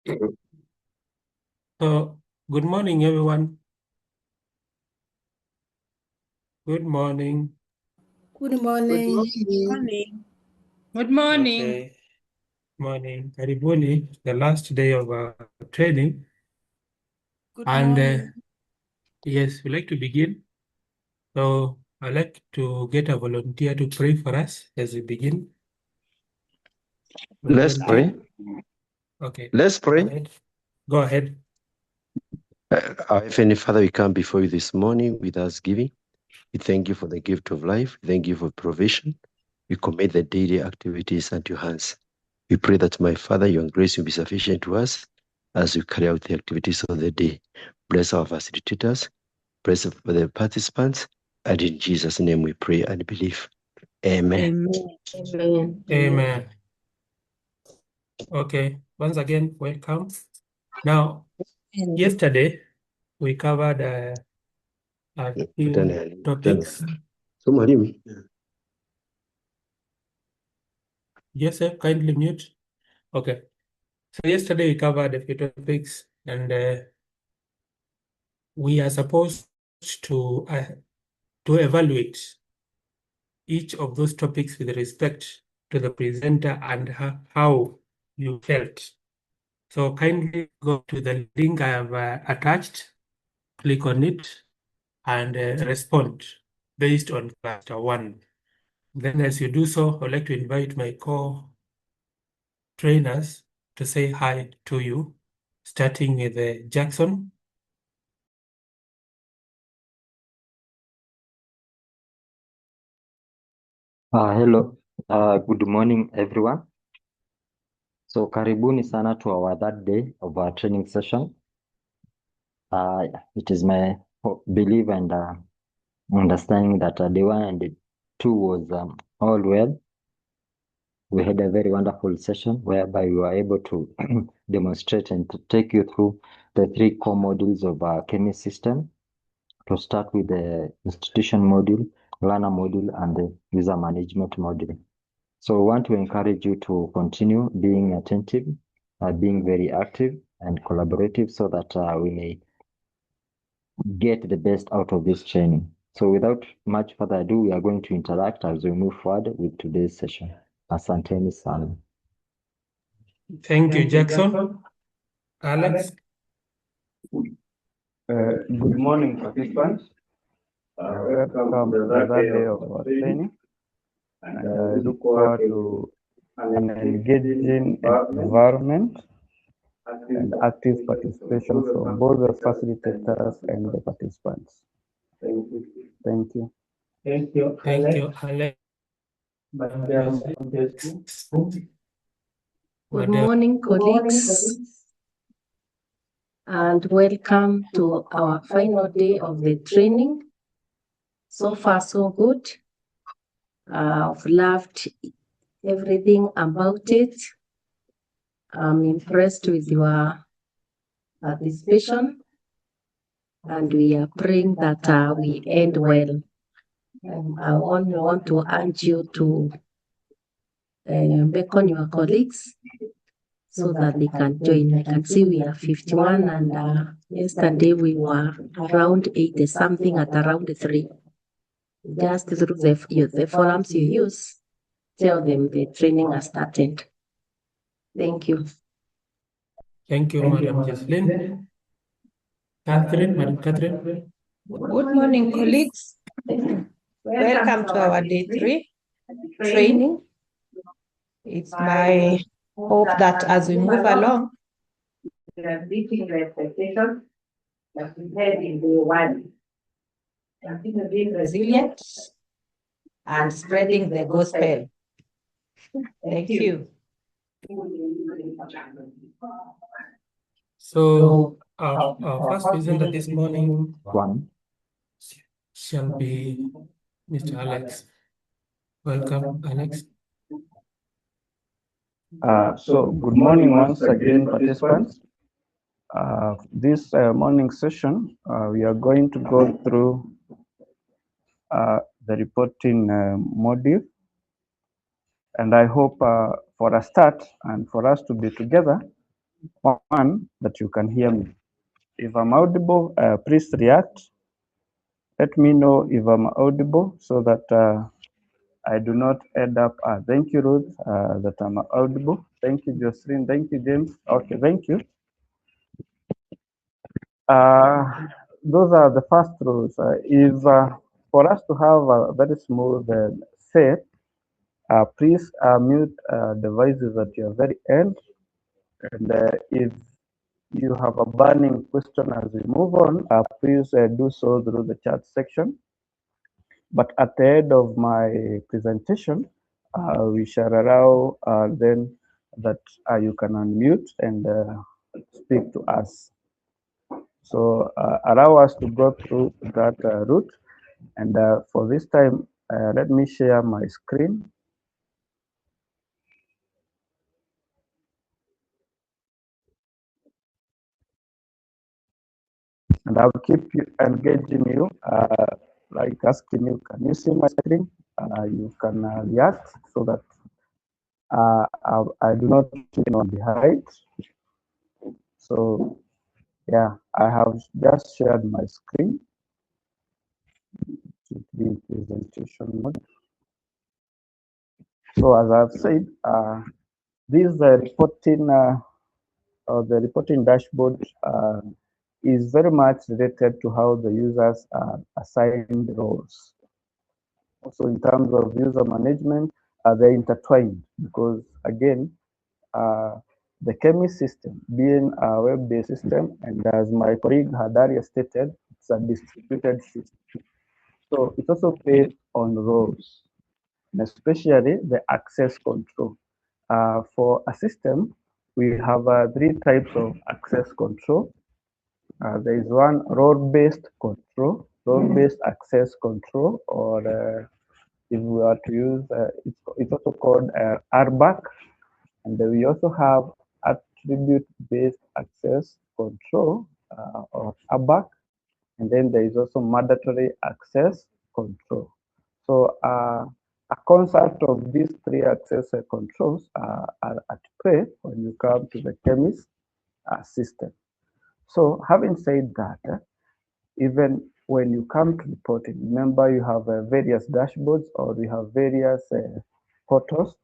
So, good morning, everyone. Good morning. Good morning. Good morning. Okay. Morning. Karibuni, the last day of our training. Good And morning. yes, we'd like to begin. So, I'd like to get a volunteer to pray for us as we begin. Let's pray. Okay. Let's pray. Go ahead. Our Heavenly Father, we come before you this morning with thanksgiving. We thank you for the gift of life. We thank you for provision. We commit the daily activities into your hands. We pray that, my Father, your grace will be sufficient to us as we carry out the activities of the day. Bless our facilitators. Bless the participants. And in Jesus' name we pray and believe. Amen. Amen. Amen. Okay. Once again, welcome. Now, yesterday, we covered a few topics. Joseph, kindly mute. Okay. So yesterday we covered a few topics, and we are supposed to evaluate each of those topics with respect to the presenter and how you felt. So kindly go to the link I have attached, click on it, and respond based on cluster 1. Then as you do so, I'd like to invite my co-trainers to say hi to you, starting with Jackson. Hello, good morning everyone. So karibuni sana to our third day of our training session. It is my belief and understanding that day 1 and day 2 was all well. We had a very wonderful session whereby we were able to demonstrate and to take you through the 3 core modules of our KEMIS system. To start with the institution module, learner module, and the user management module. So we want to encourage you to continue being attentive, being very active and collaborative so that we may get the best out of this training. So without much further ado, we are going to interact as we move forward with today's session. Asanteni sana. Thank you, Jackson. Alex? Good morning, participants. Welcome to the third day of our training. And I look forward to an engaging environment and active participation from both the facilitators and the participants. Thank you. Thank you. Thank you, Alex. Good morning, colleagues, and welcome to our final day of the training. So far, so good. I've loved everything about it. I'm impressed with your participation, and we are praying that we end well. I only want to urge you to beckon your colleagues so that they can join. I can see we are 51, and yesterday we were around 80 something at around 3. Just through the forums you use, tell them the training has started. Thank you. Thank you, Madam Jocelyn. Catherine, Madam Catherine. Good morning, colleagues. Welcome to our day 3 training. It's my hope that as we move along, we are reaching the expectations that we had in day 1. Continue being resilient and spreading the gospel. Thank you. So, our first presenter this morning shall be Mr. Alex. Welcome, Alex. So good morning once again, participants. This morning session, we are going to go through the reporting module. And I hope for a start and for us to be together, one, that you can hear me. If I'm audible, please react. Let me know if I'm audible so that I do not end up. Thank you, Ruth, that I'm audible. Thank you, Jocelyn. Thank you, James. Okay, thank you. Those are the first rules. If for us to have a very smooth set, please mute devices at your very end. And if you have a burning question as we move on, please do so through the chat section. But at the end of my presentation, we shall allow then that you can unmute and speak to us. So allow us to go through that route. And for this time, let me share my screen. And I'll keep you engaging you, like asking you, can you see my screen? You can react so that I do not on behind. So yeah, I have just shared my screen to the presentation mode. So as I've said, this reporting or the reporting dashboard is very much related to how the users are assigned roles. Also, in terms of user management, they're intertwined because, again, the KEMIS system being a web-based system, and as my colleague Hadaria stated, it's a distributed system. So it's also based on roles, and especially the access control. For a system, we have three types of access control. There is one role-based control, role-based access control, or if we are to use, it's also called RBAC. And then we also have attribute-based access control, or ABAC. And then there is also mandatory access control. So a concept of these three access controls are at play when you come to the KEMIS system. So having said that, even when you come to reporting, remember you have various dashboards, or we have various portals.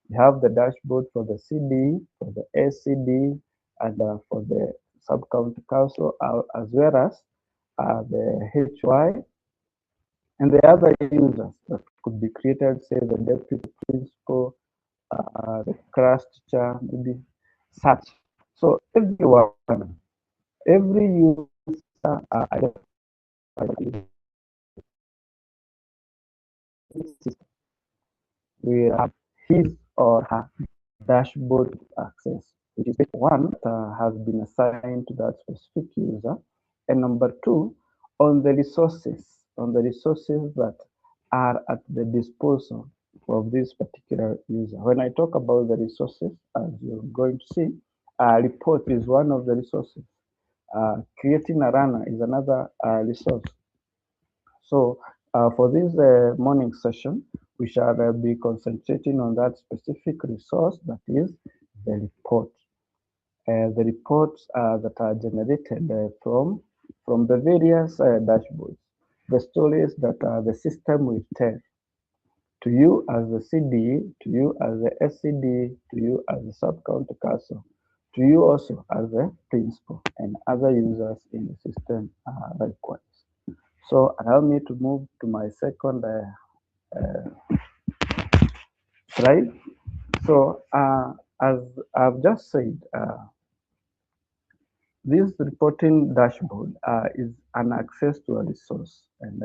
You have the dashboard for the CD, for the SCD, and for the sub-county council, as well as the HY, and the other users that could be created, say the deputy principal, the class teacher, maybe such. So every user will have his or her dashboard access, which is one that has been assigned to that specific user, and number two, on the resources that are at the disposal of this particular user. When I talk about the resources, as you're going to see, report is one of the resources. Creating a runner is another resource. So for this morning session, we shall be concentrating on that specific resource, that is the report. The reports that are generated from the various dashboards, the stories that the system will tell to you as the CD, to you as the SCD, to you as the sub-county council, to you also as the principal, and other users in the system likewise. So allow me to move to my second slide. So as I've just said, this reporting dashboard is an access to a resource, and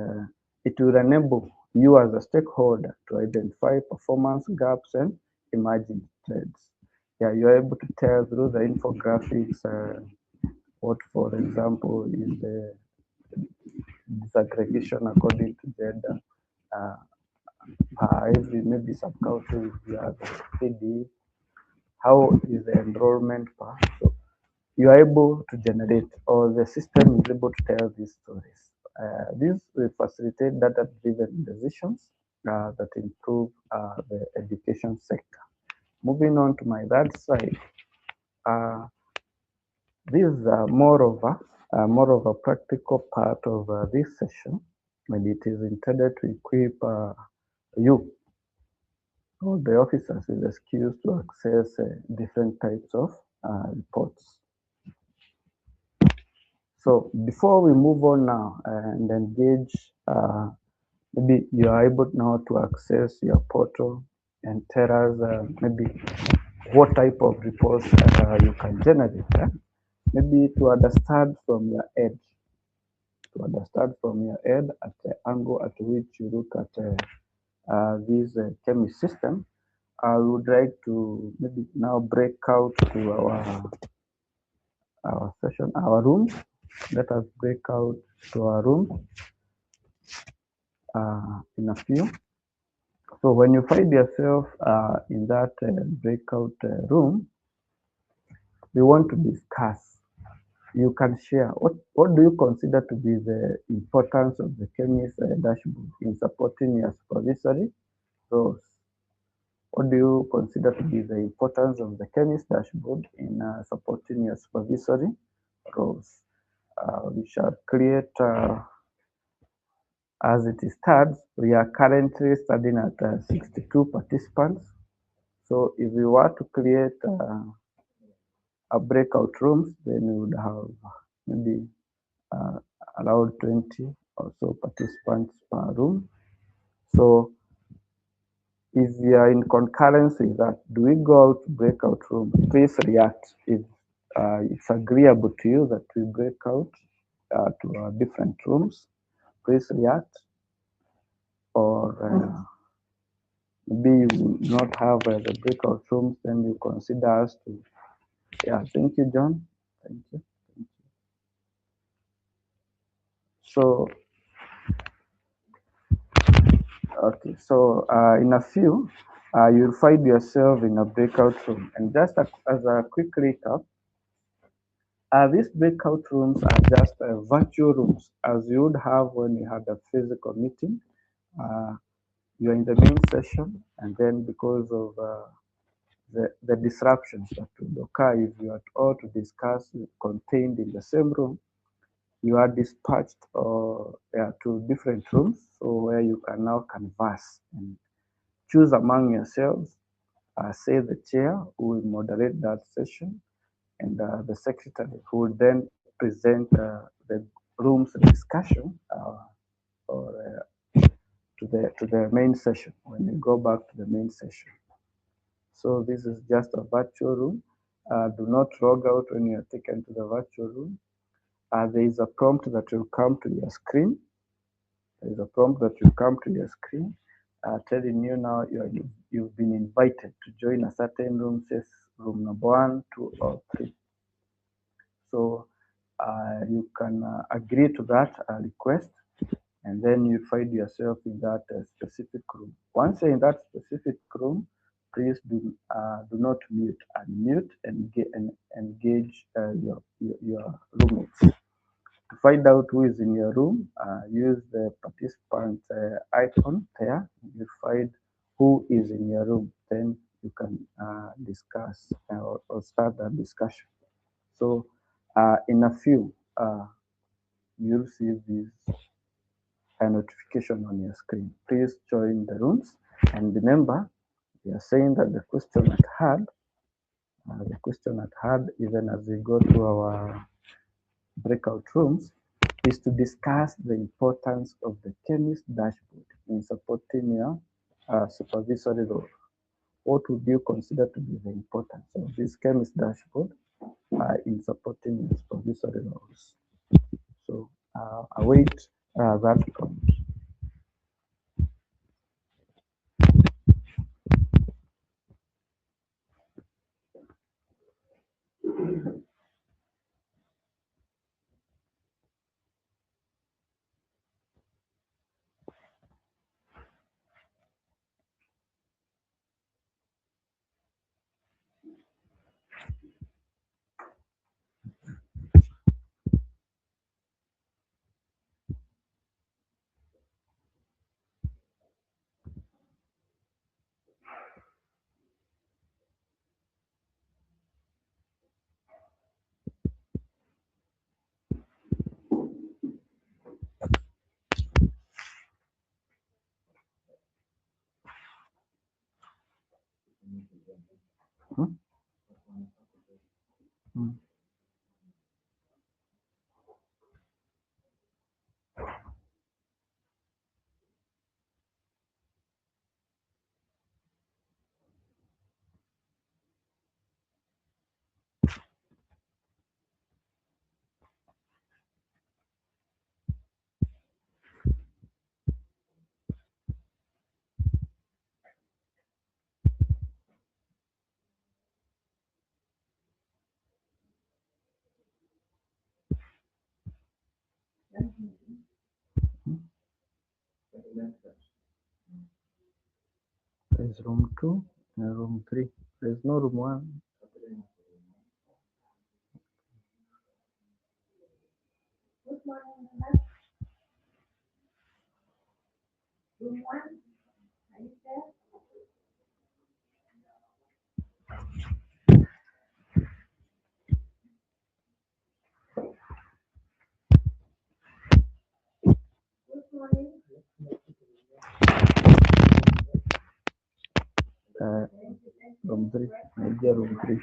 it will enable you as a stakeholder to identify performance gaps and emerging trends. Yeah, you're able to tell through the infographics what, for example, is the disaggregation according to gender. Every maybe sub-county, you have PD, how is the enrollment part? So you are able to generate, or the system is able to tell these stories. This will facilitate data-driven decisions that improve the education sector. Moving on to my third slide, This is more of a practical part of this session, and it is intended to equip you, all the officers, with the skills to access different types of reports. So before we move on now and engage, maybe you are able now to access your portal and tell us maybe what type of reports you can generate. Maybe to understand from your end, at the angle at which you look at this KEMIS system, I would like to maybe now break out to our session, our rooms. Let us break out to our rooms in a few. So when you find yourself in that breakout room, we want to discuss. You can share what do you consider to be the importance of the KEMIS dashboard in supporting your supervisory roles? What do you consider to be the importance of the KEMIS dashboard in supporting your supervisory roles? We shall create, as it starts, we are currently studying at 62 participants. So if we were to create a breakout rooms, then we would have maybe around 20 or so participants per room. So if we are in concurrence with that, do we go out to breakout room? Please react if it's agreeable to you that we break out to our different rooms. Please react. Or maybe you will not have the breakout rooms, then you consider us to. Yeah, thank you, John. Thank you. So, okay, so in a few, you'll find yourself in a breakout room. And just as a quick recap, these breakout rooms are just virtual rooms, as you would have when you had a physical meeting. You're in the main session, and then because of the disruptions that would occur if you are all to discuss contained in the same room, you are dispatched to different rooms, so where you can now converse and choose among yourselves, say the chair who will moderate that session, and the secretary who will then present the room's discussion or to the main session when you go back to the main session. So this is just a virtual room. Do not log out when you are taken to the virtual room. There is a prompt that will come to your screen. Telling you now you've been invited to join a certain room, says room number 1, 2, or 3. So you can agree to that request, and then you find yourself in that specific room. Once you're in that specific room, please do not mute. Unmute and engage your roommates. To find out who is in your room, use the participant icon there. You find who is in your room. Then you can discuss or start that discussion. So in a few, you'll see this notification on your screen. Please join the rooms. And remember, we are saying that the question at hand, even as we go to our breakout rooms, is to discuss the importance of the KEMIS dashboard in supporting your supervisory role. What would you consider to be the importance of this KEMIS dashboard in supporting your supervisory roles? So await that prompt. Hmm? Hmm. There's room 2 and room 3. There's no room 1. Room 3. Naingia room 3.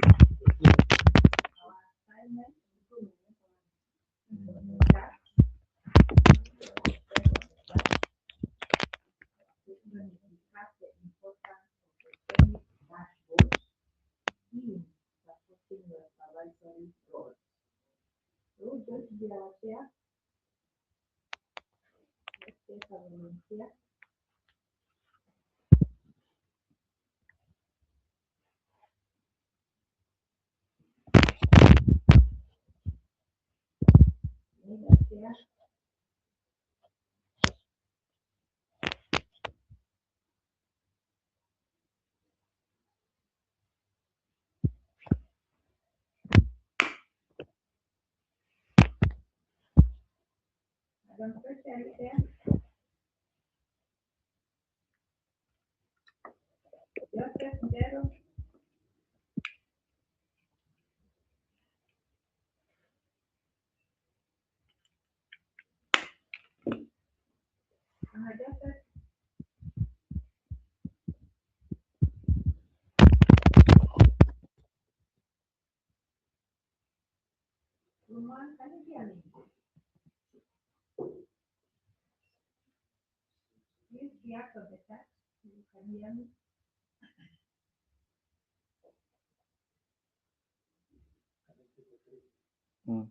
Hmm.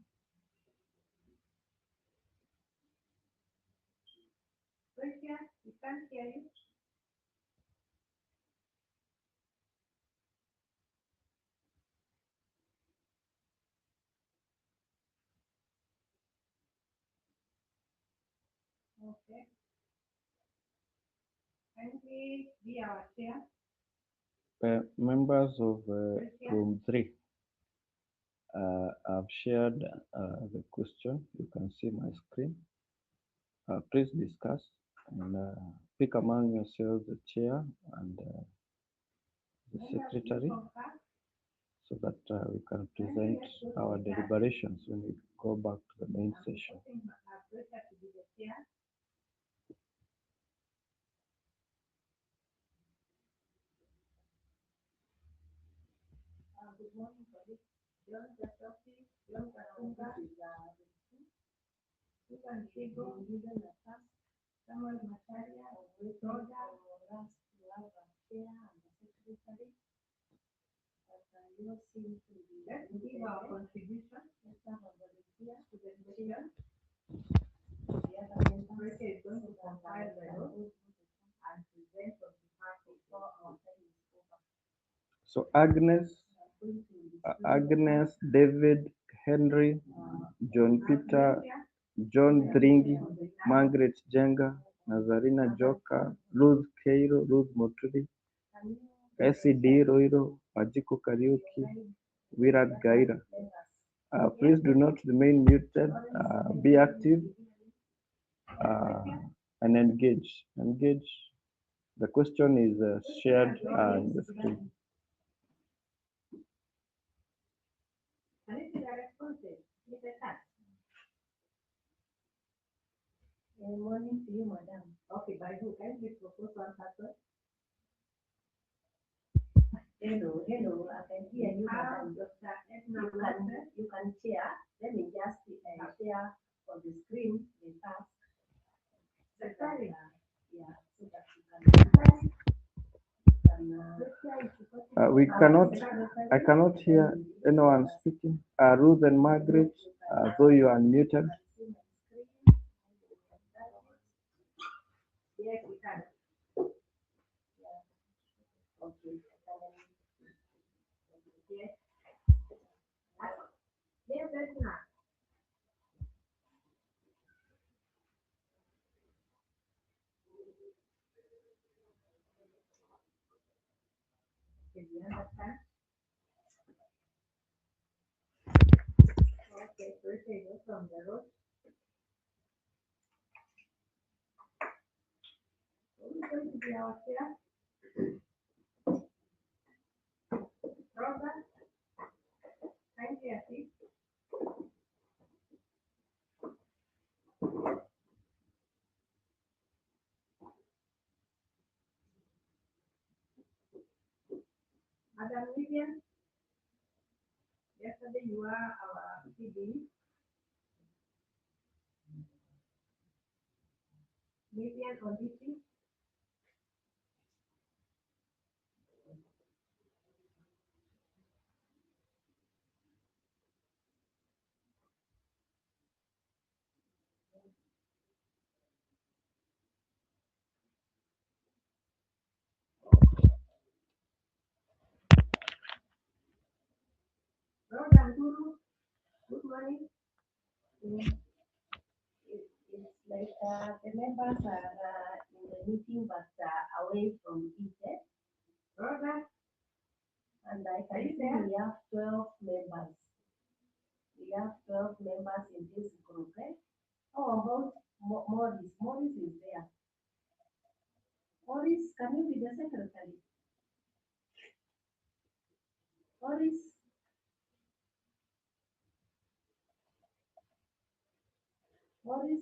Members of room 3, I've shared the question. You can see my screen. Please discuss and pick among yourselves the chair and the secretary so that we can present our deliberations when we go back to the main session. So Agnes, David, Henry, John Peter, John Dringi, Margaret Jenga, Nazarina Joka, Ruth Keiro, Ruth Motuli, SED Roiro, Majiko Kariuki, Virat Gaira. Please do not remain muted. Be active and engage. Engage. The question is shared in the screen. Good morning to you, madam. Okay, by who? Can we propose one person? Hello, hello, I can hear you, madam. You can share. Let me just share on the screen the task. Yeah, so that you can. We cannot, I cannot hear anyone speaking. Ruth and Margaret, though you are unmuted. Yes, we can. Okay. Yes. Yes, that's not. Okay, you understand? Okay, first I go from the road. What is going to be our chair? Robert? Thank you, please. Madam Vivian, yesterday you are our PD. Vivian auditing. Madam Guru, good morning. It's like the members are in the meeting but away from each other. Robert, and I can see we have 12 members. We have 12 members in this group. How about Morris? Morris is there. Morris, can you be the secretary? Morris? Morris?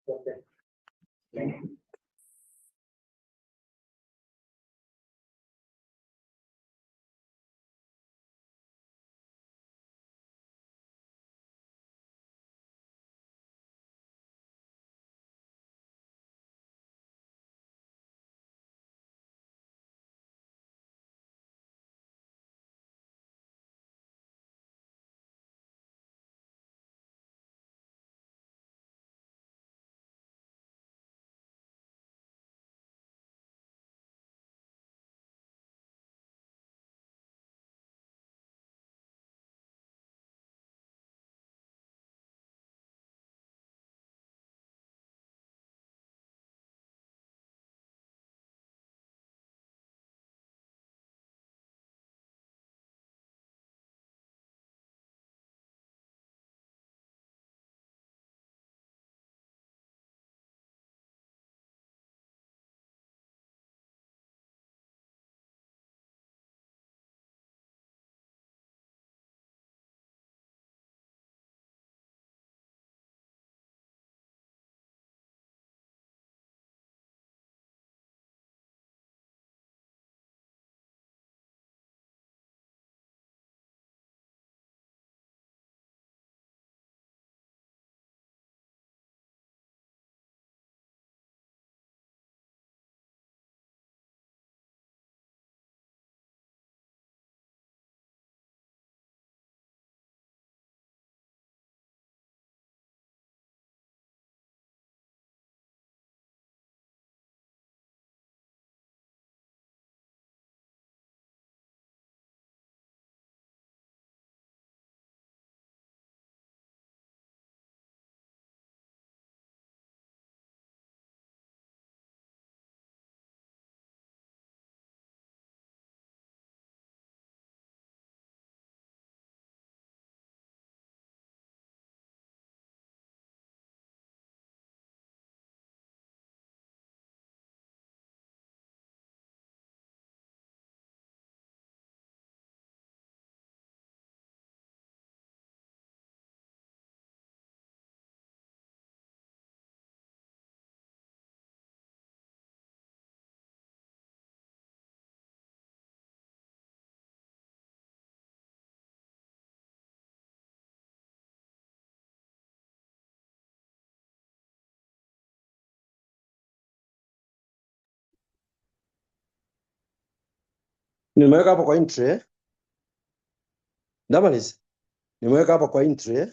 Okay, okay. Nimeweka hapo kwa intro. Damaris, nimeweka hapo kwa intro.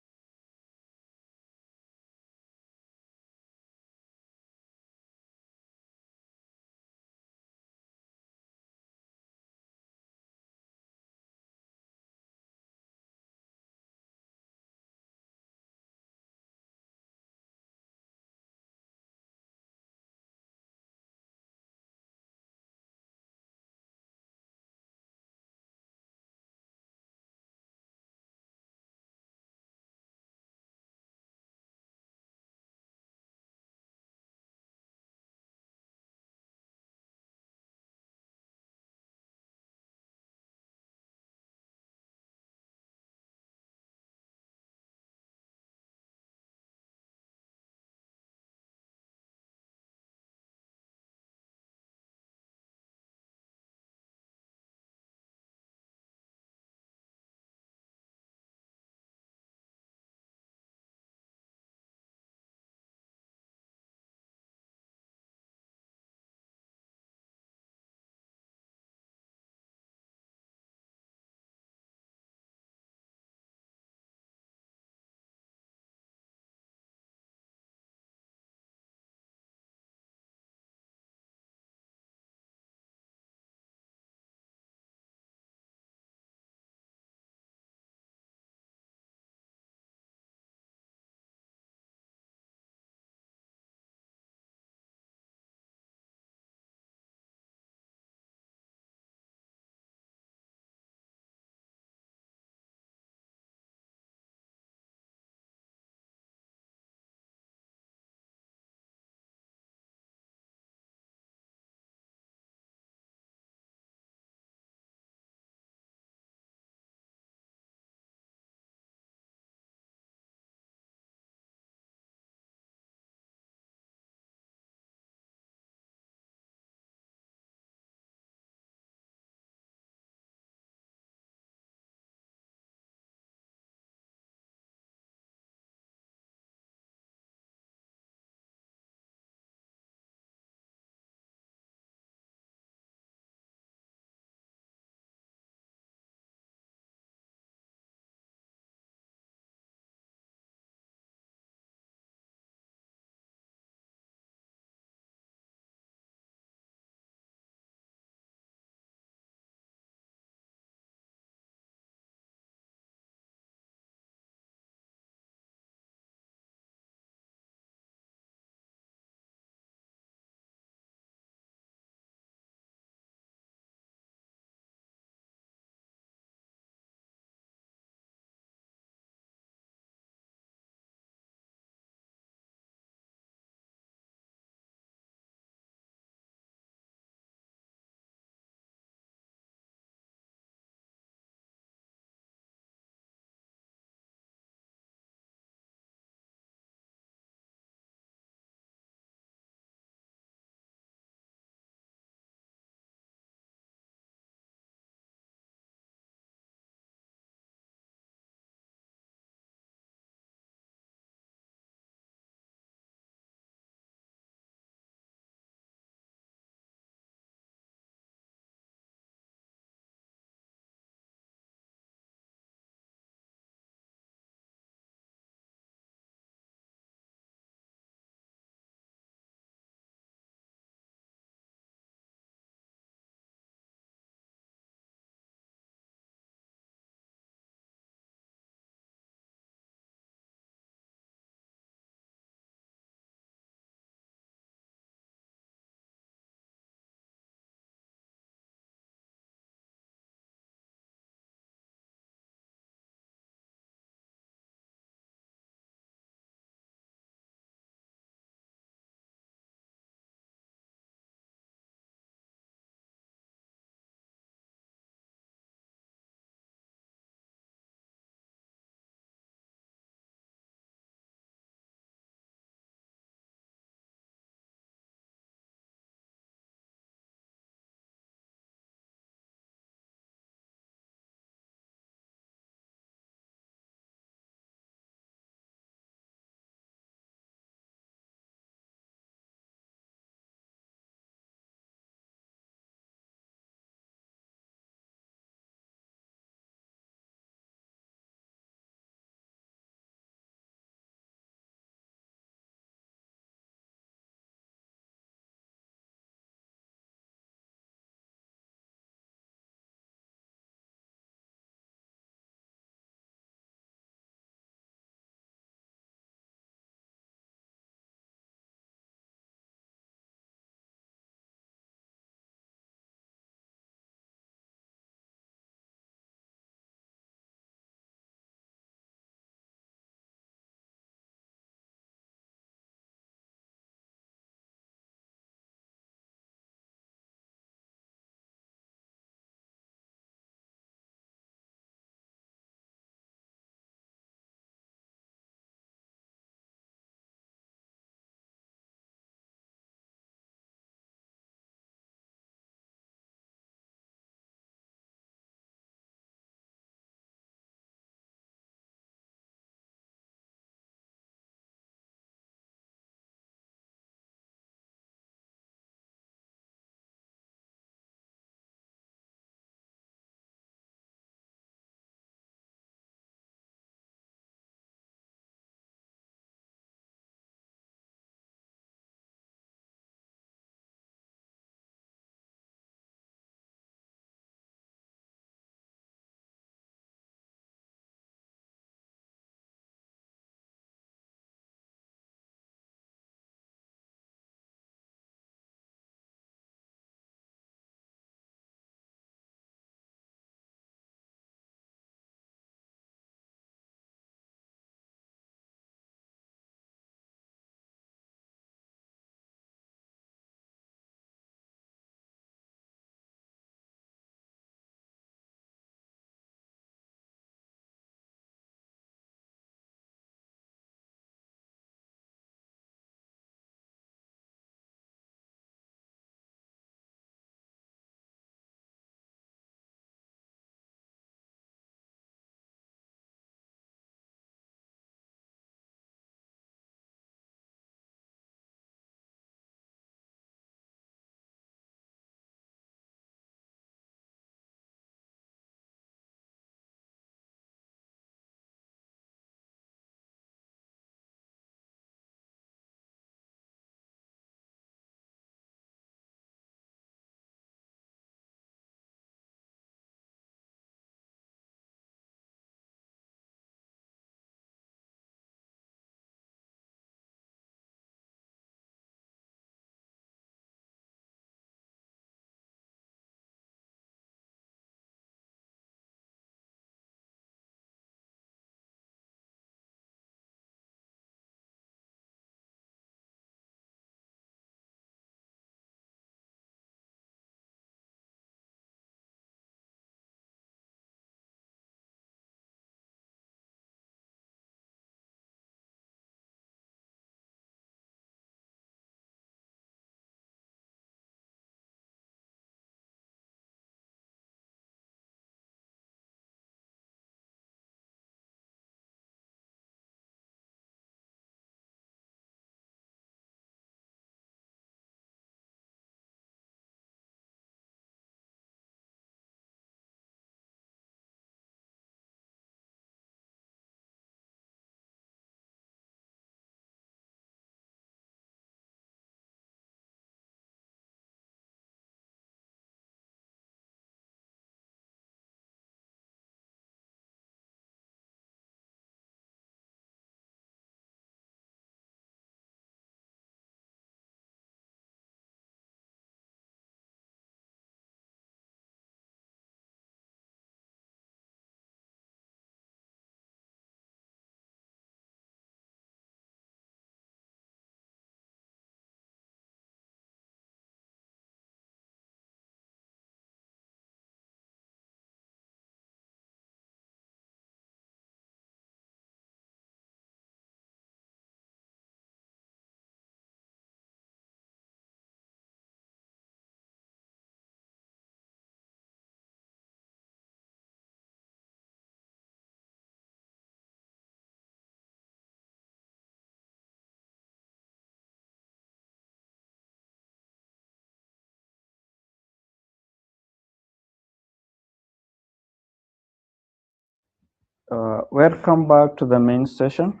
Welcome back to the main session.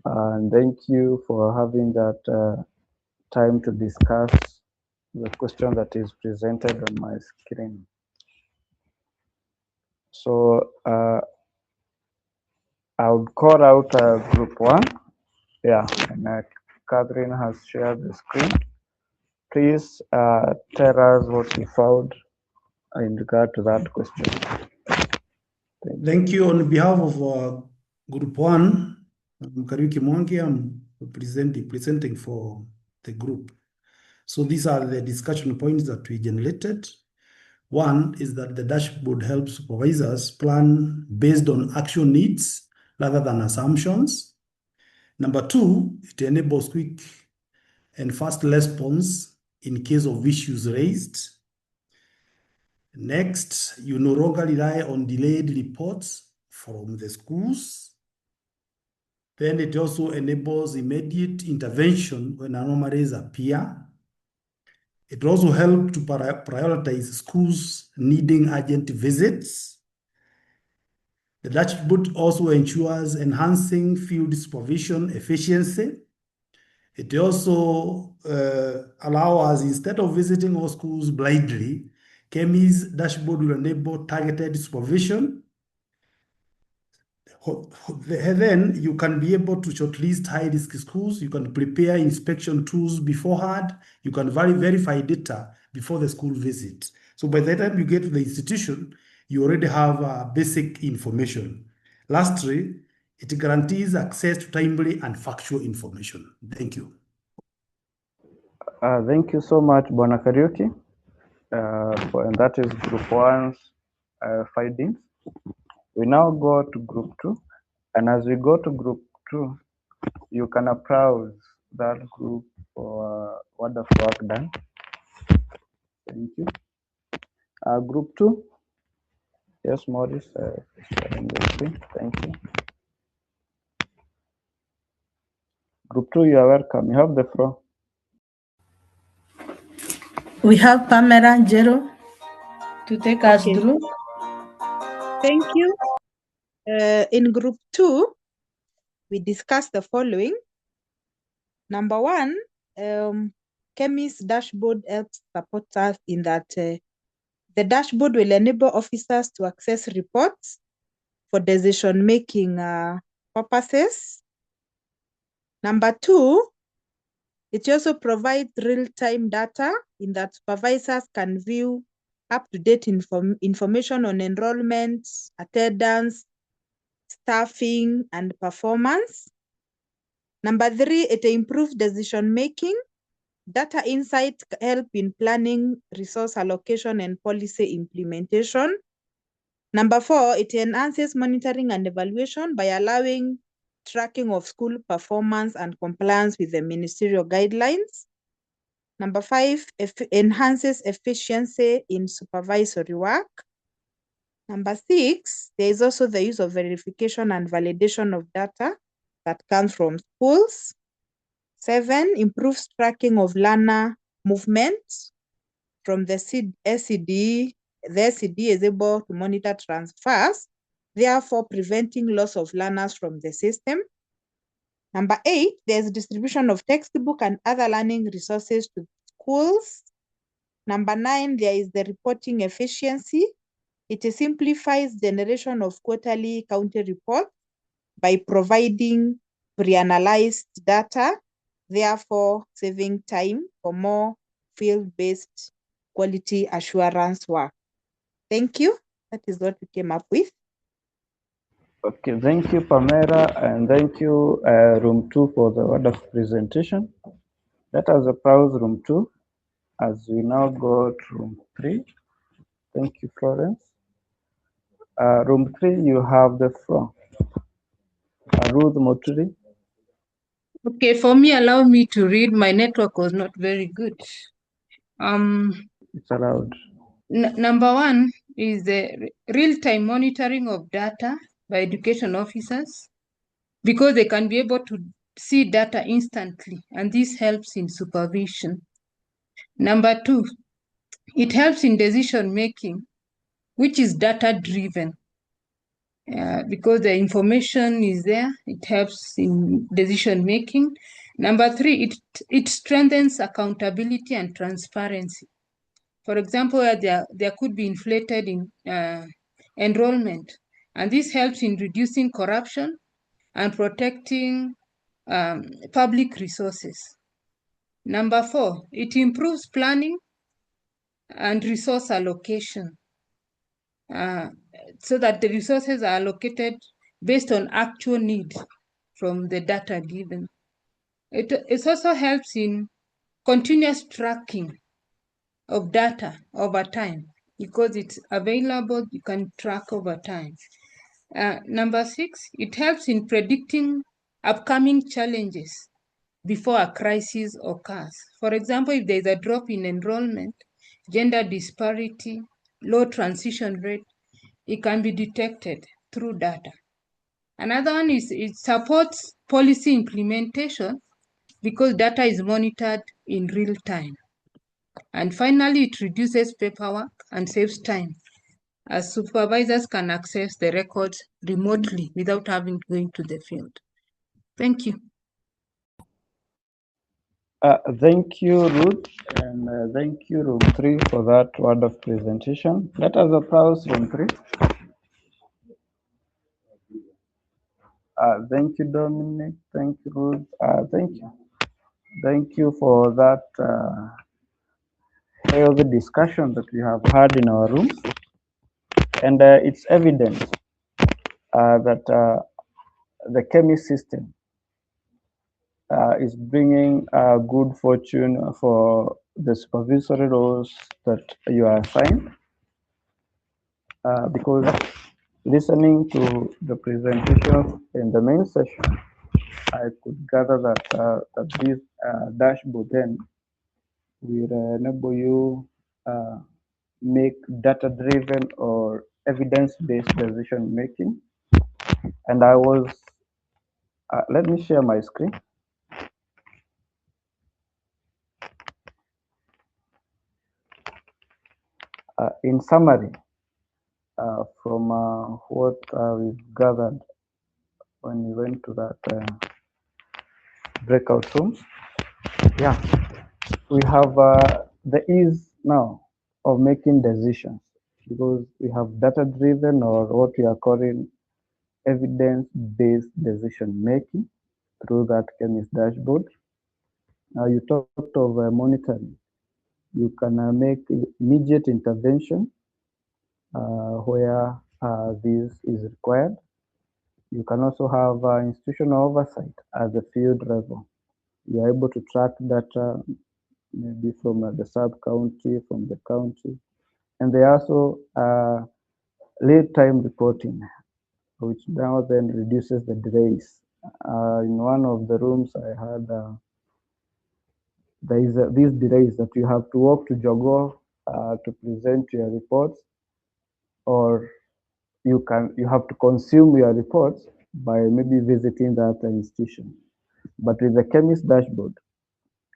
And thank you for having that time to discuss the question that is presented on my screen. So I would call out group 1. Yeah, and Catherine has shared the screen. Please tell us what you found in regard to that question. Thank you. On behalf of Group 1, I'm Kariuki Mwangi. I'm presenting for the group. So these are the discussion points that we generated. One is that the dashboard helps supervisors plan based on actual needs rather than assumptions. Number 2, it enables quick and fast response in case of issues raised. Next, you no longer rely on delayed reports from the schools. Then it also enables immediate intervention when anomalies appear. It also helps to prioritize schools needing urgent visits. The dashboard also ensures enhancing field supervision efficiency. It also allows us, instead of visiting all schools blindly, KEMIS dashboard will enable targeted supervision. Then you can be able to shortlist high-risk schools. You can prepare inspection tools beforehand. You can verify data before the school visit. So by the time you get to the institution, you already have basic information. Lastly, it guarantees access to timely and factual information. Thank you. Thank you so much, Bwana Kariuki. And that is group 1's findings. We now go to group 2. And as we go to group 2, you can applaud that group for wonderful work done. Thank you. Group 2. Yes, Maurice, sharing the screen. Thank you. Group 2, you are welcome. You have the floor. We have Pamela Jero to take us through. Thank you. In group 2, we discussed the following. Number 1, KEMIS dashboard helps support us in that the dashboard will enable officers to access reports for decision-making purposes. Number 2, it also provides real-time data in that supervisors can view up-to-date information on enrollment, attendance, staffing, and performance. Number 3, it improves decision-making. Data insights help in planning, resource allocation, and policy implementation. Number 4, it enhances monitoring and evaluation by allowing tracking of school performance and compliance with the ministerial guidelines. Number 5, enhances efficiency in supervisory work. Number 6, there is also the use of verification and validation of data that comes from schools. 7, improves tracking of learner movement from the SCD. The SCD is able to monitor transfers, therefore preventing loss of learners from the system. Number 8, there's distribution of textbook and other learning resources to schools. Number 9, there is the reporting efficiency. It simplifies generation of quarterly county reports by providing pre-analyzed data, therefore saving time for more field-based quality assurance work. Thank you. That is what we came up with. Okay, thank you, Pamela, and thank you, Room 2, for the wonderful presentation. Let us applaud Room 2 as we now go to Room 3. Thank you, Florence. Room 3, you have the floor. Ruth Moturi. Okay, for me, allow me to read. My network was not very good. It's allowed. Number 1 is the real-time monitoring of data by education officers, because they can be able to see data instantly, and this helps in supervision. Number 2, it helps in decision-making, which is data-driven. because the information is there. It helps in decision making. Number 3, it strengthens accountability and transparency. For example, there could be inflated in enrollment, and this helps in reducing corruption and protecting public resources. Number 4, it improves planning and resource allocation so that the resources are allocated based on actual needs from the data given. It also helps in continuous tracking of data over time because it's available, you can track over time. Number 6, it helps in predicting upcoming challenges before a crisis occurs. For example, if there's a drop in enrollment, gender disparity, low transition rate, it can be detected through data. Another one is it supports policy implementation because data is monitored in real time. And finally, it reduces paperwork and saves time as supervisors can access the records remotely without having to go into the field. Thank you. Thank you, Ruth, and thank you, Room 3, for that wonderful presentation. Let us applause Room 3. Thank you, Dominic. Thank you, Ruth. Thank you. Thank you for that healthy discussion that we have had in our rooms. And it's evident that the KEMIS system is bringing good fortune for the supervisory roles that you are assigned. Because listening to the presentation in the main session, I could gather that, that this dashboard then will enable you make data-driven or evidence-based decision making. And I was, let me share my screen. In summary, from what we've gathered when we went to that breakout rooms, yeah, we have the ease now of making decisions because we have data-driven or what we are calling evidence-based decision making through that KEMIS dashboard. Now you talked of monitoring. You can make immediate intervention where this is required. You can also have institutional oversight at the field level. You are able to track data maybe from the sub-county, from the county. And they also real-time reporting, which now then reduces the delays. In one of the rooms I had, there is these delays that you have to walk to Jogoo to present your reports, or you have to consume your reports by maybe visiting that institution. But with the KEMIS dashboard,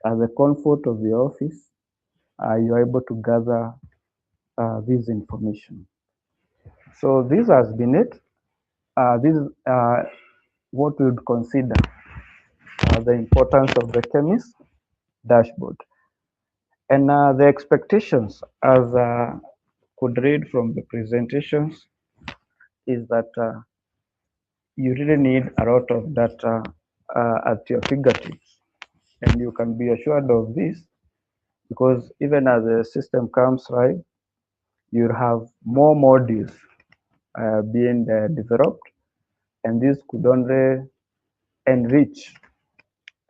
at the comfort of the office, you're able to gather this information. So this has been it. This is what we would consider the importance of the KEMIS dashboard. And the expectations, as could read from the presentations, is that you really need a lot of data at your fingertips. And you can be assured of this because even as the system comes right, you'll have more modules being developed, and this could only enrich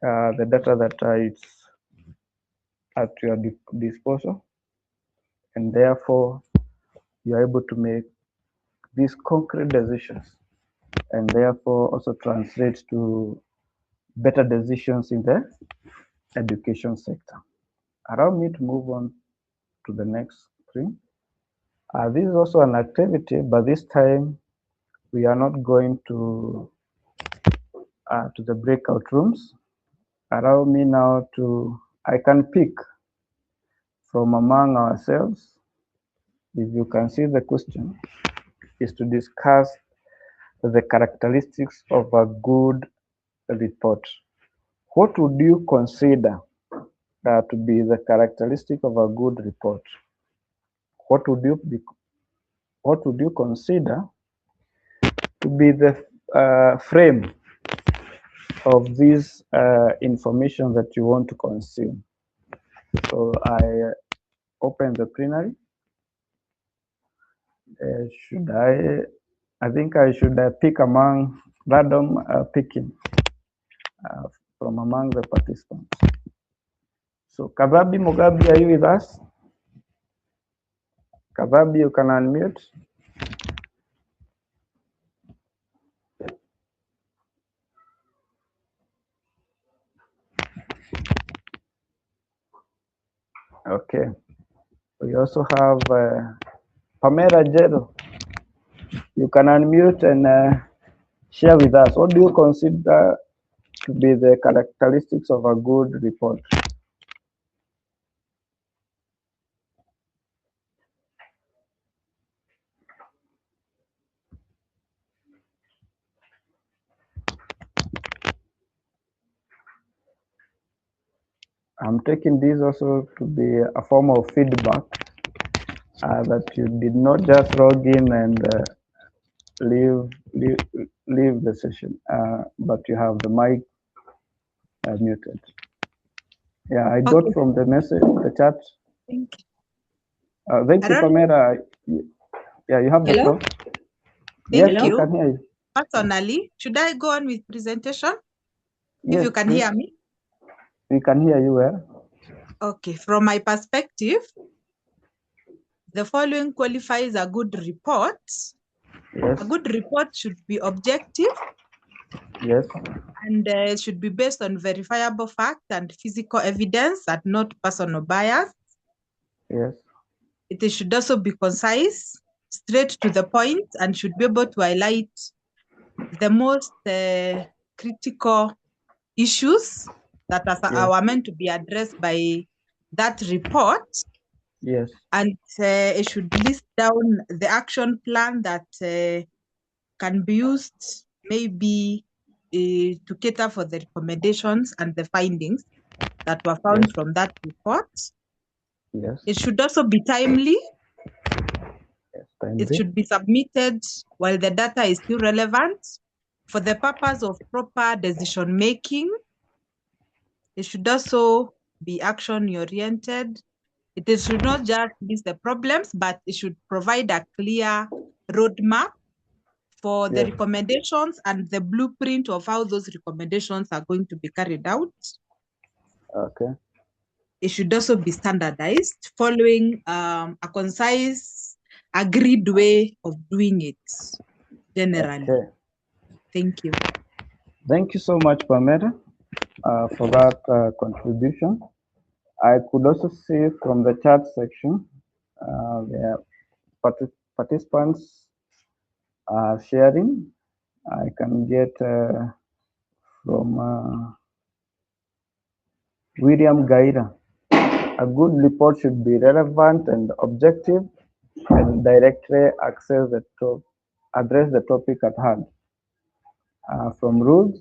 the data that is at your disposal, and therefore you're able to make these concrete decisions, and therefore also translate to better decisions in the education sector. Allow me to move on to the next screen. This is also an activity, but this time we are not going to the breakout rooms. Allow me now I can pick from among ourselves. If you can see the question, is to discuss the characteristics of a good report. What would you consider to be the characteristic of a good report? What would you consider to be the frame of this information that you want to consume? So I open the plenary. I think I should pick among random picking from among the participants. So Kababi Mugabi, are you with us? Kababi, you can unmute. Okay. We also have Pamela Jero. You can unmute and share with us. What do you consider to be the characteristics of a good report? I'm taking this also to be a form of feedback that you did not just log in and leave the session, but you have the mic muted. Yeah, I got Okay. from the message, the chat. Thank you. Thank you, Pamela. Yeah, you have the Hello? floor. Thank Yes, we you. can hear you. Personally, should I go on with presentation? If Yes, you can please. hear me? We can hear you well. Okay. From my perspective, the following qualifies a good report. Yes, A good report should be objective yes, and should be based on verifiable facts and physical evidence and not personal bias. yes, It should also be concise, straight to the point, and should be able to highlight the most critical issues that are meant to be addressed by that report. yes, And it should list down the action plan that can be used maybe to cater for the recommendations and the findings that were found yes, from that report. yes, It should also be timely. yes. It Timely. should be submitted while the data is still relevant for the purpose of proper decision making. It should also be action oriented. It should not just list the problems, but it should provide a clear roadmap for the Yes. recommendations and the blueprint of how those recommendations are going to be carried out. Okay. It should also be standardized, following a concise, agreed way of doing it generally. Okay. Thank you. Thank you so much, Pamela, for that contribution. I could also see from the chat section, the participants are sharing. I can get from William Gaira. A good report should be relevant and objective and directly address the topic at hand. From Ruth,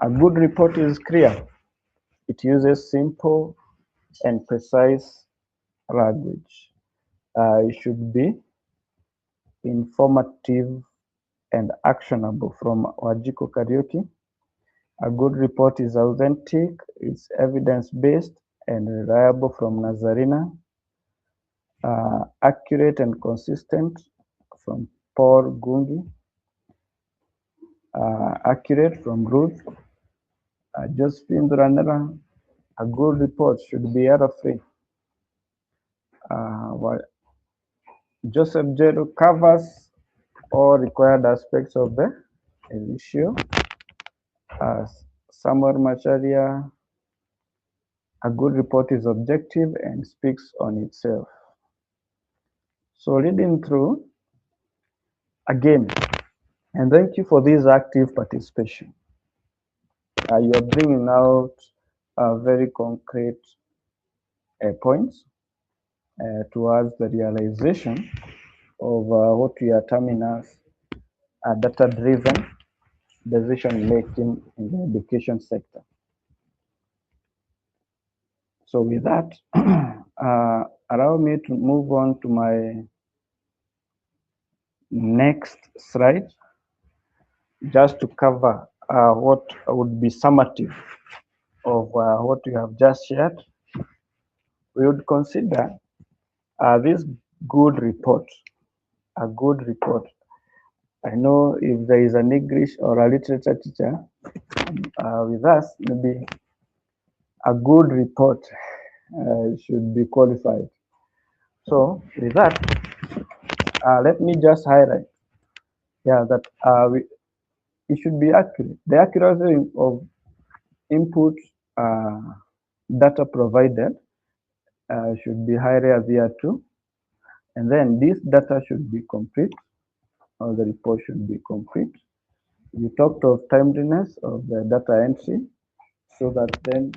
a good report is clear. It uses simple and precise language. It should be informative and actionable. From Wajiko Karaoke, a good report is authentic, it's evidence-based and reliable. From Nazarena, accurate and consistent. From Paul Gungi, accurate. From Ruth, Josephine Duranera, a good report should be error-free. While Joseph Jero covers all required aspects of the issue. Samuel Macharia, a good report is objective and speaks on itself. So reading through, again, and thank you for this active participation. You are bringing out very concrete points towards the realization of what we are terming as data-driven decision-making in the education sector. So with that, allow me to move on to my next slide, just to cover what would be summative of what we have just shared. We would consider this good report, a good report. I know if there is an English or a literature teacher with us, maybe a good report should be qualified. So with that, let me just highlight, that it should be accurate. The accuracy of input data provided should be highly adhered to, and then this data should be complete, or the report should be complete. You talked of timeliness of the data entry, so that then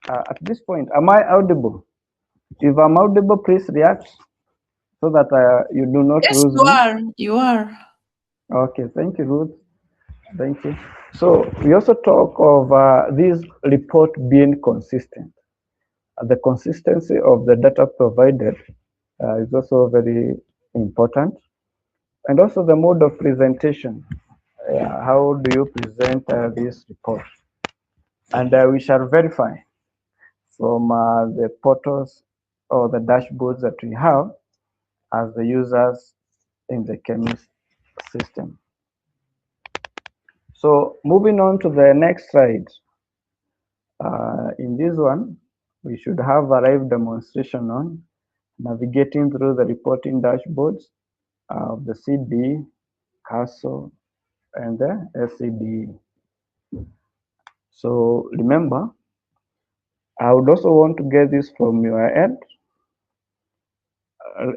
at this point, am I audible? If I'm audible, please react so that you do not lose me. You are. Okay, thank you, Ruth. Thank you. So we also talk of this report being consistent. The consistency of the data provided is also very important. And also the mode of presentation. How do you present this report? And we shall verify from the portals or the dashboards that we have as the users in the KEMIS system. So moving on to the next slide. In this one, we should have a live demonstration on navigating through the reporting dashboards of the CD, CASO, and the SCD. So remember, I would also want to get this from your end.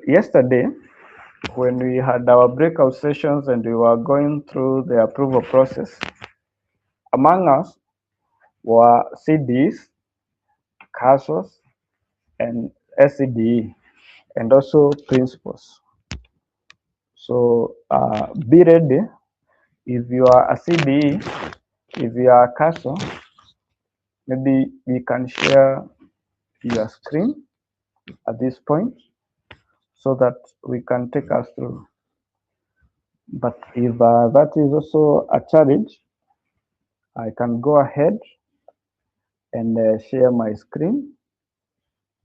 Yesterday, when we had our breakout sessions and we were going through the approval process, among us were CDs, CASOs, and SCDE, and also principals. So be ready. If you are a CDE, if you are a CASO, maybe we can share your screen at this point so that we can take us through. But if that is also a challenge, I can go ahead and share my screen,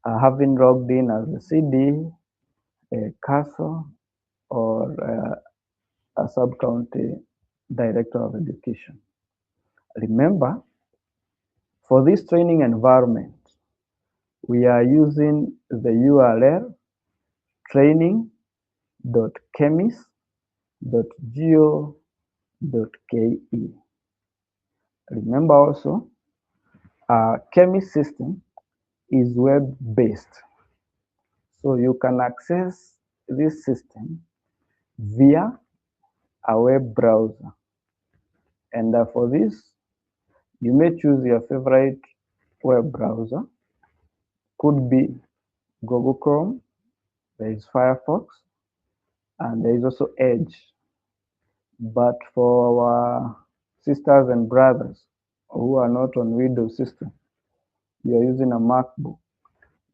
having logged in as a CD, a CASO, or a sub-county director of education. Remember, for this training environment, we are using the URL training.kemis.go.ke. Remember also, our KEMIS system is web-based. So you can access this system via a web browser. And for this, you may choose your favorite web browser. Could be Google Chrome, there is Firefox, and there is also Edge. But for our sisters and brothers who are not on Windows system, you are using a MacBook,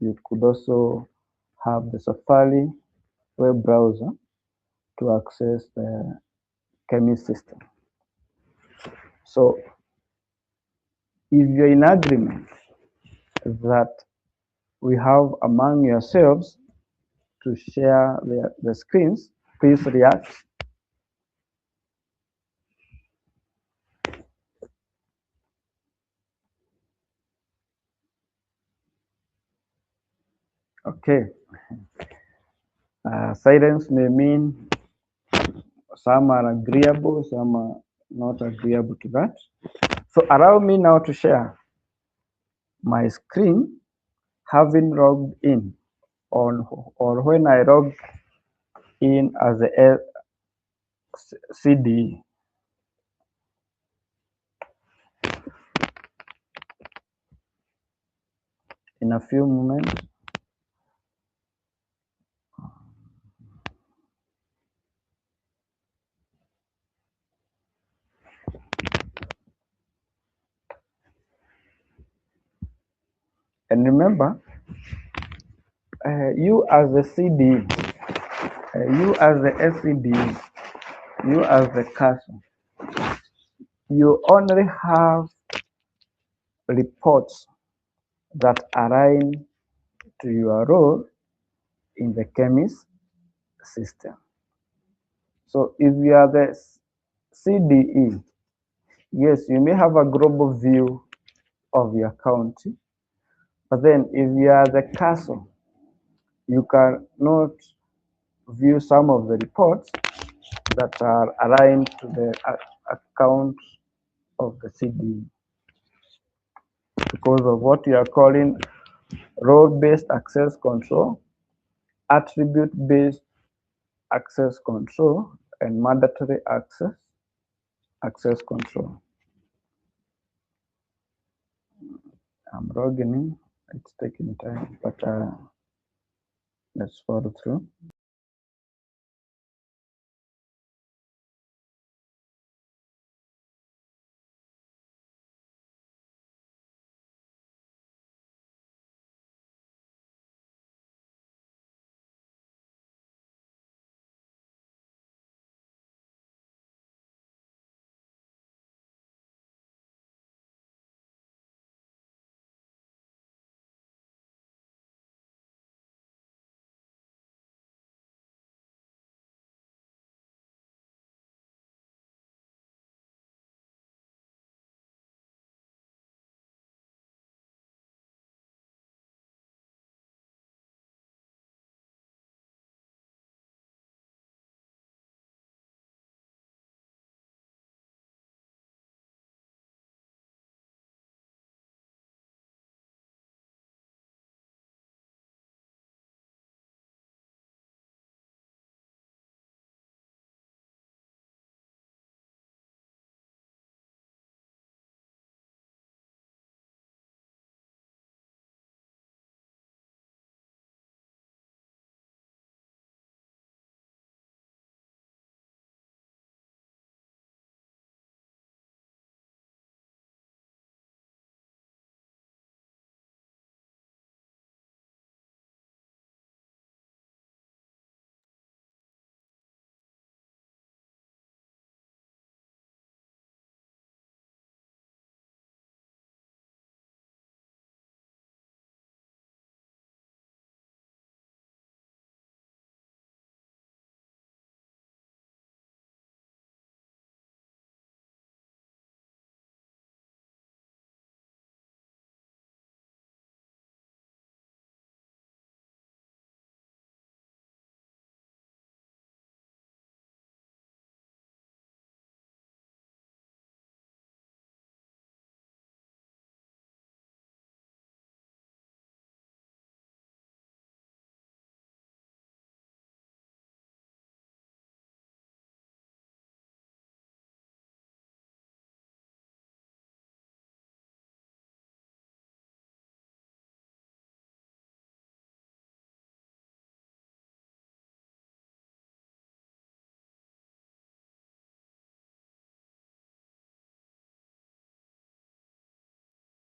you could also have the Safari web browser to access the KEMIS system. So if you're in agreement that we have among yourselves to share the screens, please react. Okay. Silence may mean some are agreeable, some are not agreeable to that. So allow me now to share my screen having logged in on, or when I log in as a CD. In a few moments. And remember, you as the CD, you as the SCD, you as the council, you only have reports that align to your role in the KEMIS system. So if you are the CDE, yes, you may have a global view of your county, but then if you are the castle, you cannot view some of the reports that are aligned to the account of the CDE because of what you are calling role-based access control, attribute-based access control, and mandatory access control. I'm logging in. It's taking time, but let's follow through.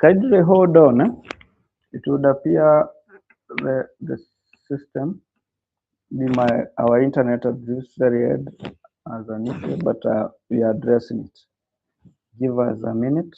Kindly hold on. It would appear the system, our internet abuse very as an issue, but we are addressing it. Give us a minute.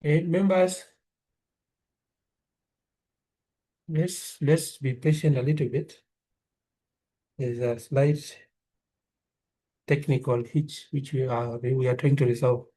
Members, let's be patient a little bit. There's a slight technical hitch which we are trying to resolve.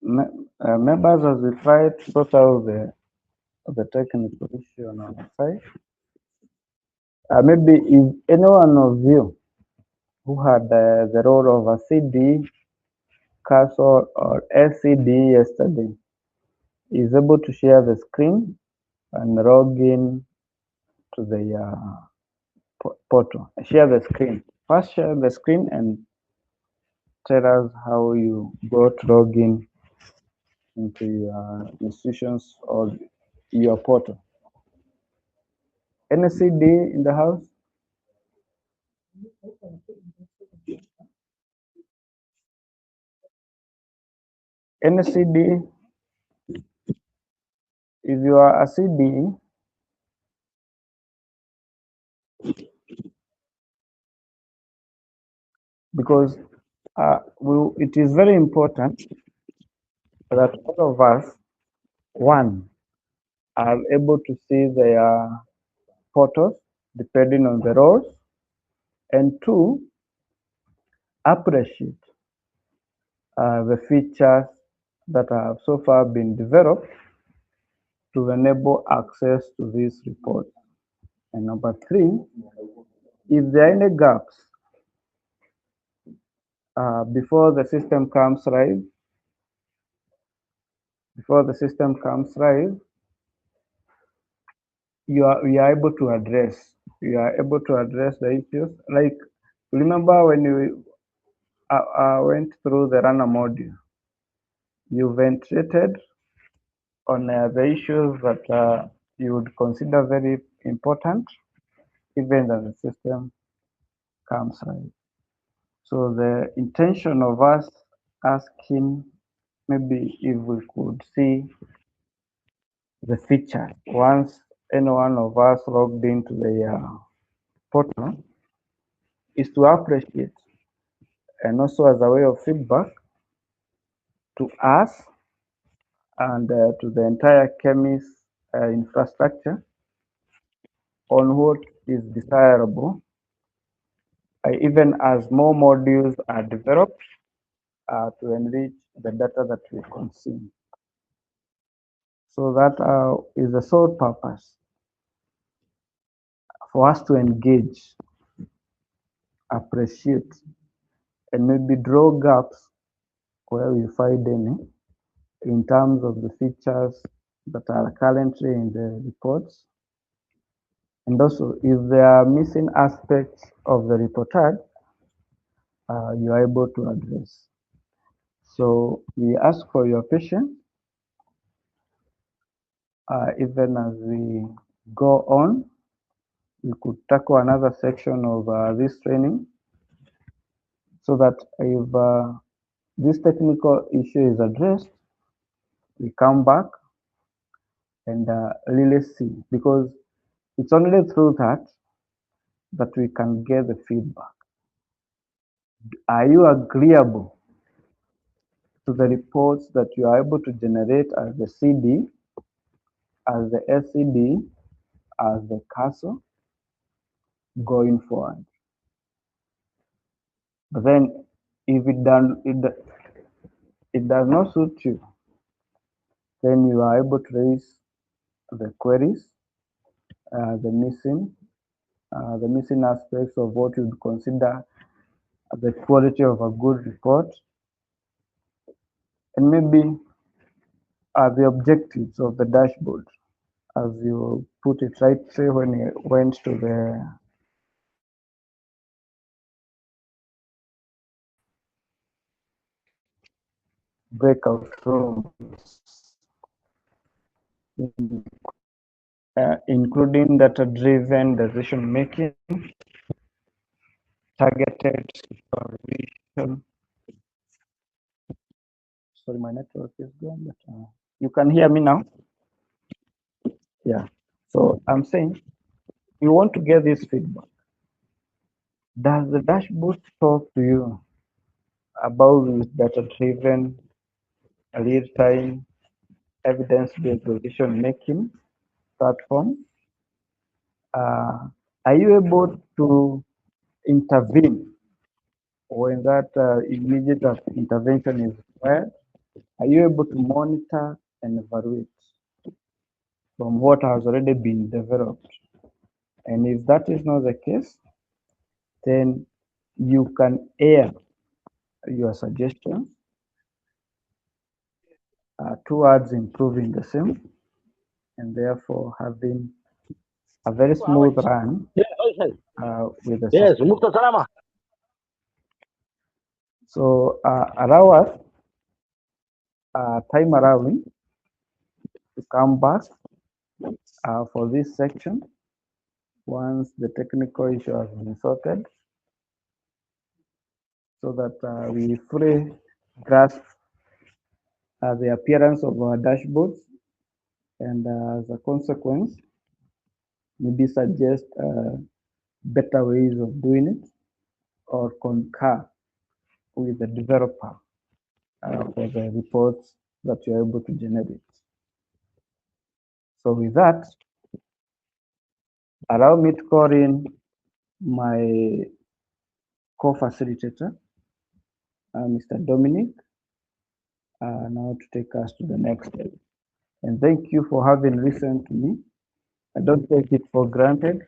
Members, as we try to sort out the technical issue on our side, Maybe if any one of you who had the role of a CD, cursor, or SCD yesterday is able to share the screen and log in to the portal. Share the screen. First, share the screen and tell us how you got log in into your institutions or your portal. Any CD in the house? Any CD? If you are a CD, because it is very important that all of us, one, are able to see their photos depending on the roles, and two, appreciate the features that have so far been developed to enable access to these reports. And number three, if there are any gaps before the system comes live, we are able to address. You are able to address the issues. Like, remember when you went through the runner module, you ventilate on the issues that you would consider very important, even as the system comes live. So the intention of us asking maybe if we could see the feature once any one of us logged into the portal is to appreciate, and also as a way of feedback to us and to the entire KEMIS infrastructure on what is desirable, even as more modules are developed to enrich the data that we consume. So that is the sole purpose for us to engage, appreciate, and maybe draw gaps where we find any in terms of the features that are currently in the reports. And also, if there are missing aspects of the reportage, you are able to address. So we ask for your patience, even as we go on. We could tackle another section of this training so that if this technical issue is addressed, we come back and really see, because it's only through that we can get the feedback. Are you agreeable to the reports that you are able to generate as the CD, as the SCD, as the CASO going forward? But then if it does not suit you, then you are able to raise the queries, the missing aspects of what you'd consider the quality of a good report, and maybe the objectives of the dashboard, as you put it rightly when you went to the breakout rooms, including data-driven decision making, targeted supervision. Sorry, my network is gone, but you can hear me now? Yeah. So I'm saying you want to get this feedback. Does the dashboard talk to you about this data-driven, real-time, evidence-based decision making platform? Are you able to intervene when that immediate intervention is required? Are you able to monitor and evaluate from what has already been developed? And if that is not the case, then you can air your suggestions towards improving the same, and therefore having a very smooth run with the system. So allow us time allowing to come back for this section once the technical issue has been sorted, so that we fully grasp the appearance of our dashboards, and as a consequence, maybe suggest better ways of doing it, or concur with the developer for the reports that you're able to generate. So with that, allow me to call in my co-facilitator, Mr. Dominic, now to take us to the next step. And thank you for having listened to me. I don't take it for granted,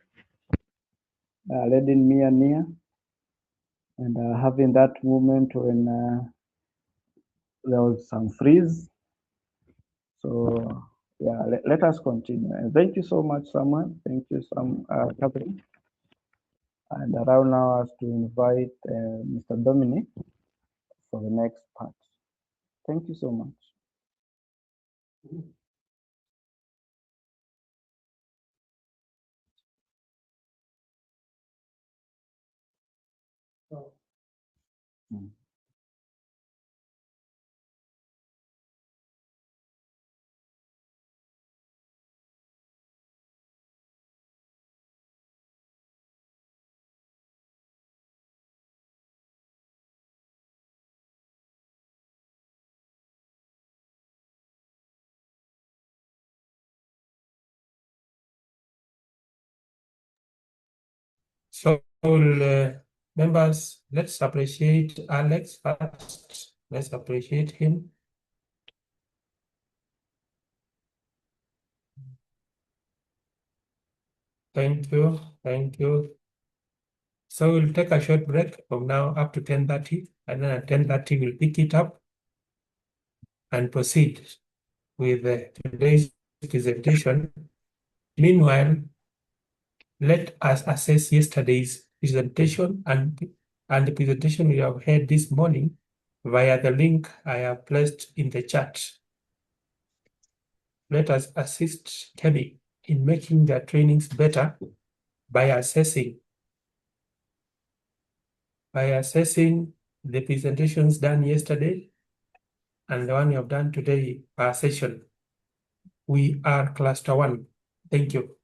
lending me an ear and having that moment when there was some freeze. So yeah, let us continue. And thank you so much, Samuel. Thank you, Catherine. And allow now us to invite Mr. Dominic for the next part. Thank you so much. So, members, let's appreciate Alex first. Let's appreciate him. Thank you. Thank you. So we'll take a short break from now up to 10:30, and then at 10:30 we'll pick it up and proceed with today's presentation. Meanwhile, let us assess yesterday's presentation and the presentation we have had this morning via the link I have placed in the chat. Let us assist KEMI in making their trainings better by assessing the presentations done yesterday and the one you have done today per session. We are cluster 1. Thank you.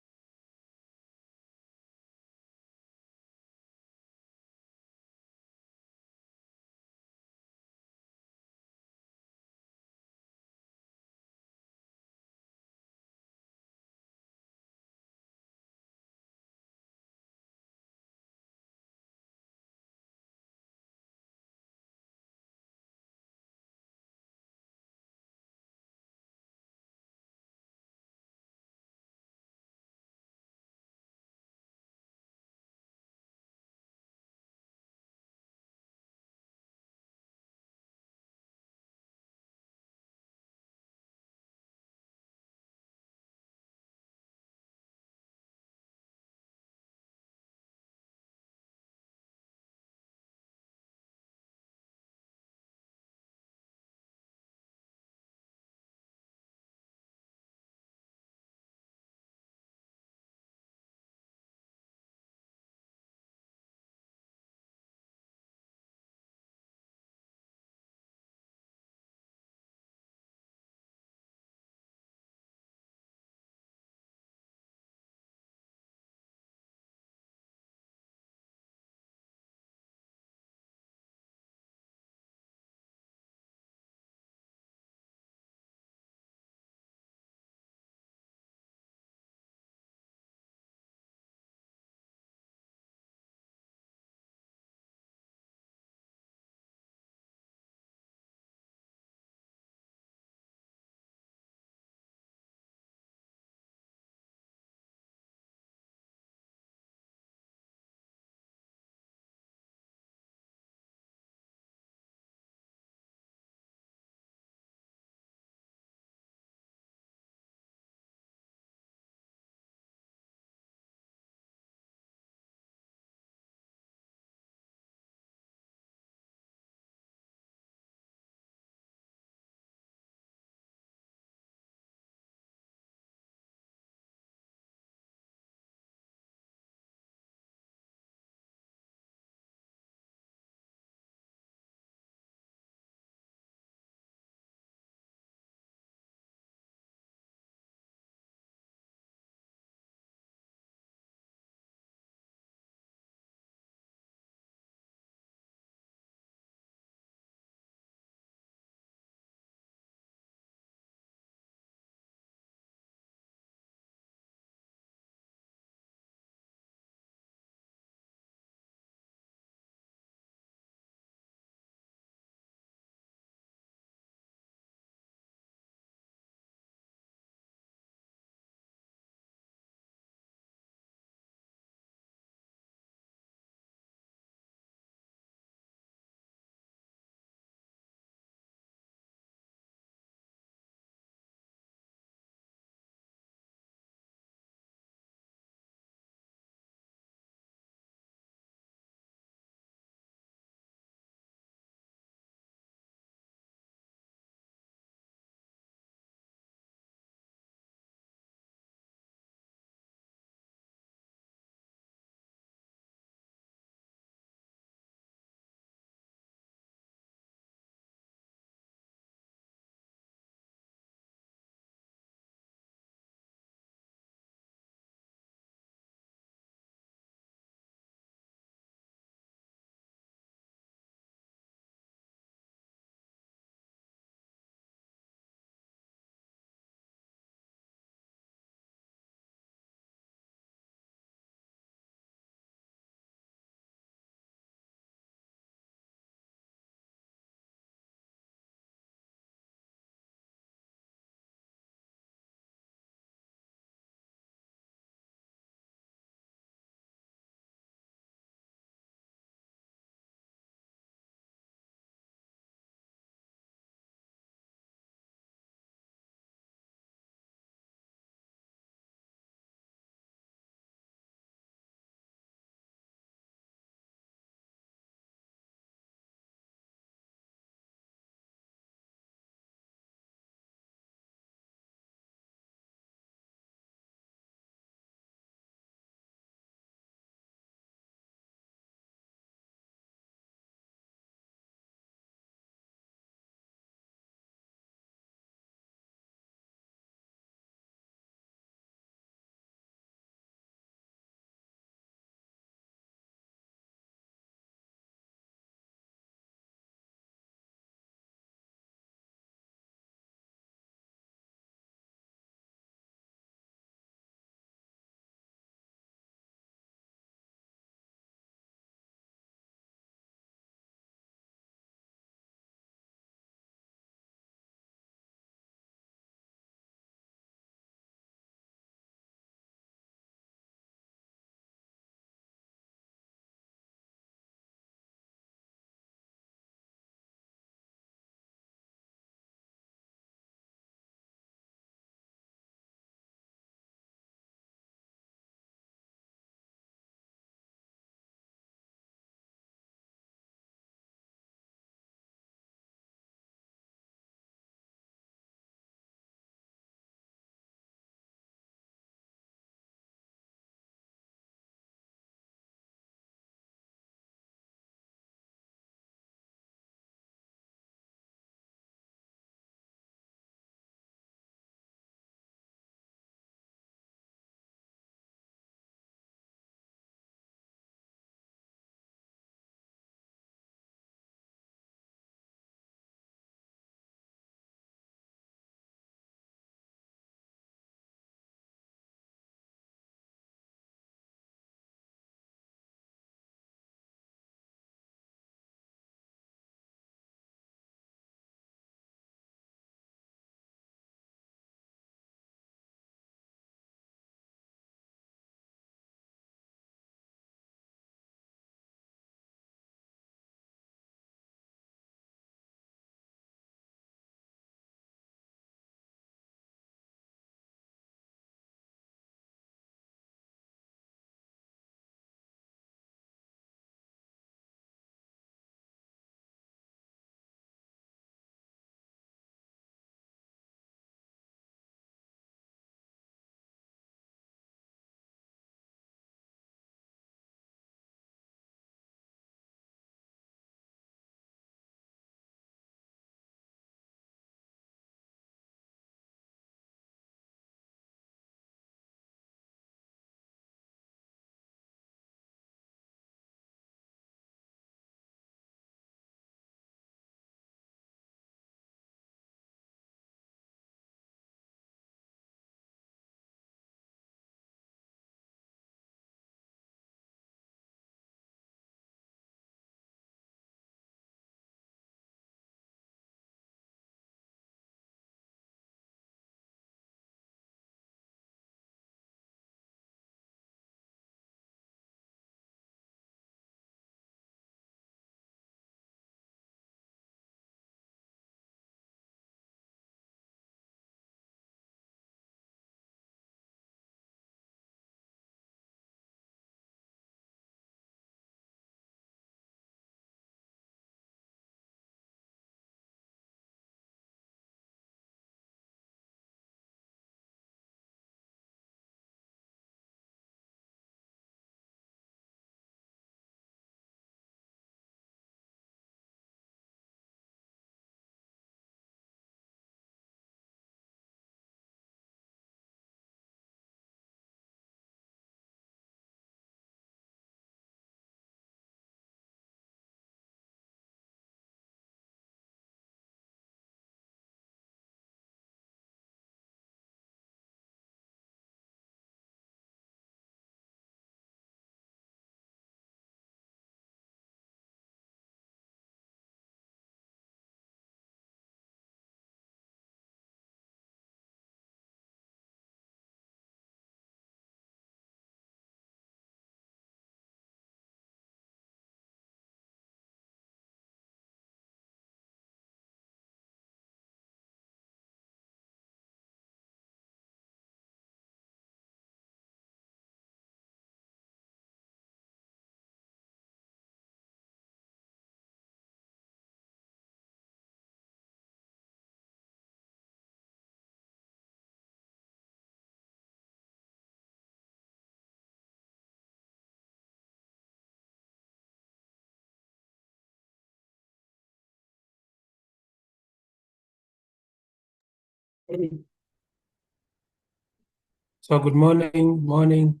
So good morning.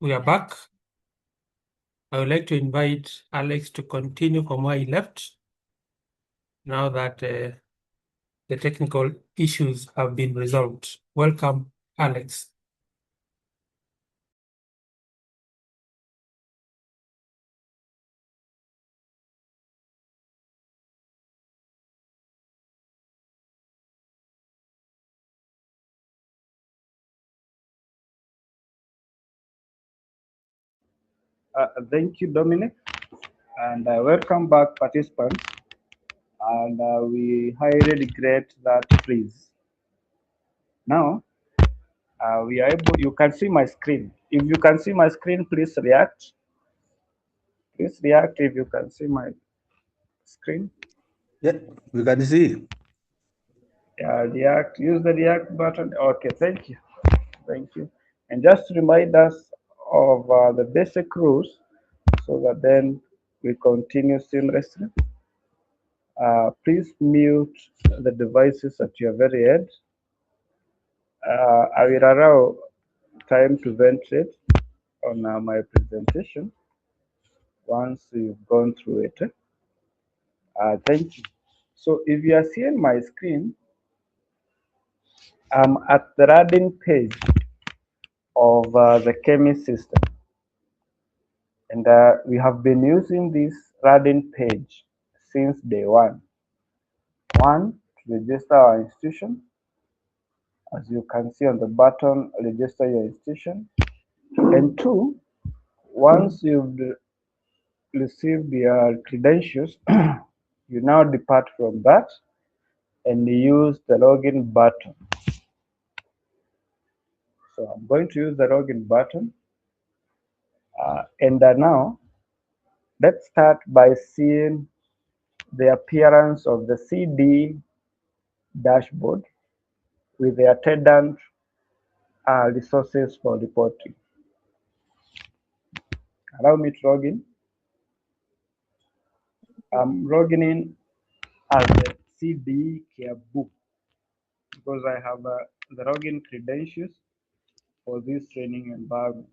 We are back. I would like to invite Alex to continue from where he left, now that the technical issues have been resolved. Welcome, Alex. Thank you, Dominic, and welcome back, participants. And we highly regret that freeze. Now, we are able, you can see my screen. If you can see my screen, please react. Please react if you can see my screen. Yeah, we can see. Yeah, react, use the react button. Okay, thank you. Thank you. And just to remind us of the basic rules so that then we continue seamlessly. Please mute the devices at your very end. I will allow time to ventilate on my presentation once you've gone through it. Thank you. So if you are seeing my screen, I'm at the landing page of the KEMIS system. And we have been using this landing page since day one. One, to register our institution. As you can see on the button, register your institution. And two, once you've received your credentials, you now depart from that and use the login button. So I'm going to use the login button. And now, let's start by seeing the appearance of the CD dashboard with the attendant resources for reporting. Allow me to log in. I'm logging in as a CD care book because I have the login credentials for this training environment.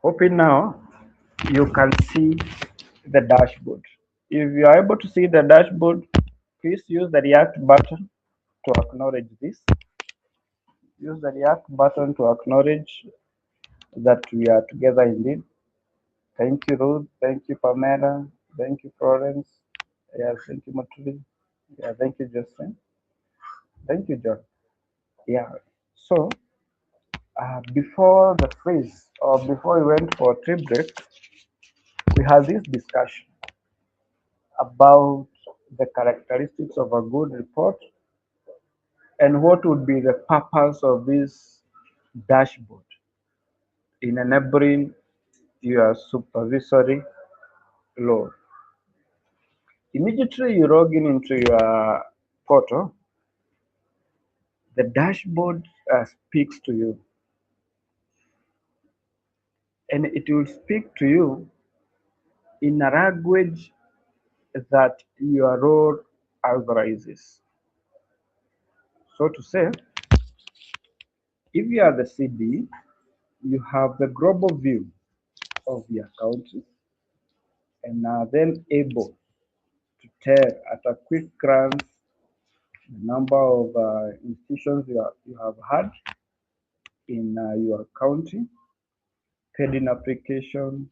Hoping now you can see the dashboard. If you are able to see the dashboard, please use the react button to acknowledge this. Use the react button to acknowledge that we are together indeed. Thank you, Ruth. Thank you, Pamela. Thank you, Florence. Yeah, thank you, Matuli. Yeah, thank you, Justin. Thank you, John. Yeah. So before the freeze or before we went for a trip break, we had this discussion about the characteristics of a good report and what would be the purpose of this dashboard in enabling your supervisory role. Immediately you log in into your portal, the dashboard speaks to you, and it will speak to you in a language that your role authorizes. So to say, if you are the CD, you have the global view of your country and are then able to tell at a quick glance the number of institutions you have had in your county, pending application,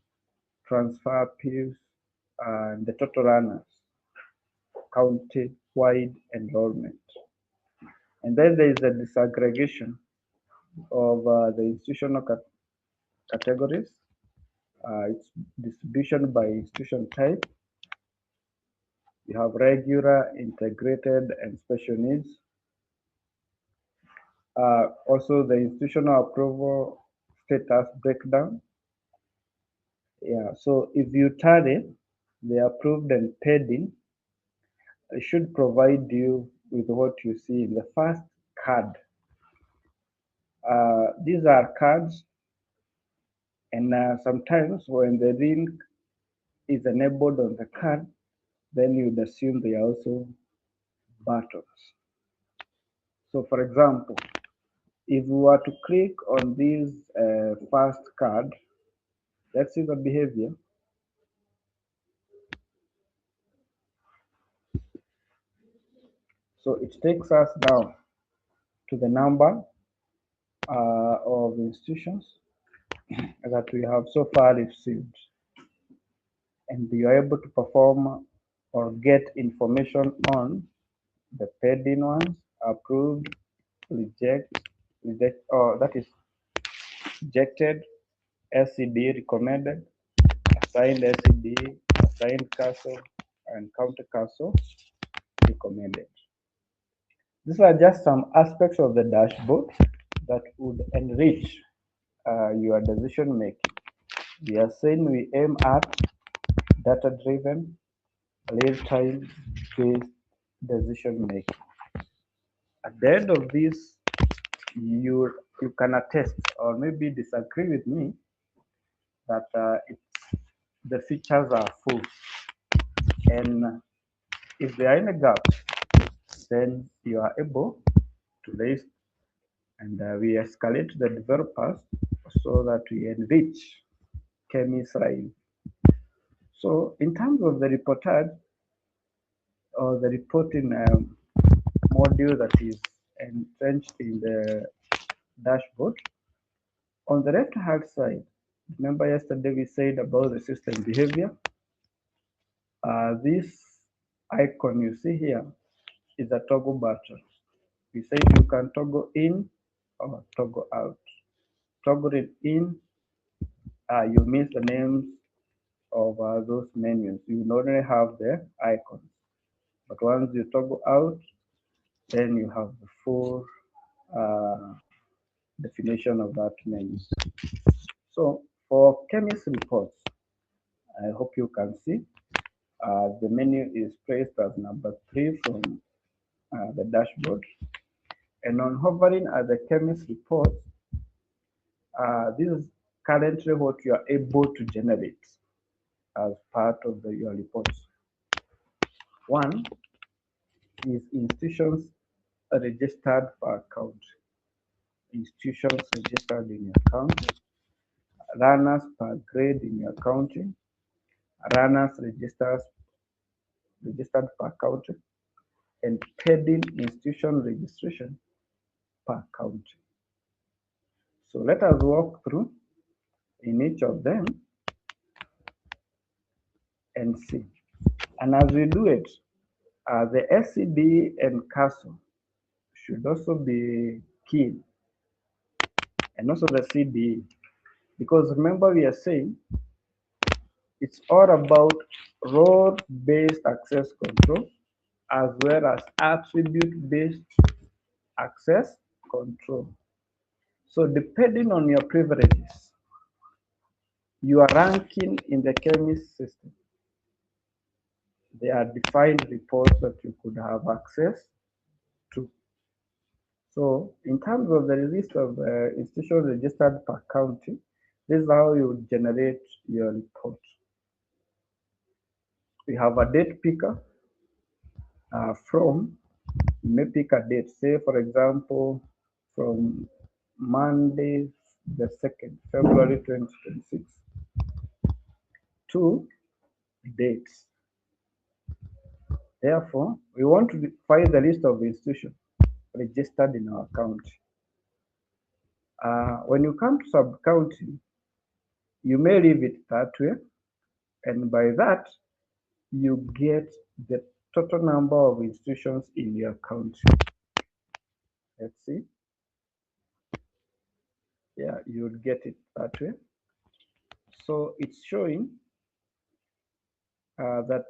transfer appeals, and the total runners, county-wide enrollment. And then there is a disaggregation of the institutional categories. It's distribution by institution type. You have regular, integrated, and special needs. Also, the institutional approval status breakdown. Yeah, so if you tally the approved and pending, it should provide you with what you see in the first card. These are cards, and sometimes when the link is enabled on the card, then you'd assume they are also buttons. So for example, if we were to click on this first card, let's see the behavior. So it takes us down to the number of institutions that we have so far received. And you are able to perform or get information on the paid in ones, approved, reject, or that is rejected, SCD recommended, assigned SCD, assigned castle, and counter castle recommended. These are just some aspects of the dashboard that would enrich your decision making. We are saying we aim at data-driven, real-time based decision making. At the end of this, you can attest or maybe disagree with me that the features are full, and if there are any gaps, then you are able to raise, and we escalate to the developers so that we enrich KEMIS Live. So in terms of the reportage or the reporting module that is entrenched in the dashboard, on the left hand side, remember yesterday we said about the system behavior. This icon you see here is a toggle button. We said you can toggle in or toggle out. Toggle it in, you miss the names of those menus. You only have the icons. But once you toggle out, then you have the full definition of that menu. So for KEMIS reports, I hope you can see the menu is placed as number 3 from the dashboard. And on hovering at the KEMIS report, this is currently what you are able to generate as part of your reports. One is institutions registered per country. Institutions registered in your country, runners per grade in your country, runners registered per country, and pending institution registration per country. So let us walk through in each of them and see. And as we do it, the SCD and CASO should also be key, and also the CDE, because remember we are saying it's all about role-based access control as well as attribute-based access control. So depending on your privileges, you are ranking in the KEMIS system. There are defined reports that you could have access to. So in terms of the list of institutions registered per county, this is how you generate your report. We have a date picker from, you may pick a date, say for example, from Monday the 2nd, February 2026 to dates. Therefore, we want to find the list of institutions registered in our county. When you come to sub-county, you may leave it that way, and by that, you get the total number of institutions in your county. Let's see. Yeah, you would get it that way. So it's showing that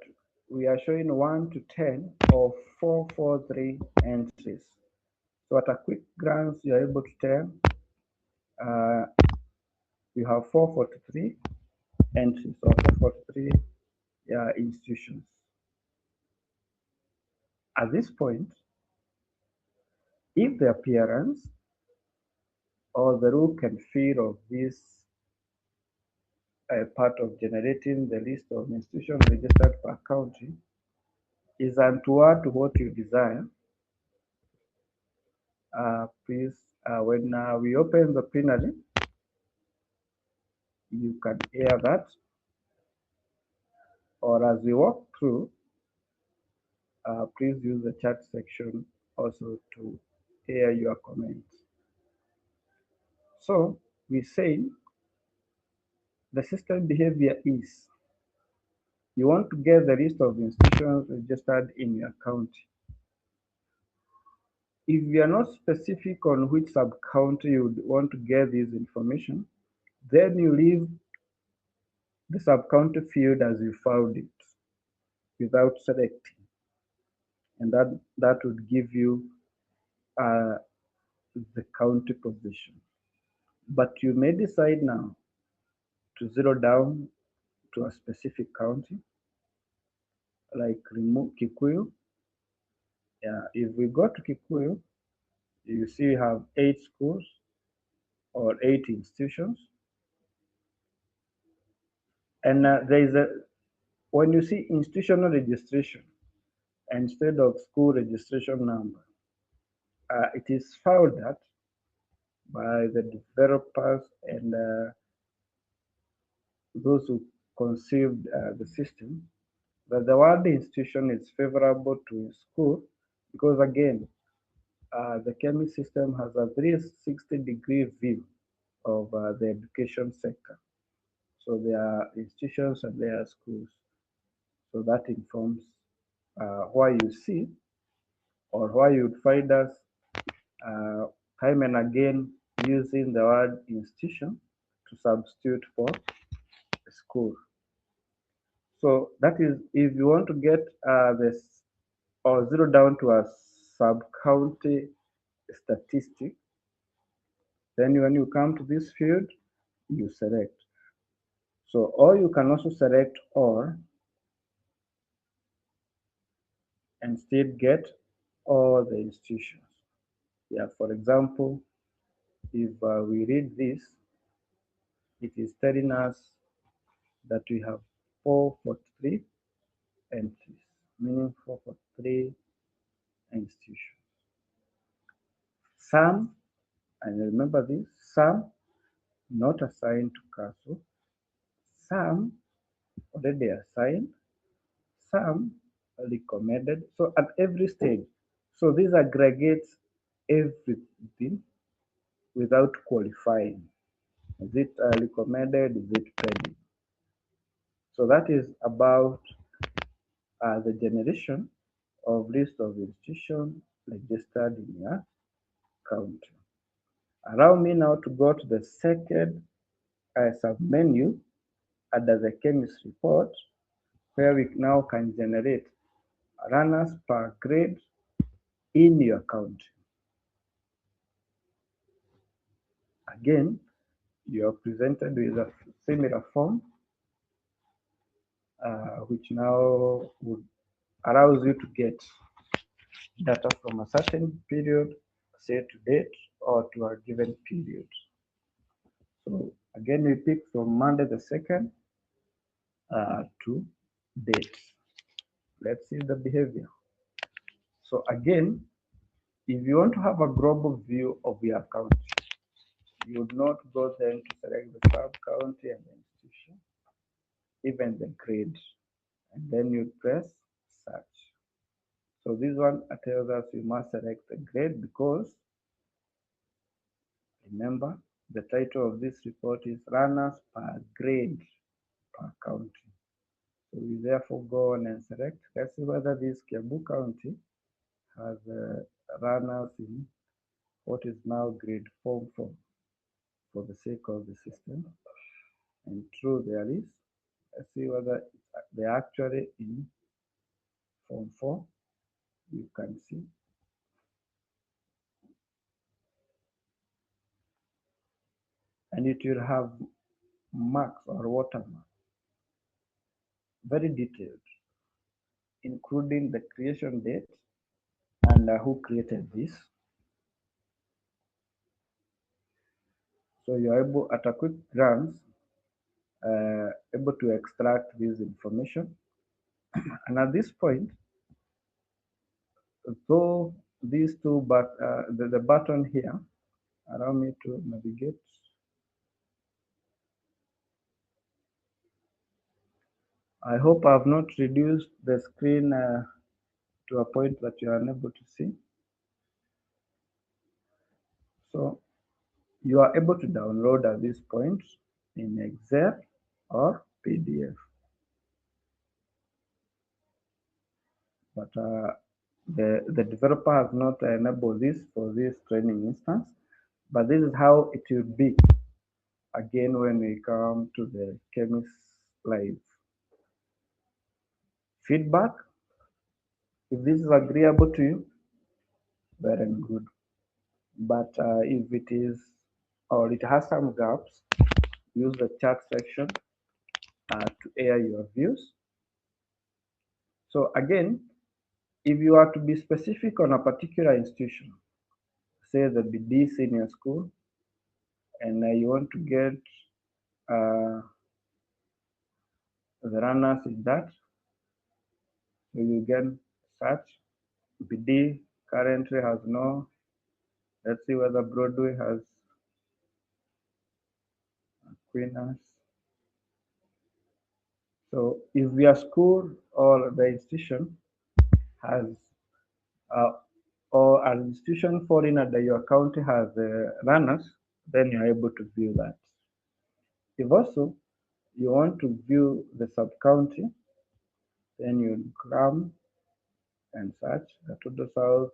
we are showing 1 to 10 of 443 entries. So at a quick glance, you're able to tell you have 443 entries or 443 institutions. At this point, if the appearance or the look and feel of this part of generating the list of institutions registered per county is untoward to what you desire. Please, when we open the plenary, you can hear that, or as we walk through, please use the chat section also to hear your comments. So we say the system behavior is, you want to get the list of institutions registered in your county. If you are not specific on which sub-county you would want to get this information, then you leave the sub-county field as you found it without selecting. And that would give you the county position. But you may decide now to zero down to a specific county, like remove Kikuyu. If we go to Kikuyu, you see you have 8 schools or 8 institutions. And there is when you see institutional registration instead of school registration number, it is found that by the developers and those who conceived the system, that the word institution is favorable to school because, again, the KEMIS system has a 360-degree view of the education sector. So there are institutions and there are schools. So that informs why you see or why you'd find us time and again using the word institution to substitute for school. So that is, if you want to get this or zero down to a sub-county statistic, then when you come to this field, you select. So, or you can also select or and still get all the institutions. Yeah, for example, if we read this, it is telling us that we have 443 entries, meaning 443 institutions. Some, and remember this, some not assigned to council, some already assigned, some recommended. So at every stage, so this aggregates everything without qualifying. Is it recommended? Is it pending? So that is about the generation of list of institutions registered in your county. Allow me now to go to the second sub-menu under the KEMIS report, where we now can generate runners per grade in your county. Again, you are presented with a similar form, which now would allows you to get data from a certain period, say to date, or to a given period. So again, we pick from Monday the 2nd to date. Let's see the behavior. So again, if you want to have a global view of your county, you would not go then to select the sub-county and the institution, even the grade, and then you press search. So this one tells us we must select the grade because, remember, the title of this report is runners per grade per county. So we therefore go on and select. Let's see whether this Kiambu County has runners in what is now grade Form 4 for the sake of the system. And true, there is. Let's see whether they're actually in Form 4. You can see. And it will have marks or watermark, very detailed, including the creation date and who created this. So you're able, at a quick glance, able to extract this information. And at this point, though these two, but the button here allow me to navigate. I hope I have not reduced the screen to a point that you are unable to see. So you are able to download at this point in Excel or PDF. But the developer has not enabled this for this training instance, but this is how it will be again when we come to the KEMIS Live. Feedback, if this is agreeable to you, very good. But if it is, or it has some gaps, use the chat section to air your views. So again, if you are to be specific on a particular institution, say the BD senior school, and you want to get the runners in that, so you can search. BD currently has no, let's see whether Broadway has Queeners. So if your school or the institution has or an institution falling under your county has runners, then you're able to view that. If also you want to view the sub-county, then you come and search Gatudo South,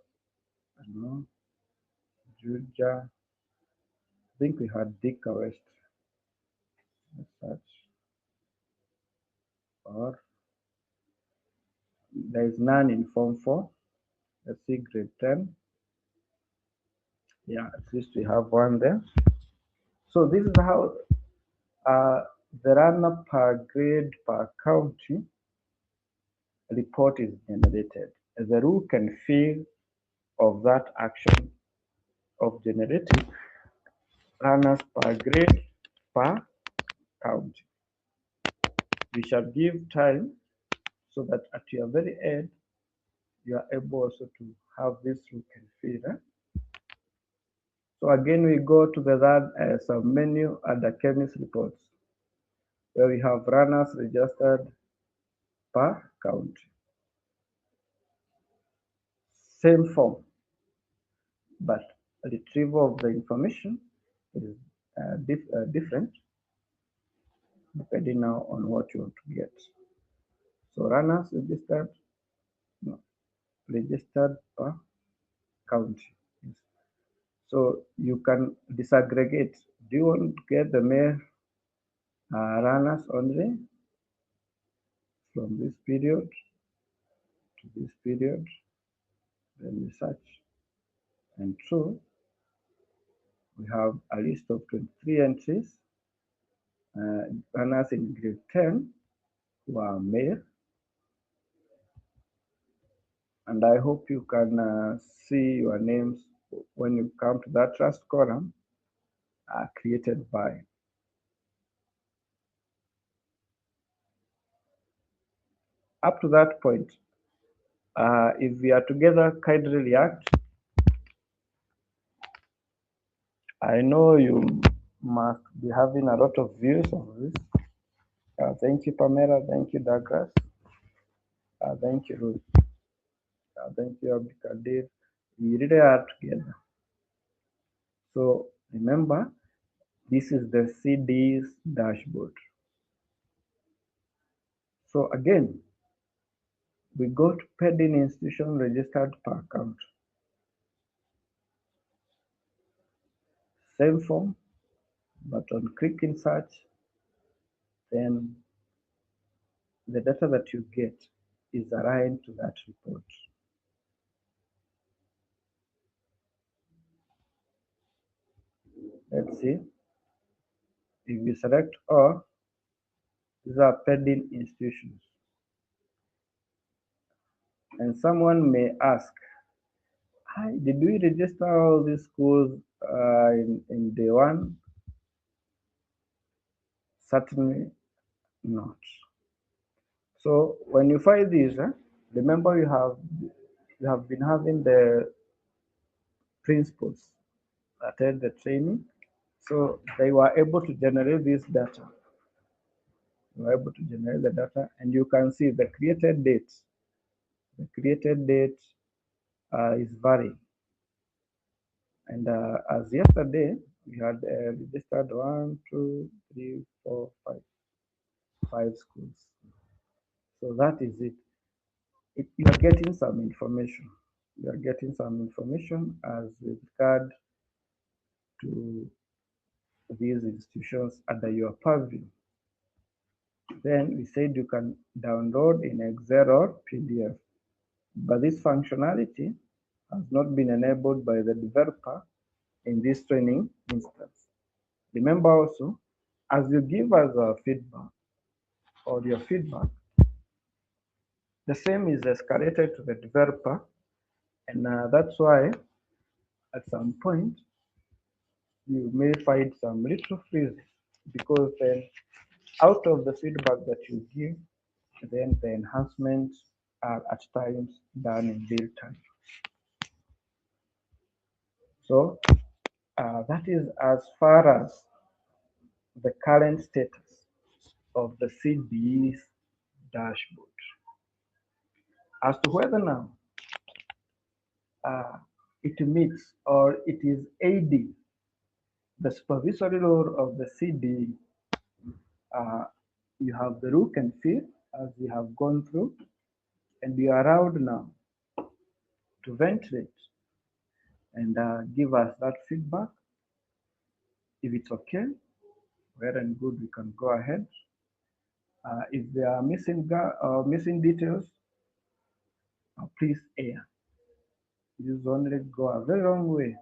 Juja. I think we had Thika West. Let's search. Or there is none in Form 4. Let's see grade 10. Yeah, at least we have one there. So this is how the runner per grade per county report is generated. The rule can feel of that action of generating runners per grade per county. We shall give time so that at your very end, you are able also to have this rule can feel. So again, we go to the third sub-menu under KEMIS reports, where we have runners registered per county. Same form, but retrieval of the information is different depending now on what you want to get. So runners registered, no, registered per county. So you can disaggregate. Do you want to get the male runners only from this period to this period? Then we search. And true, we have a list of 23 entries, runners in grade 10 who are male. And I hope you can see your names when you come to that trust column created by. Up to that point, if we are together, kindly react. I know you must be having a lot of views on this. Thank you, Pamela. Thank you, Douglas. Thank you, Ruth. Thank you, Abdikadir. We really are together. So remember, this is the CD's dashboard. So again, we go to pending institution registered per account. Same form, but on clicking search, then the data that you get is aligned to that report. Let's see. If you select all, these are pending institutions. And someone may ask, hi, did we register all these schools in day one? Certainly not. So when you find these, remember you have been having the principals attend the training, so they were able to generate this data. They were able to generate the data, and you can see the created date. The created date is varying. And as yesterday, we had registered 1, 2, 3, 4, 5 schools. So that is it. You are getting some information. You are getting some information as with regard to these institutions under your purview. Then we said you can download in Excel or PDF. But this functionality has not been enabled by the developer in this training instance. Remember also, as you give us a feedback or your feedback, the same is escalated to the developer, and that's why at some point you may find some little freezes, because then out of the feedback that you give, then the enhancements are at times done in real time. So that is as far as the current status of the CDE's dashboard. As to whether now it meets or it is aiding the supervisory role of the CDE, you have the look and feel as we have gone through, and we are allowed now to ventilate and give us that feedback. If it's okay, well and good, we can go ahead. If there are missing details, please air. This only go a very long way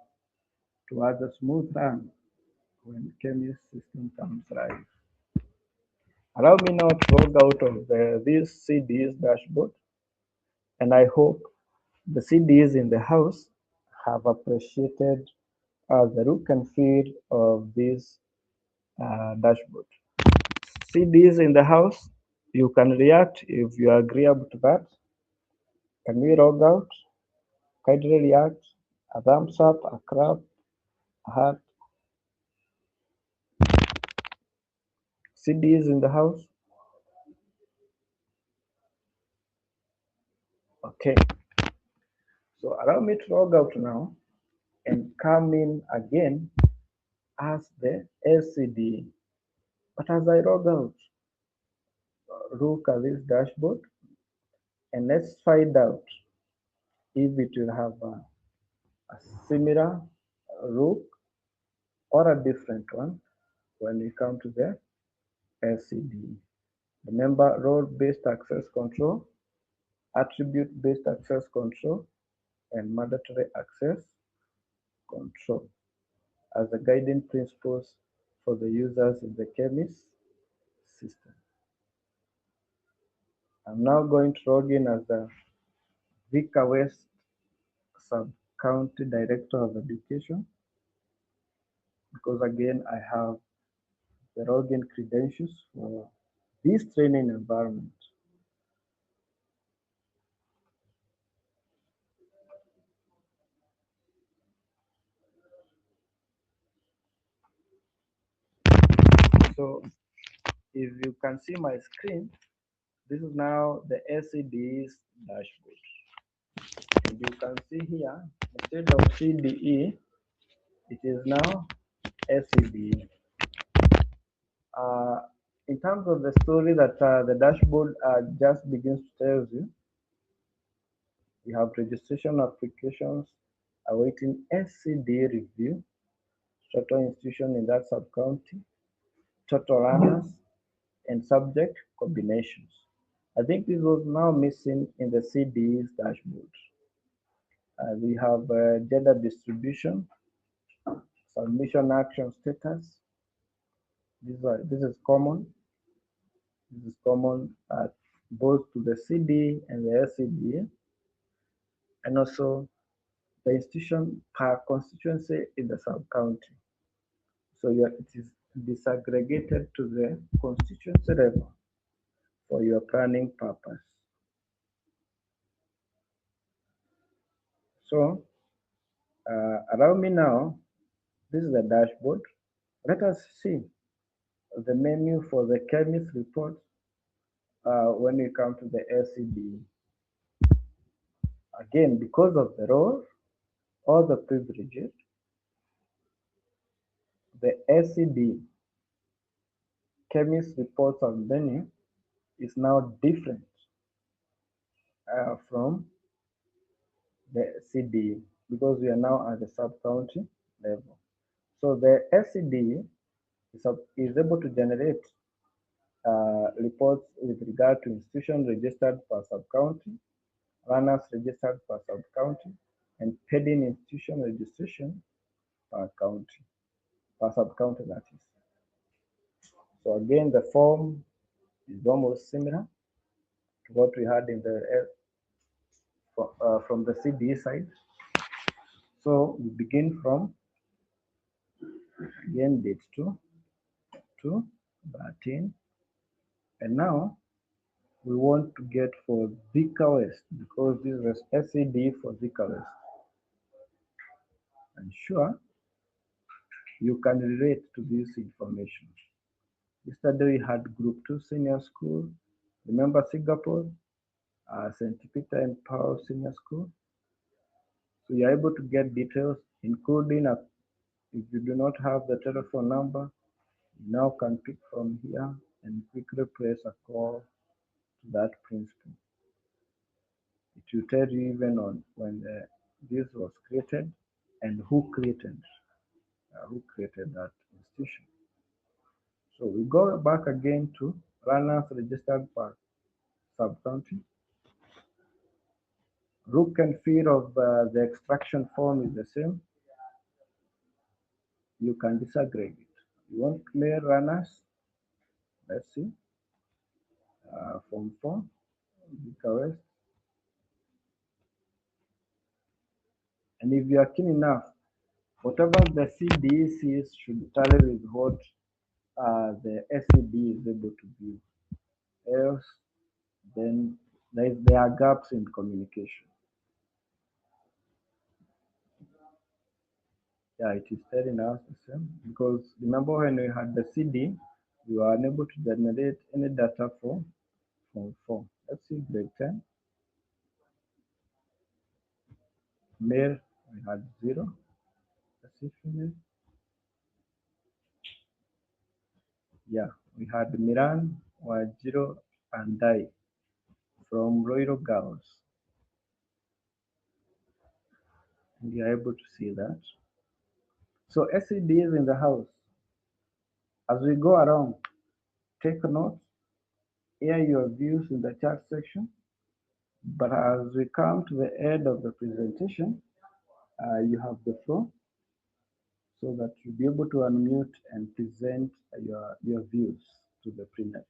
towards a smooth run when KEMIS system comes live. Allow me now to log out of this CD's dashboard, and I hope the CDs in the house have appreciated the look and feel of this dashboard. CDs in the house, you can react if you are agreeable to that. Can we log out? Kindly react. A thumbs up, a clap, a heart. CDs in the house. Okay. So allow me to log out now and come in again as the LCD. But as I log out, look at this dashboard and let's find out if it will have a similar look or a different one when we come to the LCD. Remember, role-based access control, attribute-based access control, and mandatory access control as the guiding principles for the users in the KEMIS system. I'm now going to log in as the Vicar West Sub-County Director of Education, because again, I have the login credentials for this training environment. So if you can see my screen, this is now the LCD's dashboard. And you can see here, instead of CDE, it is now LCDE. In terms of the story that the dashboard just begins to tell you, we have registration applications awaiting LCD review, total institution in that sub-county, total learners, and subject combinations. I think this was now missing in the CDE's dashboard. We have gender distribution, submission action status. This is common. This is common both to the CD and the LCD, and also the institution per constituency in the sub-county. So it is disaggregated to the constituency level for your planning purpose. So allow me now, this is the dashboard. Let us see the menu for the KEMIS report when we come to the SCD. Again, because of the role or the privileges, the SCD KEMIS reports on menu is now different from the CD because we are now at the sub-county level. So the SCD is able to generate reports with regard to institutions registered per sub-county, runners registered per sub-county, and pending institution registration per county, per sub-county that is. So again, the form is almost similar to what we had in the from the CD side. So we begin from again date 2 to 13, and now we want to get for Thika West because this is SCD for Thika West. And sure, you can relate to this information. Yesterday we had Group 2 Senior School. Remember Singapore, St. Peter and Paul Senior School. So you're able to get details, including if you do not have the telephone number, you now can pick from here and quickly place a call to that principal. It will tell you even on when this was created and who created that institution. So we go back again to runners registered per sub-county. Look and feel of the extraction form is the same. You can disaggregate it. You want clear runners? Let's see. Form 4, Thika West. And if you are keen enough, whatever the CD sees should tally with what the SCD is able to view. Else, then there are gaps in communication. Yeah, it is telling us the same because remember when we had the CD, we were unable to generate any data for Form 4. Let's see grade 10. Male, we had 0. Let's see female. Yeah, we had Miran, Wajiro, and Dai from Royal Girls. And you are able to see that. So SCD is in the house. As we go around, take notes, air your views in the chat section. But as we come to the end of the presentation, you have the floor so that you'll be able to unmute and present your views to the plenary.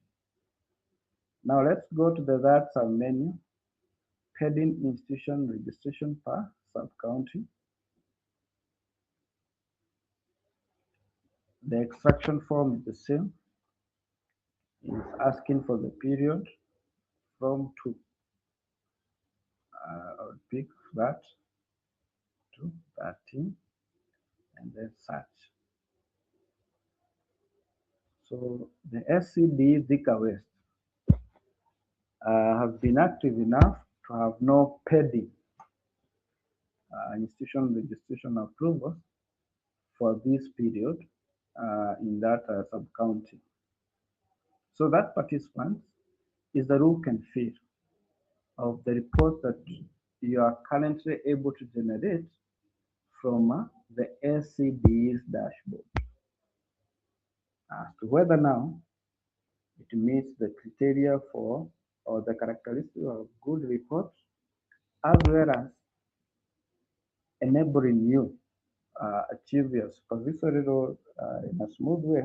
Now let's go to the third sub-menu, pending institution registration per sub-county. The extraction form is the same. It's asking for the period from 2. I'll pick that to 13 and then search. So the SCD Thika West have been active enough to have no pending institution registration approval for this period in that sub-county. So that participant is the look and feel of the report that you are currently able to generate from the SCD's dashboard. As to whether now it meets the criteria for or the characteristics of good reports, as well as enabling you achieve your supervisory role in a smooth way.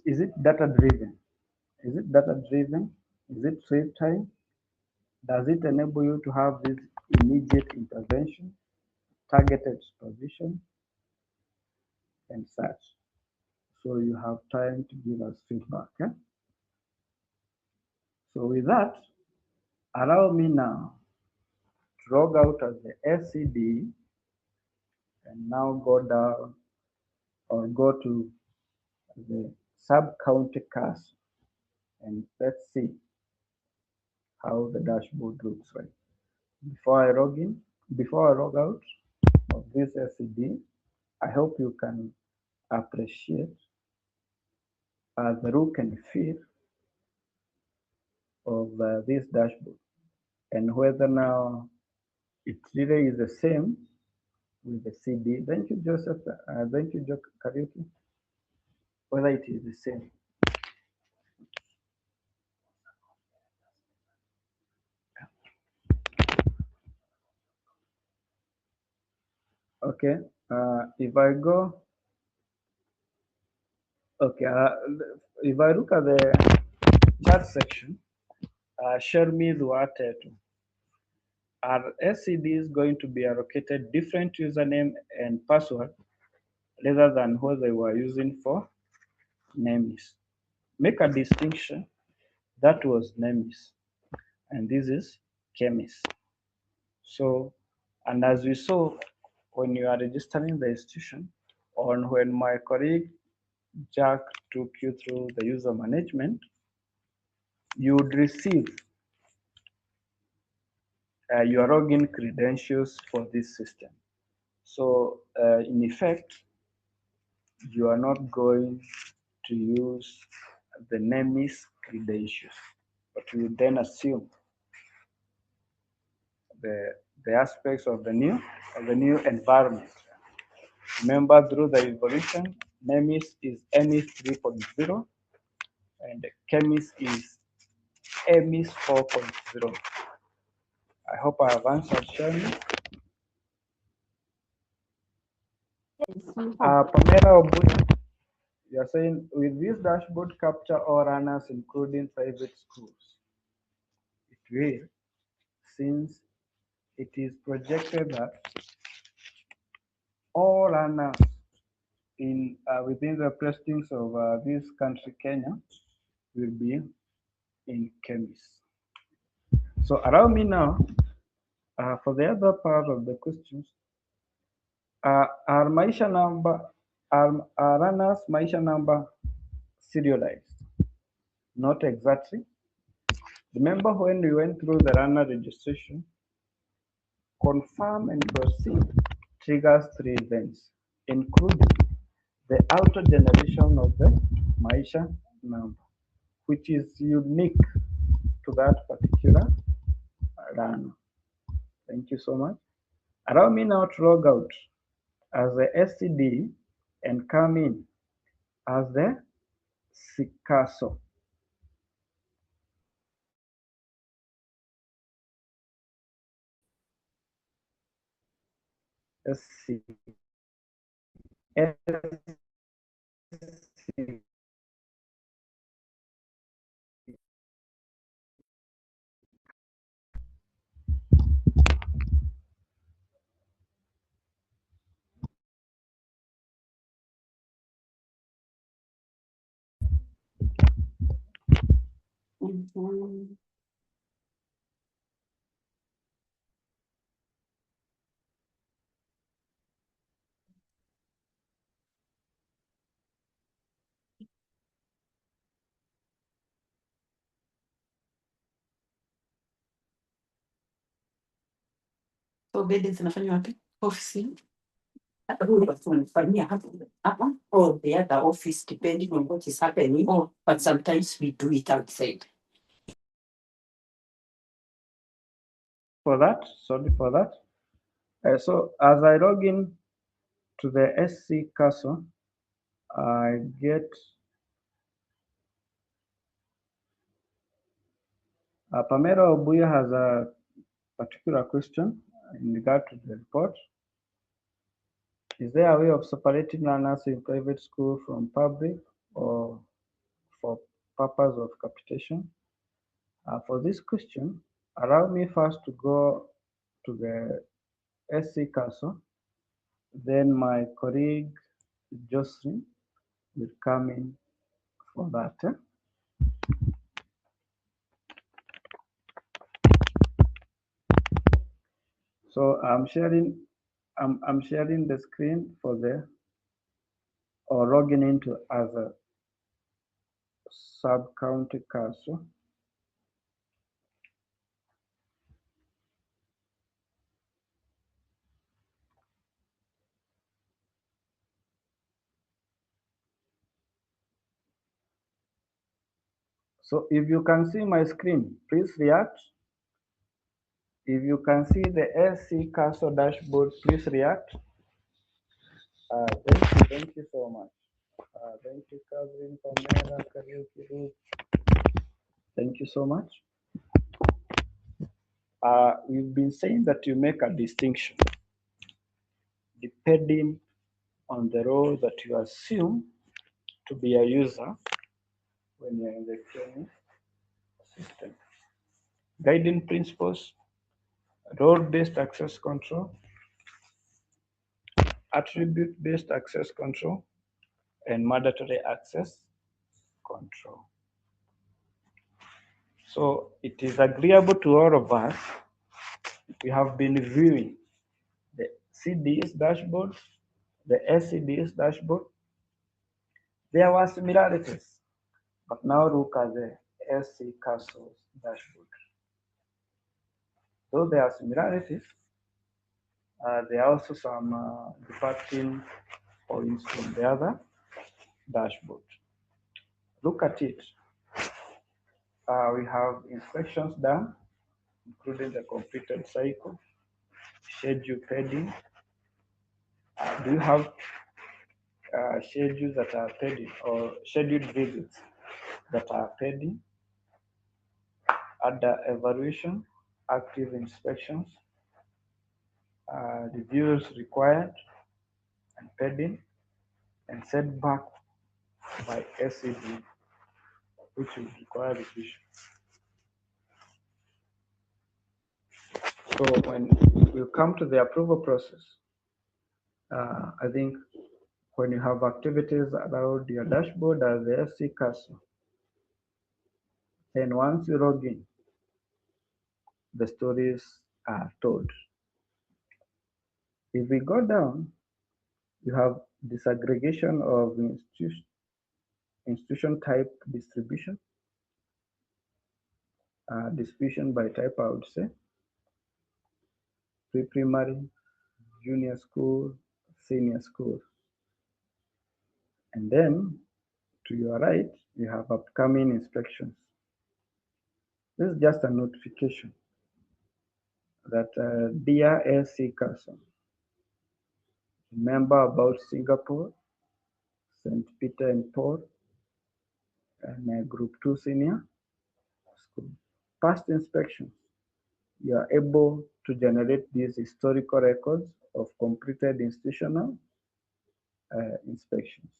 Is it data driven? Is it data driven? Is it save time? Does it enable you to have this immediate intervention, targeted supervision? and such. So you have time to give us feedback. So with that, allow me now to log out as the SCD and now go down or go to the sub-county CAS, and let's see how the dashboard looks like. Before I log out of this SCD, I hope you can appreciate the look and feel of this dashboard, and whether now it really is the same with the CD. Thank you, Joseph. Thank you, Kariuki. Whether it is the same. Okay. If I go, okay. If I look at the chat section, Shermith Watetu. Our SCD is going to be allocated different username and password rather than what they were using for NEMIS. Make a distinction. That was NEMIS, and this is KEMIS. So, and as we saw when you are registering the institution, or when my colleague Jack took you through the user management, you would receive your login credentials for this system. So in effect, you are not going to use the NEMIS credentials, but you then assume the aspects of the new environment. Remember, through the evolution, NEMIS is EMIS 3.0 and KEMIS is EMIS 4.0. I hope I have answered, Shani. Pamela Obuya, you are saying, with this dashboard capture all runners, including private schools? It will, since it is projected that all runners in within the precincts of this country, Kenya, will be in KEMIS. So allow me now, for the other part of the questions, are Maisha number, are runners Maisha number serialized? Not exactly. Remember when we went through the runner registration, confirm and proceed triggers 3 events, including the auto generation of the Maisha number, which is unique to that particular runner. Thank you so much. Allow me now to log out as the SCD and come in as the Sikaso. SC. So bedi zinafanywa wapi? Office. Tunafanyia hapa or the other office depending on what is happening. But sometimes we do it outside. For that, sorry for that. So as I log in to the SC Castle, I get Pamela Obuya has a particular question in regard to the report. Is there a way of separating learners in private school from public or for purpose of capitation? For this question, allow me first to go to the SC Council, then my colleague Jocelyn will come in for that. So I'm sharing the screen for the or logging into as a sub-county council. So if you can see my screen, please react. If you can see the SC Council dashboard, please react. Thank you so much. Thank you, Catherine, Pamela, Kariuki, Ruth. Thank you so much. We've been saying that you make a distinction depending on the role that you assume to be a user when you're in the KEMIS system. Guiding principles, role-based access control, attribute-based access control, and mandatory access control. So it is agreeable to all of us. We have been reviewing the CDS dashboard, the SCDS dashboard. There were similarities, but now look at the SC Council's dashboard. Though there are similarities, there are also some departing points from the other dashboard. Look at it. We have inspections done, including the completed cycle, schedule pending. Do you have schedules that are pending or scheduled visits that are pending? Under evaluation, active inspections, reviews required and pending, and setback by SCD, which will require revision. So when we come to the approval process, I think when you have activities around your dashboard as the SC Council, then once you log in, the stories are told. If we go down, you have disaggregation of institution type distribution, distribution by type, I would say, pre-primary, junior school, senior school. And then to your right, you have upcoming inspections. This is just a notification that dear SC Council, remember about Singapore, St. Peter and Paul, and Group 2 Senior School. Past inspections, you are able to generate these historical records of completed institutional inspections.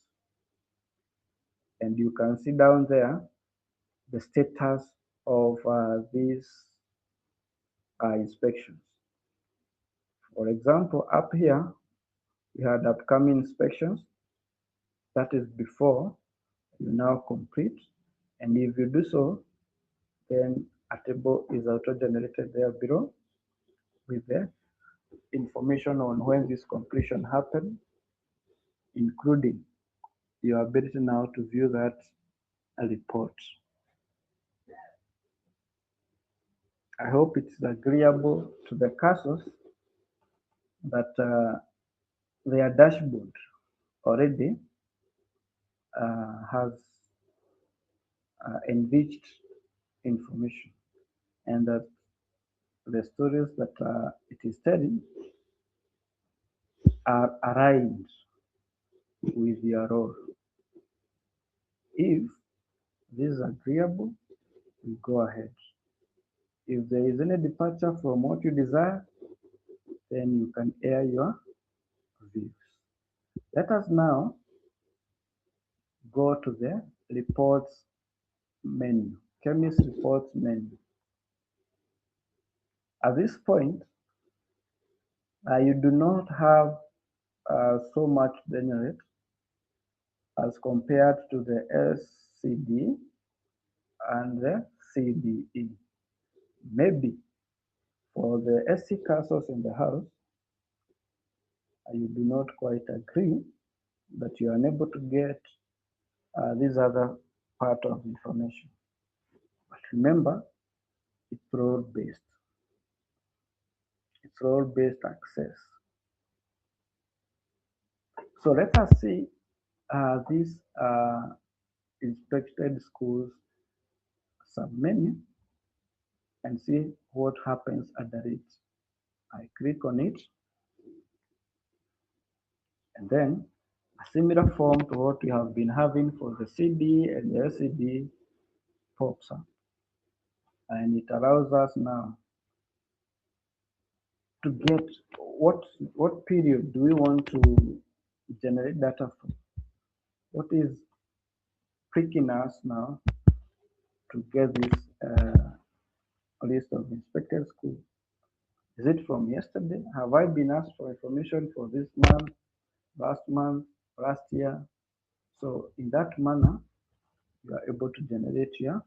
And you can see down there the status of these inspections. For example, up here, we had upcoming inspections. That is before you now complete. And if you do so, then a table is auto-generated there below with the information on when this completion happened, including your ability now to view that report. I hope it's agreeable to the councils that their dashboard already has enriched information, and that the stories that it is telling are aligned with your role. If this is agreeable, you go ahead. If there is any departure from what you desire, then you can air your views. Let us now go to the reports menu, KEMIS reports menu. At this point, you do not have so much to generate. as compared to the SCD and the CDE. Maybe for the SC castles in the house, you do not quite agree that you are unable to get this other part of information. But remember, it's role-based. It's role-based access. So let us see these inspected schools submenu and see what happens under it. I click on it, and then a similar form to what we have been having for the CD and the SCD pops up. And it allows us now to get what period do we want to generate data for? What is pricking us now to get this list of inspected schools? Is it from yesterday? Have I been asked for information for this month, last year? So in that manner, you are able to generate your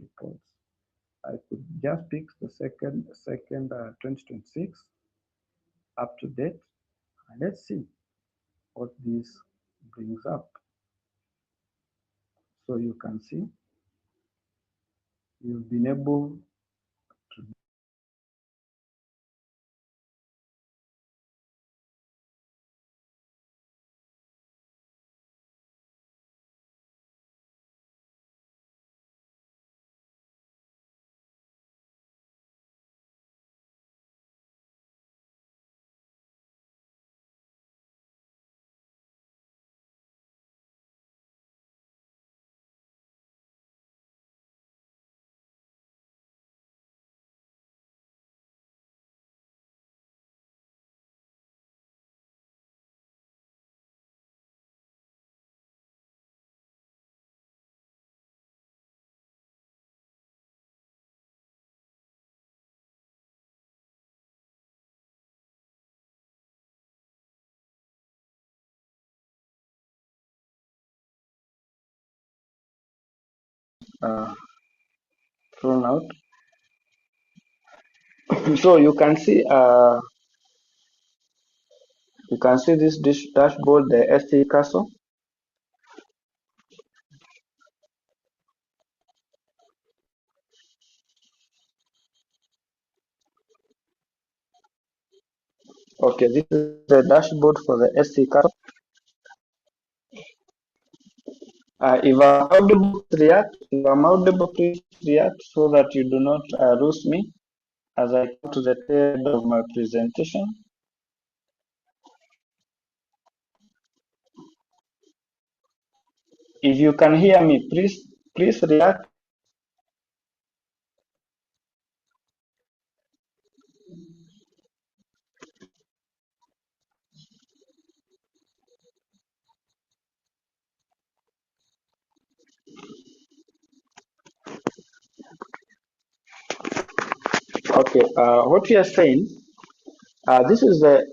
reports. I could just pick the second 2026 up to date, and let's see what this brings up. So you can see you've been able to thrown out. So you can see this dashboard, the ST castle. Okay, this is the dashboard for the ST castle. If I'm audible, react. If I'm audible, please react so that you do not lose me as I come to the end of my presentation. If you can hear me, please react. Okay, what we are saying, this is the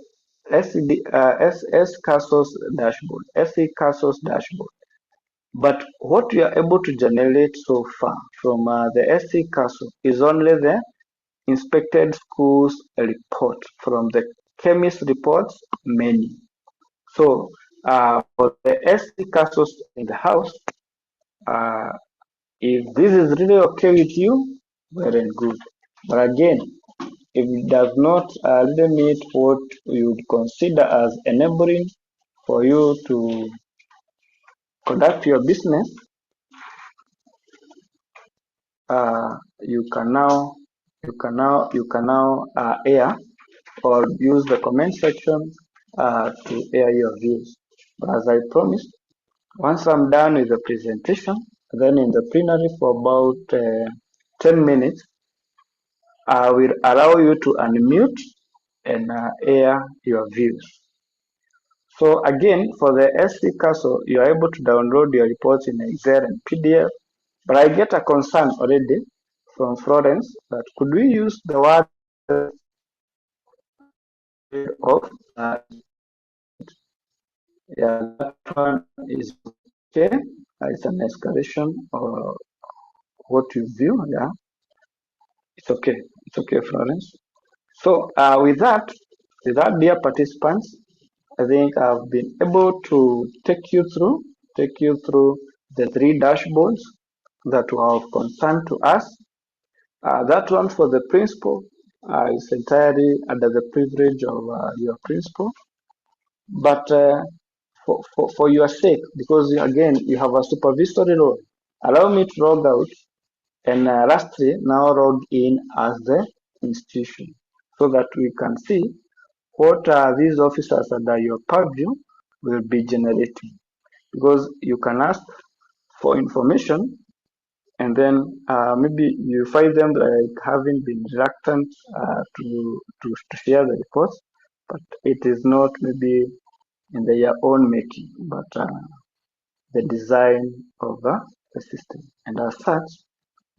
SS Castle's dashboard, SC Castle's dashboard. But what we are able to generate so far from the SC Castle is only the inspected schools report from the KEMIS reports menu. So for the SC Castles in the house, if this is really okay with you, well and good. But again, if it does not really meet what you would consider as enabling for you to conduct your business, you can now air or use the comment section to air your views. But as I promised, once I'm done with the presentation, then in the plenary for about 10 minutes, I will allow you to unmute and air your views. So again, for the SC Castle, you are able to download your reports in Excel and PDF. But I get a concern already from Florence that could we use the word of Yeah, that one is okay. It's an escalation or what you view. Yeah, it's okay. It's okay, Florence. So with that, dear participants, I think I've been able to take you through the three dashboards that were of concern to us. That one for the principal is entirely under the privilege of your principal. But for your sake, because again, you have a supervisory role, allow me to log out and lastly, now log in as the institution so that we can see what these officers under your purview will be generating. Because you can ask for information and then maybe you find them like having been reluctant to share the reports, but it is not maybe in their own making, but the design of the system. And as such,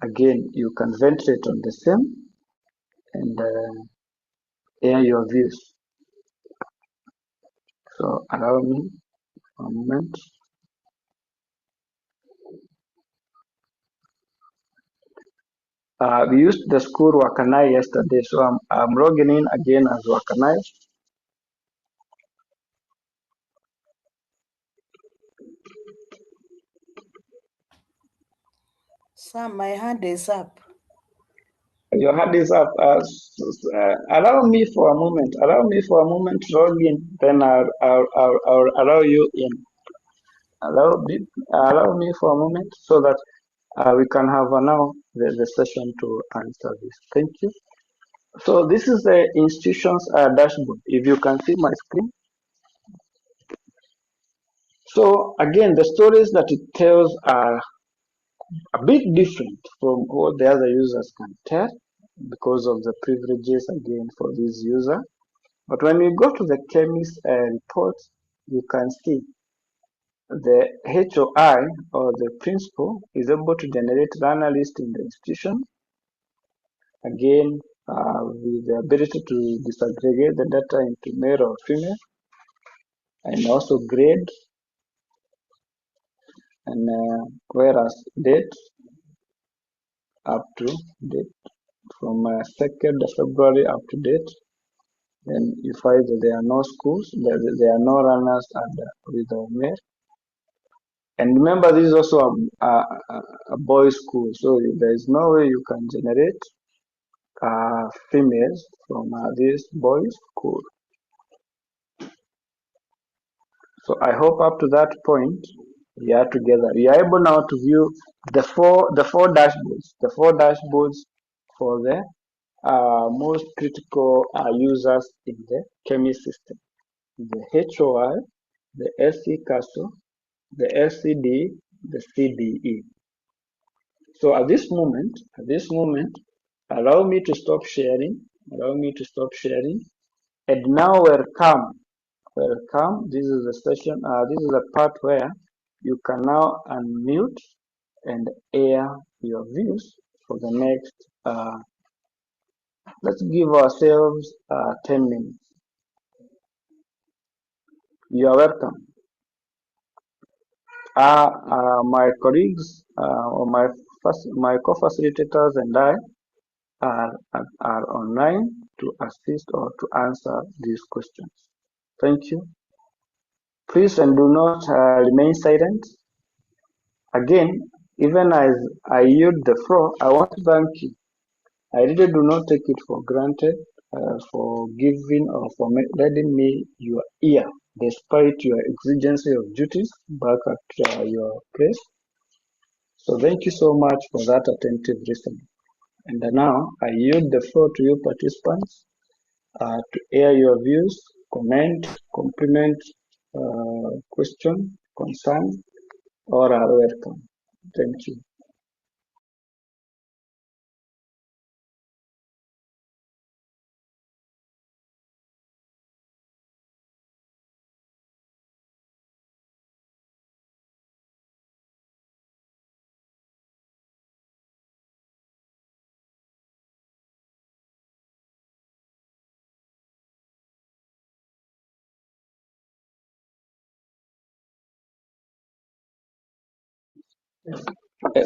again, you can ventilate on the same and air your views. So allow me a moment. We used the school Wakanai yesterday, so I'm logging in again as Wakanai. Sam, my hand is up. Your hand is up. Allow me for a moment. Allow me for a moment to log in. Then I'll allow you in. Allow me for a moment so that we can have now the session to answer this. Thank you. So this is the institution's dashboard. If you can see my screen. So again, the stories that it tells are a bit different from what the other users can tell because of the privileges again for this user. But when we go to the KEMIS report, you can see the HOI or the principal is able to generate learner list in the institution. Again, with the ability to disaggregate the data into male or female, and also grade, and whereas date up to date from 2nd of February up to date. Then you find that there are no schools, there are no runners with the male. And remember, this is also a boys' school, so there is no way you can generate females from this boys' school. So I hope up to that point we are together. We are able now to view the four dashboards for the most critical users in the KEMIS system: the HOI, the SC Castle, the SCD, the CDE. So at this moment, allow me to stop sharing. Allow me to stop sharing. And now welcome. This is the session. This is the part where you can now unmute and air your views for the next. Let's give ourselves 10 minutes. You are welcome. My colleagues or my co-facilitators and I are online to assist or to answer these questions. Thank you. Please and do not remain silent. Again, even as I yield the floor, I want to thank you. I really do not take it for granted for giving or for lending me your ear despite your exigency of duties back at your place. So thank you so much for that attentive listening. And now I yield the floor to you participants to air your views, comment, compliment, question, concern, or are welcome. Thank you.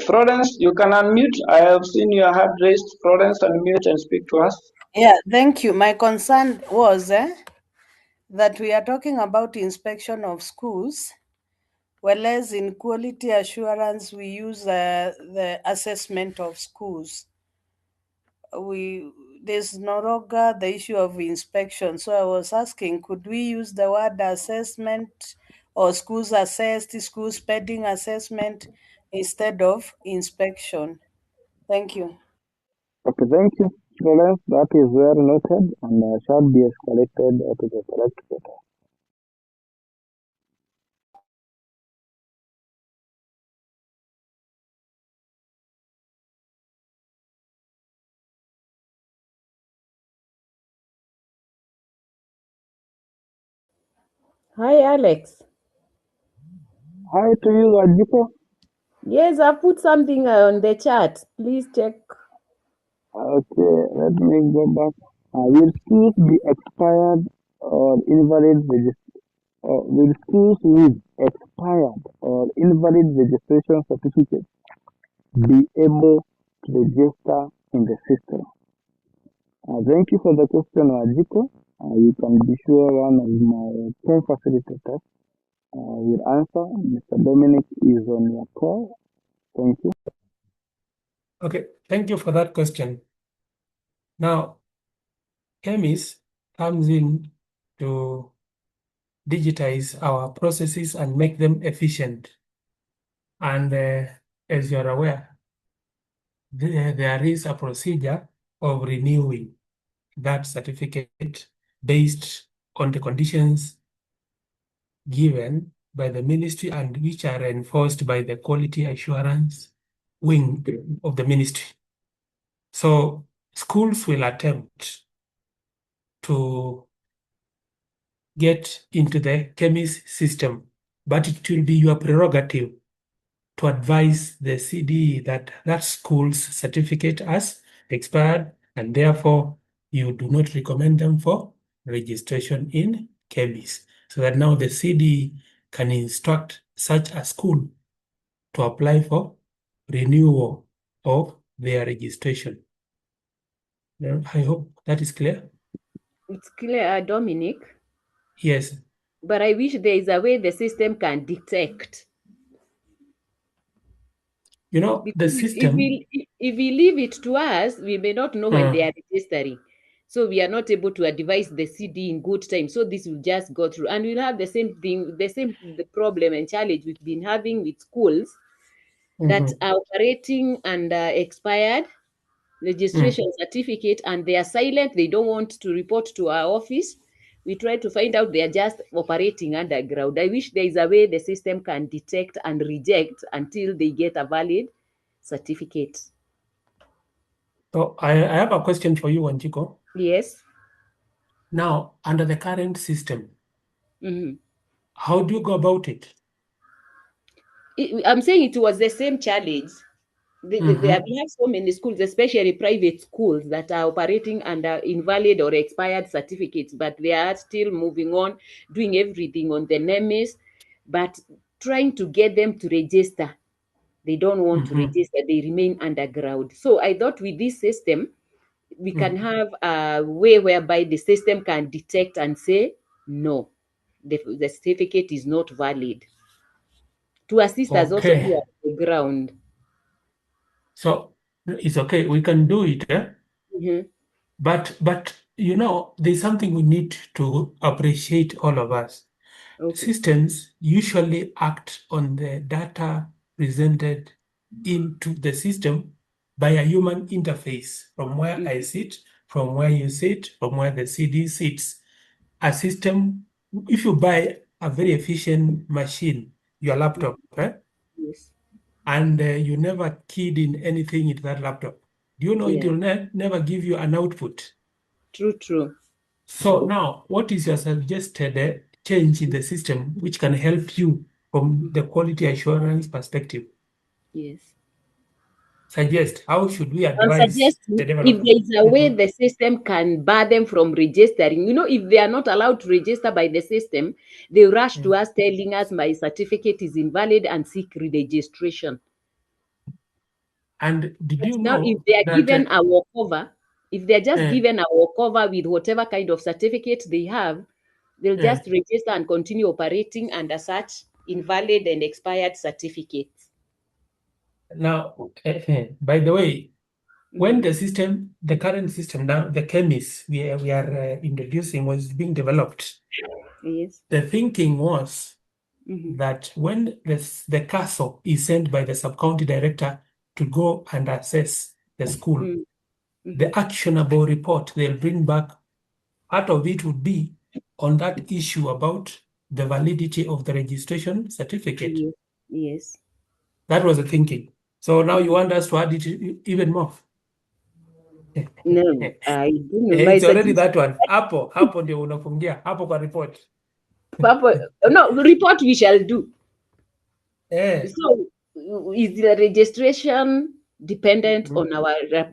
Florence, you can unmute. I have seen your hand raised. Florence, unmute and speak to us. Yeah, thank you. My concern was that we are talking about inspection of schools, whereas in quality assurance we use the assessment of schools. There's no longer the issue of inspection. So I was asking, could we use the word assessment or schools assessed, school spending assessment instead of inspection? Thank you. Okay, thank you, Florence. That is well noted and shall be escalated to the correct person. Hi, Alex. Hi to you, Ajiko. Yes, I put something on the chat. Please check. Okay, let me go back. Will schools be expired or invalid will schools with expired or invalid registration certificates be able to register in the system? Thank you for the question, Ajiko. You can be sure one of my co-facilitators will answer. Mr. Dominic is on your call. Thank you. Okay, thank you for that question. Now, KEMIS comes in to digitize our processes and make them efficient. And as you're aware, there is a procedure of renewing that certificate based on the conditions given by the ministry and which are enforced by the quality assurance wing of the ministry. So schools will attempt to get into the KEMIS system, but it will be your prerogative to advise the CD that that school's certificate has expired and therefore you do not recommend them for registration in KEMIS. So that now the CD can instruct such a school to apply for renewal of their registration. Now, I hope that is clear. It's clear, Dominic. Yes. But I wish there is a way the system can detect. You know, the Because system. if we leave it to us, we may not know when they are registering. So we are not able to advise the CD in good time. So this will just go through. And we'll have the same thing, the problem and challenge we've been having with schools that are operating under expired registration certificate and they are silent. They don't want to report to our office. We try to find out they are just operating underground. I wish there is a way the system can detect and reject until they get a valid certificate. So I have a question for you, Wanjiko. Yes. Now, under the current system, how do you go about it? I'm saying it was the same challenge. We have so many schools, especially private schools, that are operating under invalid or expired certificates, but they are still moving on, doing everything on the NEMIS, but trying to get them to register. They don't want to register, they remain underground. So I thought with this system, we can have a way whereby the system can detect and say, no, the certificate is not valid. To assist us also here on the ground. So it's okay, we can do it. But you know, there's something we need to appreciate, all of us. Systems usually act on the data presented into the system by a human interface from where I sit, from where you sit, from where the CD sits. A system, if you buy a very efficient machine, your laptop, Yes. and you never keyed in anything into that laptop, do you know it will never give you an output? True. So now, what is your suggested change in the system which can help you from the quality assurance perspective? Yes. Suggest, how should we I'm advise suggesting the if developer? there is a way the system can bar them from registering, if they are not allowed to register by the system, they rush to us telling us my certificate is invalid and seek re-registration. And did you Now, if know they are that given a walkover, if they're just eh, given a walkover with whatever kind of certificate they have, they'll eh, just register and continue operating under such invalid and expired certificates. now, by the way, when the system, the current system now, the KEMIS we are introducing was being developed, Yes. the thinking was Mhm. that when the castle is sent by the sub-county director to go and assess the school, Mm. the actionable report they'll bring back, part of it would be on that issue about the validity of the registration certificate. Yes. Yes. That was the thinking. So now you Mm. want us to add it even more. No, I don't know. My It's already suggestion, that one. Hapo ndio unafungia. Hapo kwa report. no, report we shall do. Eh. So, is the registration dependent on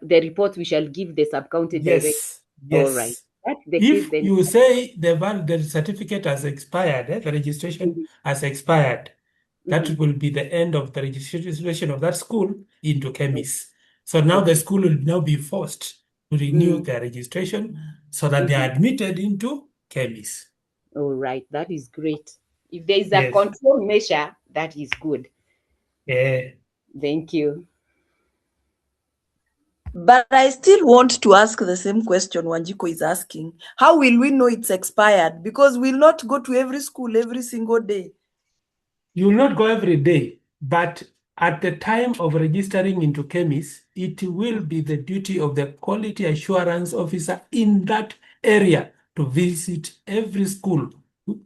the report we shall give the sub-county director? Yes. All right. Yes. That's the case If then. you say the certificate has expired, the registration has expired, that Mhm. will be the end of the registration of that school into KEMIS. So now the school will now be forced to renew Mm. their registration so that they are admitted into KEMIS. All right. That is great. If there is a Yes. control measure, that is good. Yeah. Thank you. But I still want to ask the same question Wanjiko is asking. How will we know it's expired? Because we'll not go to every school every single day. You will not go every day, but at the time of registering into KEMIS, it will be the duty of the quality assurance officer in that area to visit every school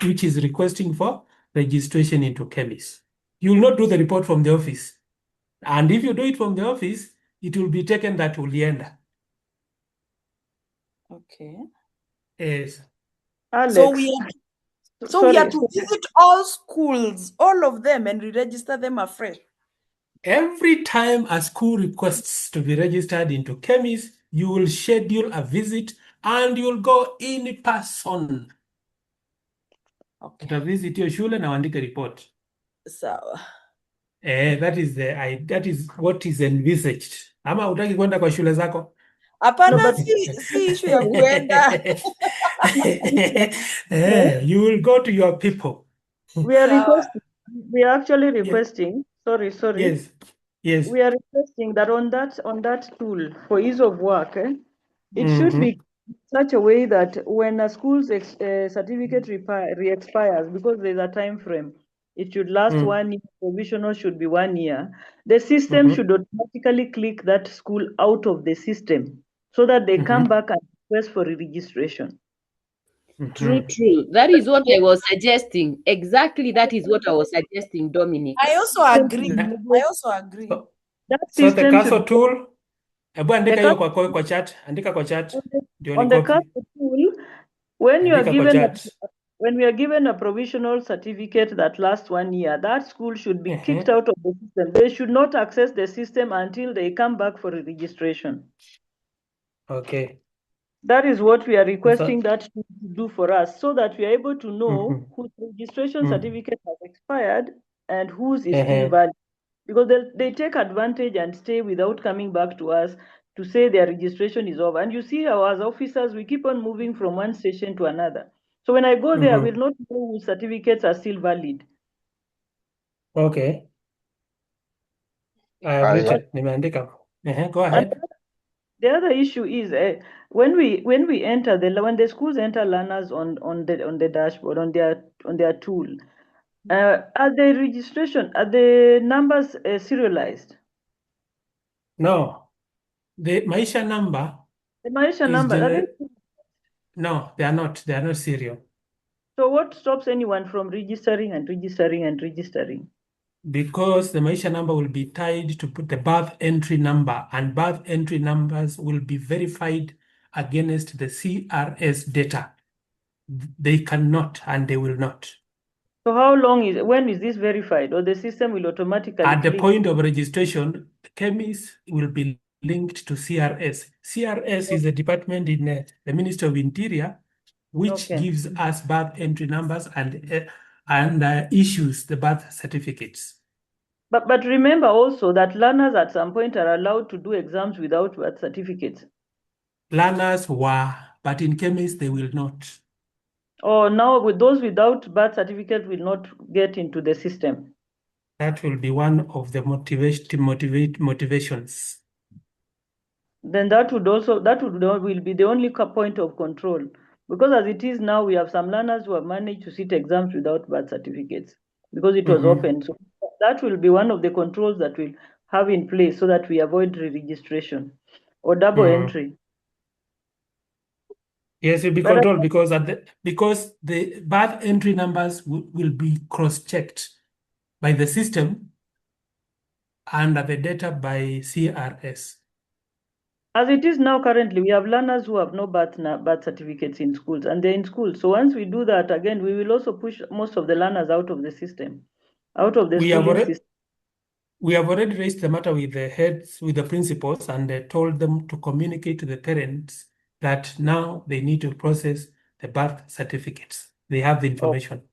which is requesting for registration into KEMIS. You will not do the report from the office. And if you do it from the office, it will be taken that Ulienda. Okay. Yes. Alex, So we are sorry. to visit all schools, all of them, and re-register them afresh. Every time a school requests to be registered into KEMIS, you will schedule a visit and you'll go in person. Okay. Utavisit hiyo shule na uandike report. Sawa. That is what is envisaged. Ama utaki kwenda kwa shule zako? Hapana, si issue ya kuenda. You will go to your people. We are Sawa. requesting. We are actually requesting. Sorry. Yes. Yes. We are requesting that on that tool for ease of work, it should be such a way that when a school's certificate re-expires, because there's a time frame, it should last 1 year, provisional should be 1 year. The system should automatically click that school out of the system so that they come back and request for registration. True. That is what I was suggesting. Exactly, that is what I was suggesting, Dominic. I also agree. That So the system castle should tool, hebu andika hiyo kwa chat, andika kwa chat. Ndio on the copy. CASA tool, when you are Andika kwa given chat. when we are given a provisional certificate that lasts 1 year, that school should be kicked out of the system. They should not access the system until they come back for registration. Okay. That is what we are requesting that to do for us, so that we are able to know whose registration certificate has expired and whose is still valid. Because they take advantage and stay without coming back to us to say their registration is over. And you see, as officers, we keep on moving from one station to another. So when I go there, I will not know whose certificates are still valid. Okay. I have written. Nimeandika. Go ahead. And the other issue is when we enter when the schools enter learners on the dashboard on their tool, are the numbers serialized? No, the Maisha number. The Maisha number, are they? No, they are not. They are not serial. So what stops anyone from registering and registering and registering? Because the Maisha number will be tied to put the birth entry number, and birth entry numbers will be verified against the CRS data. They cannot and they will not. So when is this verified, or the system will automatically At the click? point of registration, KEMIS will be linked to CRS. CRS is a department in the Ministry of Interior, which gives us birth entry numbers and issues the birth certificates. But remember also that learners at some point are allowed to do exams without birth certificates. Learners were, but in KEMIS they will not. Or now with those without birth certificate will not get into the system. That will be one of the motivations. Then that will be the only point of control, because as it is now, we have some learners who have managed to sit exams without birth certificates because it was open. So that will be one of the controls that we'll have in place so that we avoid re-registration or double entry. Yes, it will be But controlled because the birth entry numbers will be cross-checked by the system and the data by CRS. As it is now currently, we have learners who have no birth certificates in schools, and they're in school. So once we do that again, we will also push most of the learners out of the system, out of the schooling system. We have already raised the matter with the heads, with the principals, and told them to communicate to the parents that now they need to process the birth certificates. They have the information.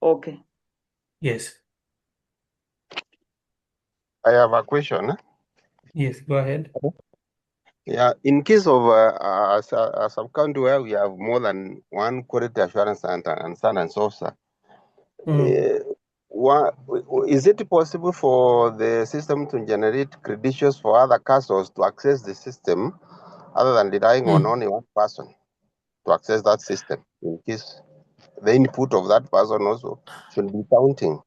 Okay. Yes. I have a question. Yes, go ahead. Yeah, in case of a sub-county where we have more than one quality assurance center and standards officer, is it possible for the system to generate credentials for other castles to access the system other than relying on only one person to access that system, in case the input of that person also should be counting?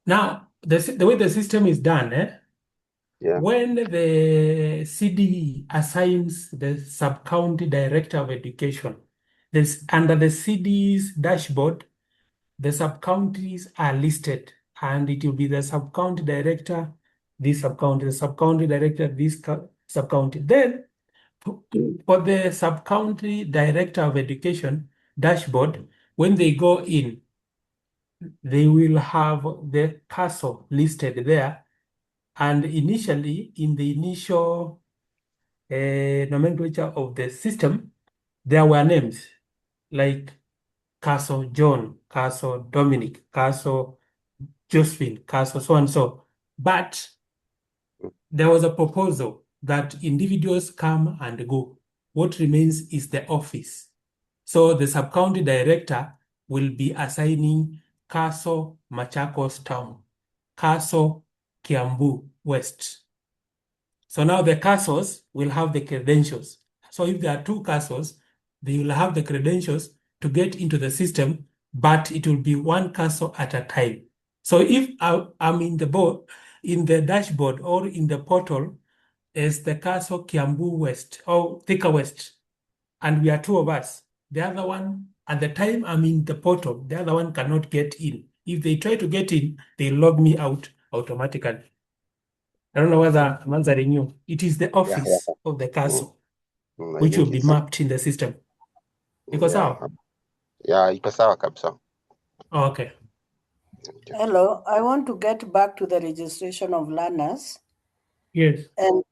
Now, the way the system is done, when the CDE assigns the sub-county director of education, under the CDE's dashboard, the sub-counties are listed, and it will be the sub-county director, this sub-county, the sub-county director, this sub-county. Then, for the sub-county director of education dashboard, when they go in, they will have the castle listed there. And initially, in the initial nomenclature of the system, there were names like Castle John, Castle Dominic, Castle Josephine, Castle so and so. But there was a proposal that individuals come and go. What remains is the office. So the sub-county director will be assigning Castle Machakos Town, Castle Kiambu West. So now the castles will have the credentials. So if there are two castles, they will have the credentials to get into the system, but it will be one castle at a time. So if I'm in the dashboard or in the portal as the castle Kiambu West or Thika West, and we are two of us, the other one, at the time I'm in the portal, the other one cannot get in. If they try to get in, they log me out automatically. I don't know whether I'm answering you. It is the office of the castle which will be mapped in the system. Iko sawa? Yeah, iko sawa kabisa. Okay. Hello, I want to get back to the registration of learners. Yes. And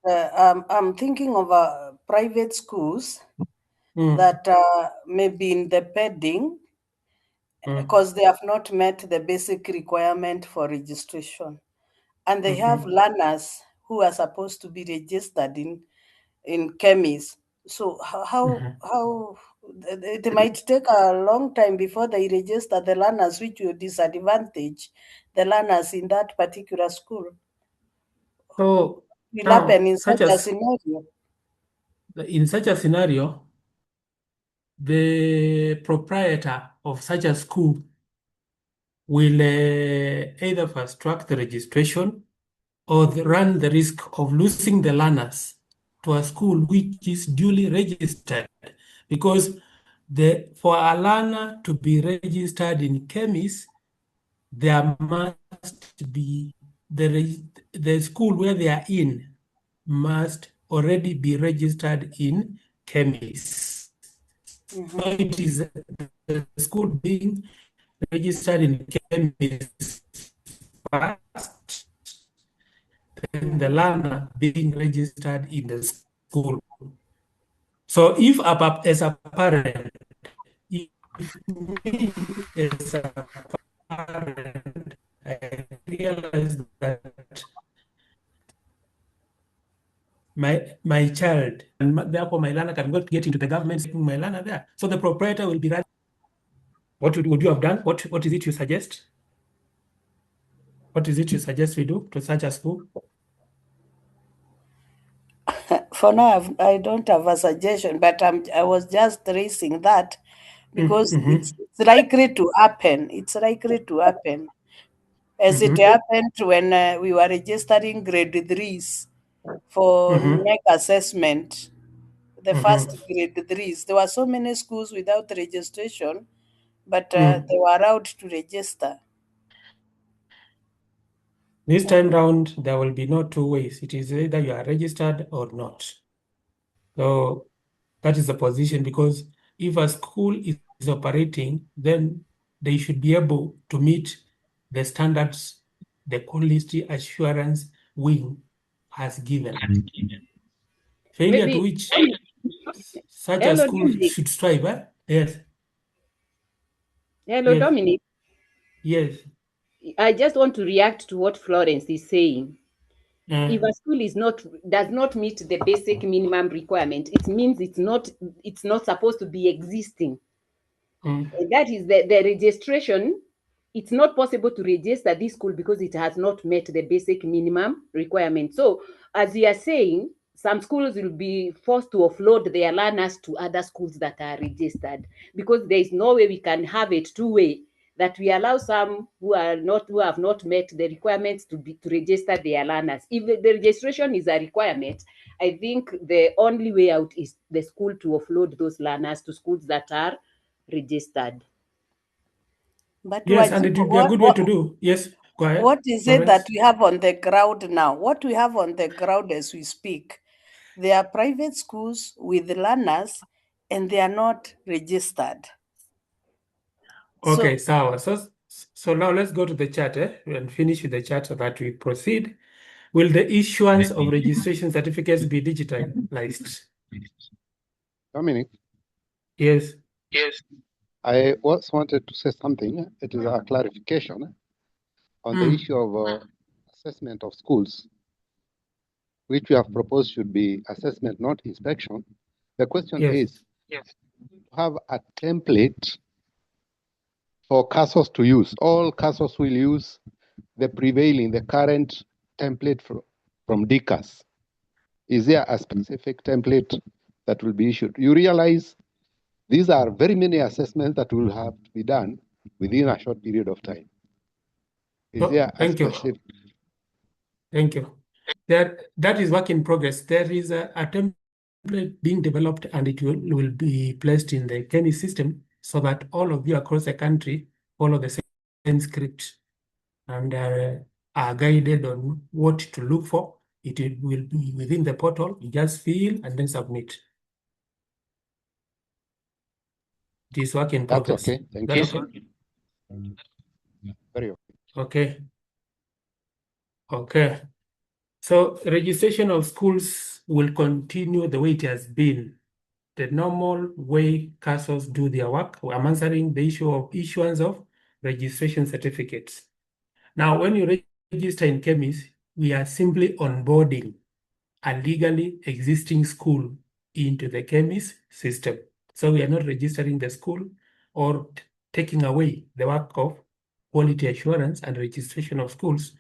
I'm thinking of private schools that may be in the pending because they have not met the basic requirement for registration. And they have learners who are supposed to be registered in KEMIS. So how it might take a long time before they register the learners, which will disadvantage the learners in that particular school. So Will happen in such a scenario. In such a scenario, the proprietor of such a school will either fast track the registration or run the risk of losing the learners to a school which is duly registered, because for a learner to be registered in KEMIS, there must be the school where they are in must already be registered in KEMIS. So it is the school being registered in KEMIS first, then the learner being registered in the school. So if as a parent, if me as a parent, I realize that my child, and therefore my learner cannot get into the government, taking my learner there. So the proprietor will be right. What would you have done? What is it you suggest? What is it you suggest we do to such a school? For now, I don't have a suggestion, but I was just raising that because it's likely to happen. It's likely to happen. As it happened when we were registering grade 3s for NEC assessment, the first grade 3s. There were so many schools without registration, but they were allowed to register. This time round, there will be no two ways. It is either you are registered or not. So that is the position, because if a school is operating, then they should be able to meet the standards the quality assurance wing has given. Failure to which such a Hello, school Dominic. should strive. Yes. Hello, Yes. Dominic. Yes. I just want to react to what Florence is saying. If a school does not meet the basic minimum requirement, it means it's not supposed to be existing. That is the registration. It's not possible to register this school because it has not met the basic minimum requirement. So, as you are saying, some schools will be forced to offload their learners to other schools that are registered, because there is no way we can have it two-way, that we allow some who have not met the requirements to register their learners. If the registration is a requirement, I think the only way out is the school to offload those learners to schools that are registered. But yes, and it would be a good way to do. Yes, go ahead. What is it that we have on the ground now? What we have on the ground as we speak, they are private schools with learners and they are not registered. Okay, so now let's go to the chat and finish with the chat so that we proceed. Will the issuance of registration certificates be digitalized? Dominic? Yes. Yes. I wanted to say something. It is a clarification on the issue of assessment of schools, which we have proposed should be assessment, not inspection. The question is, to have a template for CASOs to use. All CASOs will use the current template from DCAS. Is there a specific template that will be issued? You realize these are very many assessments that will have to be done within a short period of time. Is there a specific? Thank you. That is work in progress. There is a template being developed, and it will be placed in the KEMIS system so that all of you across the country follow the same script and are guided on what to look for. It will be within the portal. You just fill and then submit. It is work in progress. That's okay. Thank That you. okay? Very okay. Okay. Okay. So registration of schools will continue the way it has been. The normal way CASOs do their work. I'm answering the issue of issuance of registration certificates. Now, when you register in KEMIS, we are simply onboarding a legally existing school into the KEMIS system. So we are not registering the school or taking away the work of quality assurance and registration of schools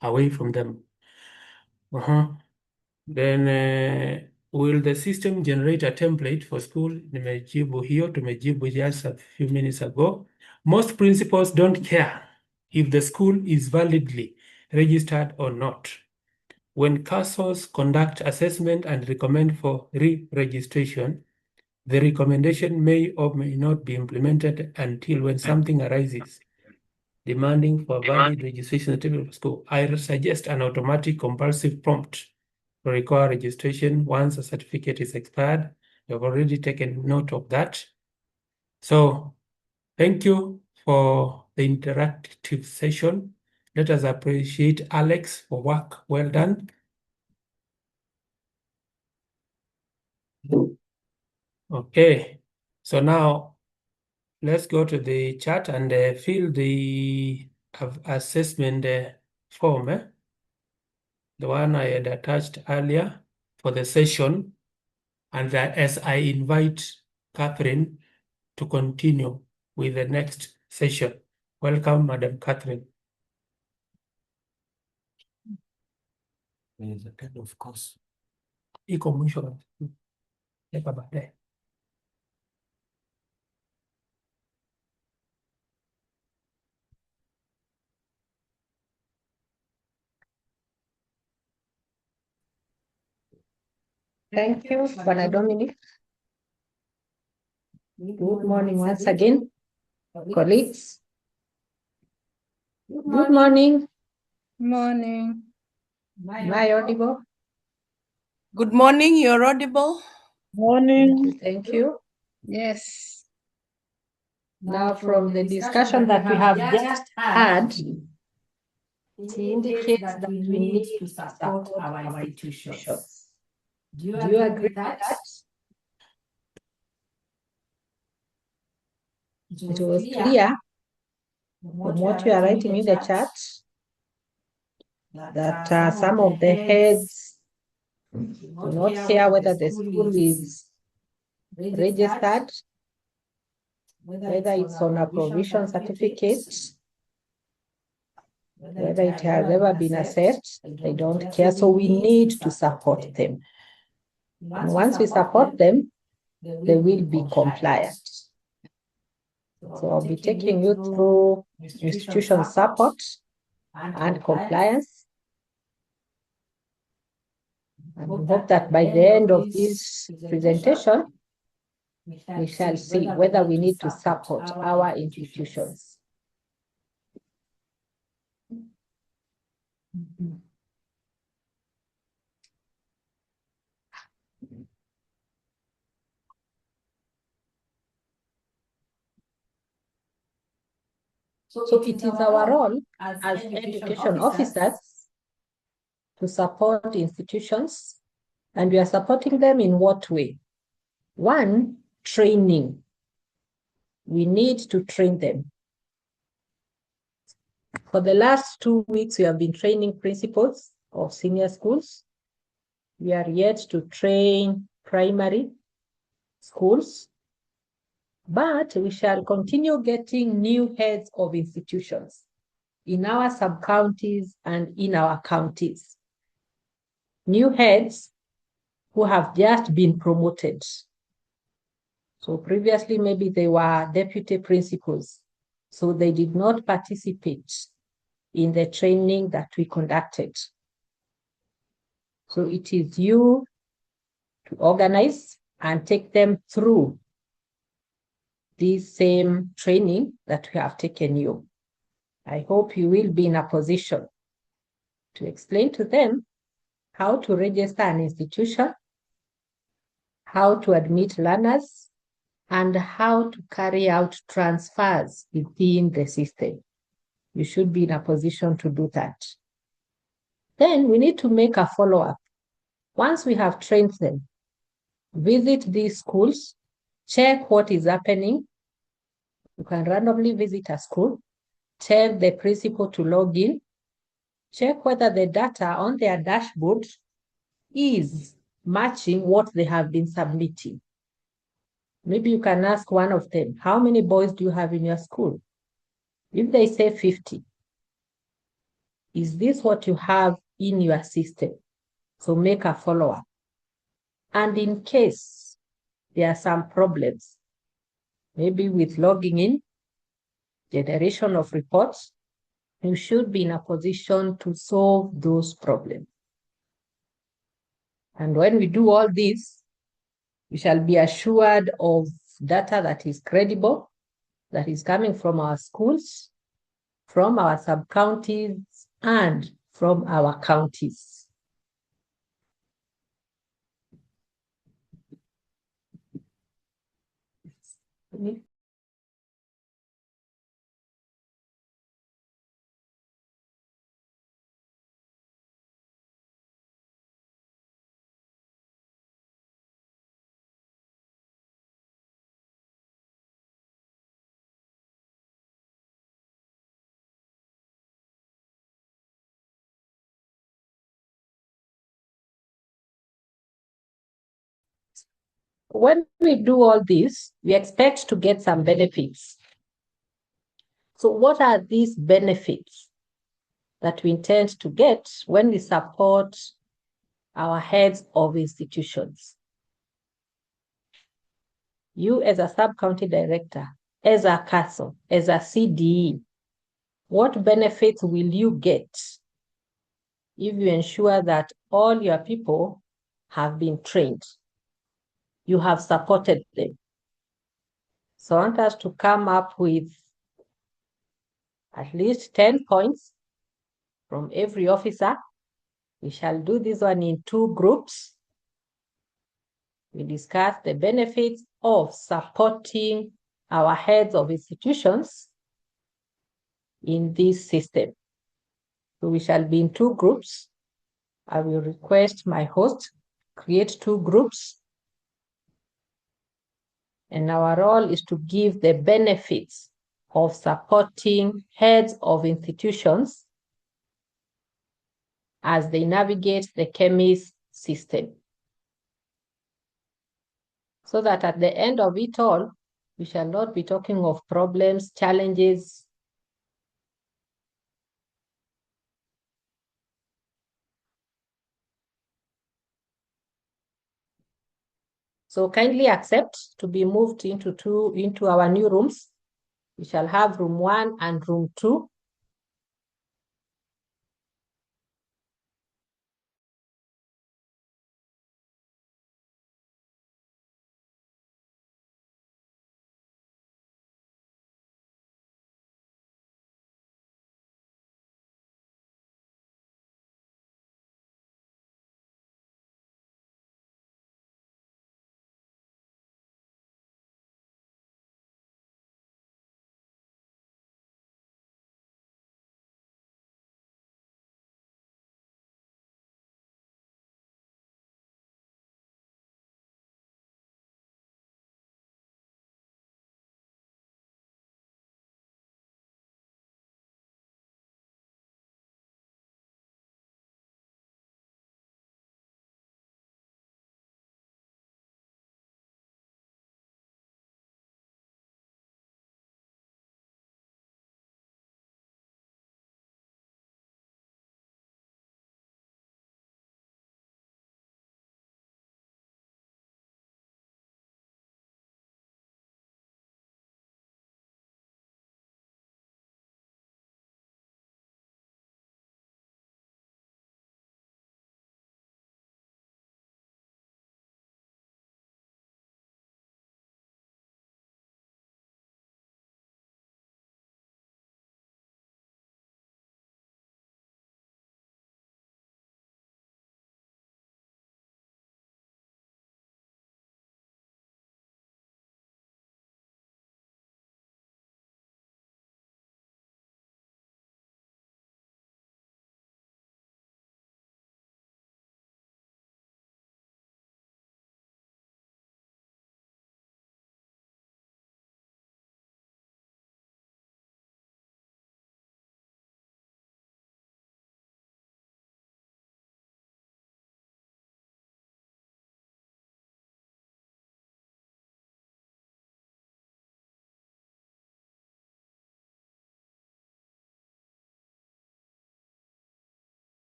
away from them. Then will the system generate a template for school? Tumejibu just a few minutes ago. Most principals don't care if the school is validly registered or not. When CASOs conduct assessment and recommend for re-registration, the recommendation may or may not be implemented until when something arises demanding for valid registration certificate for school. I suggest an automatic compulsive prompt to require registration once a certificate is expired. We have already taken note of that. So thank you for the interactive session. Let us appreciate Alex for work well done. Okay, so now let's go to the chat and fill the assessment form, the one I had attached earlier for the session, and that as I invite Catherine to continue with the next session. Welcome, Madam Catherine. Of course. Iko mwisho. Hapa baadaye. Thank you, Bwana Dominic. Good morning once again, colleagues. Good morning. Morning. Am I audible? Good morning, you're audible. Morning. Thank you. Yes. Now, from the discussion that we have just had, it indicates that we need to support our institutions. Do you agree with that? It was clear from what you are writing in the chat that some of the heads do not care whether the school is registered, whether it's on a provision certificate, whether it has ever been assessed. They don't care, so we need to support them. And once we support them, they will be compliant. So I'll be taking you through institution support and compliance. And we hope that by the end of this presentation, we shall see whether we need to support our institutions. So it is our role as education officers to support institutions, and we are supporting them in what way? One, training. We need to train them. For the last 2 weeks, we have been training principals of senior schools. We are yet to train primary schools, but we shall continue getting new heads of institutions in our sub-counties and in our counties. New heads who have just been promoted. So previously, maybe they were deputy principals, so they did not participate in the training that we conducted. So it is you to organize and take them through this same training that we have taken you. I hope you will be in a position to explain to them how to register an institution, how to admit learners, and how to carry out transfers within the system. You should be in a position to do that. Then we need to make a follow-up. Once we have trained them, visit these schools, check what is happening. You can randomly visit a school, tell the principal to log in, check whether the data on their dashboard is matching what they have been submitting. Maybe you can ask one of them, how many boys do you have in your school? If they say 50, is this what you have in your system? So make a follow-up. And in case there are some problems, maybe with logging in, generation of reports, you should be in a position to solve those problems. And when we do all this, we shall be assured of data that is credible, that is coming from our schools, from our sub-counties, and from our counties. When we do all this, we expect to get some benefits. So what are these benefits that we intend to get when we support our heads of institutions? You as a sub-county director, as a council, as a CDE, what benefits will you get if you ensure that all your people have been trained? You have supported them. So I want us to come up with at least 10 points from every officer. We shall do this one in 2 groups. We discuss the benefits of supporting our heads of institutions in this system. So we shall be in 2 groups. I will request my host create 2 groups. And our role is to give the benefits of supporting heads of institutions as they navigate the KEMIS system. So that at the end of it all, we shall not be talking of problems, challenges. So kindly accept to be moved into our new rooms. We shall have room 1 and room 2.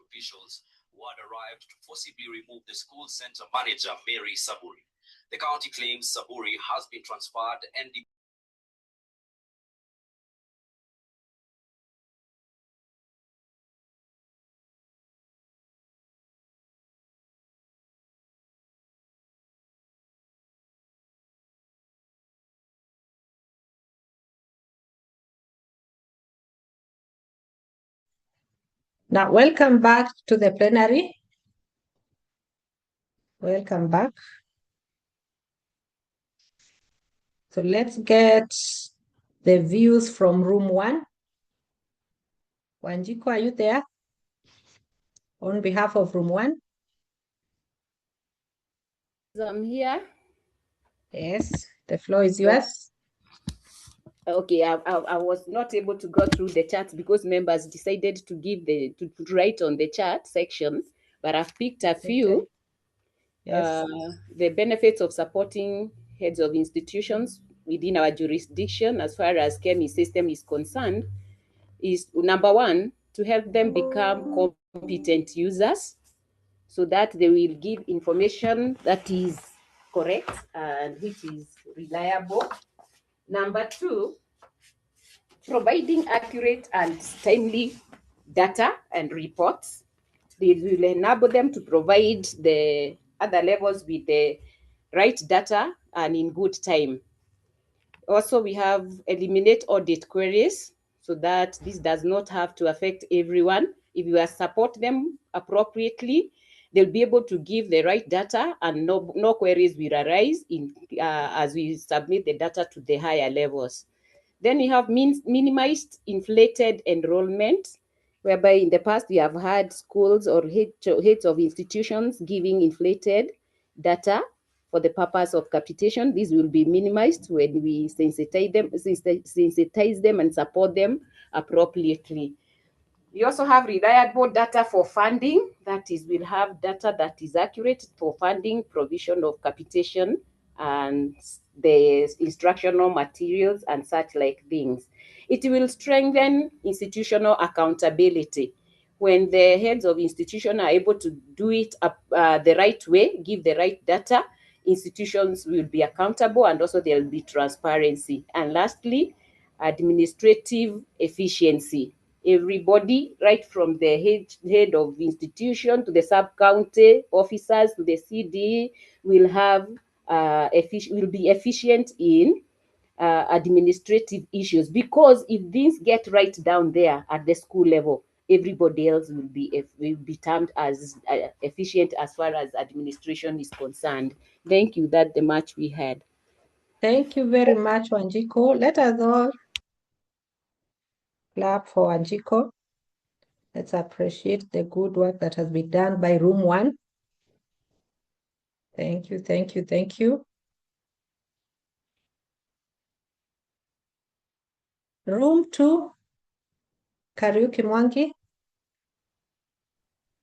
officials who had arrived to forcibly remove the school center manager, Mary Saburi. The county claims Saburi has been transferred and Now, welcome back to the plenary. Welcome back. So let's get the views from room 1. Wanjiko, are you there? On behalf of room 1? I'm here. Yes, the floor is yours. Okay, I was not able to go through the chat because members decided to give to write on the chat section, but I've picked a few. Okay. Yes. The benefits of supporting heads of institutions within our jurisdiction as far as KEMIS system is concerned is, number 1, to help them become competent users so that they will give information that is correct and which is reliable. Number 2, providing accurate and timely data and reports. This will enable them to provide the other levels with the right data and in good time. Also, we have eliminate audit queries so that this does not have to affect everyone. If you support them appropriately, they'll be able to give the right data and no queries will arise as we submit the data to the higher levels. Then we have minimized inflated enrollment, whereby in the past we have had schools or heads of institutions giving inflated data for the purpose of capitation. This will be minimized when we sensitize them and support them appropriately. We also have reliable data for funding. That is, we'll have data that is accurate for funding, provision of capitation, and the instructional materials and such like things. It will strengthen institutional accountability. When the heads of institution are able to do it the right way, give the right data, institutions will be accountable and also there will be transparency. And lastly, administrative efficiency. Everybody, right from the head of institution to the sub-county officers to the CD, will have will be efficient in administrative issues, because if things get right down there at the school level, everybody else will be termed as efficient as far as administration is concerned. Thank you. That's the much we had. Thank you very much, Wanjiko. Let us all clap for Wanjiko. Let's appreciate the good work that has been done by room 1. Thank you, thank you, thank you. Room 2, Kariuki Mwangi.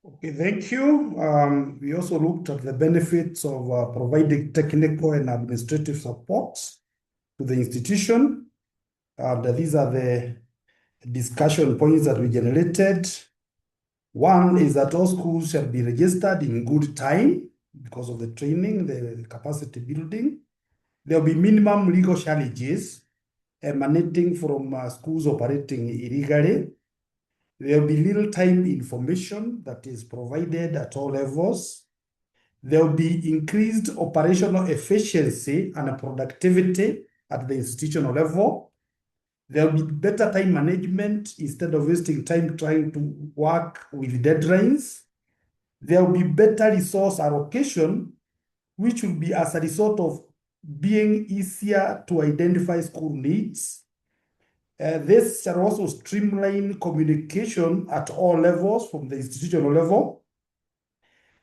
Okay, thank you. We also looked at the benefits of providing technical and administrative support to the institution. And these are the discussion points that we generated. One is that all schools shall be registered in good time because of the training, the capacity building. There will be minimum legal challenges emanating from schools operating illegally. There will be real-time information that is provided at all levels. There will be increased operational efficiency and productivity at the institutional level. There will be better time management instead of wasting time trying to work with deadlines. There will be better resource allocation, which will be as a result of being easier to identify school needs. This shall also streamline communication at all levels from the institutional level.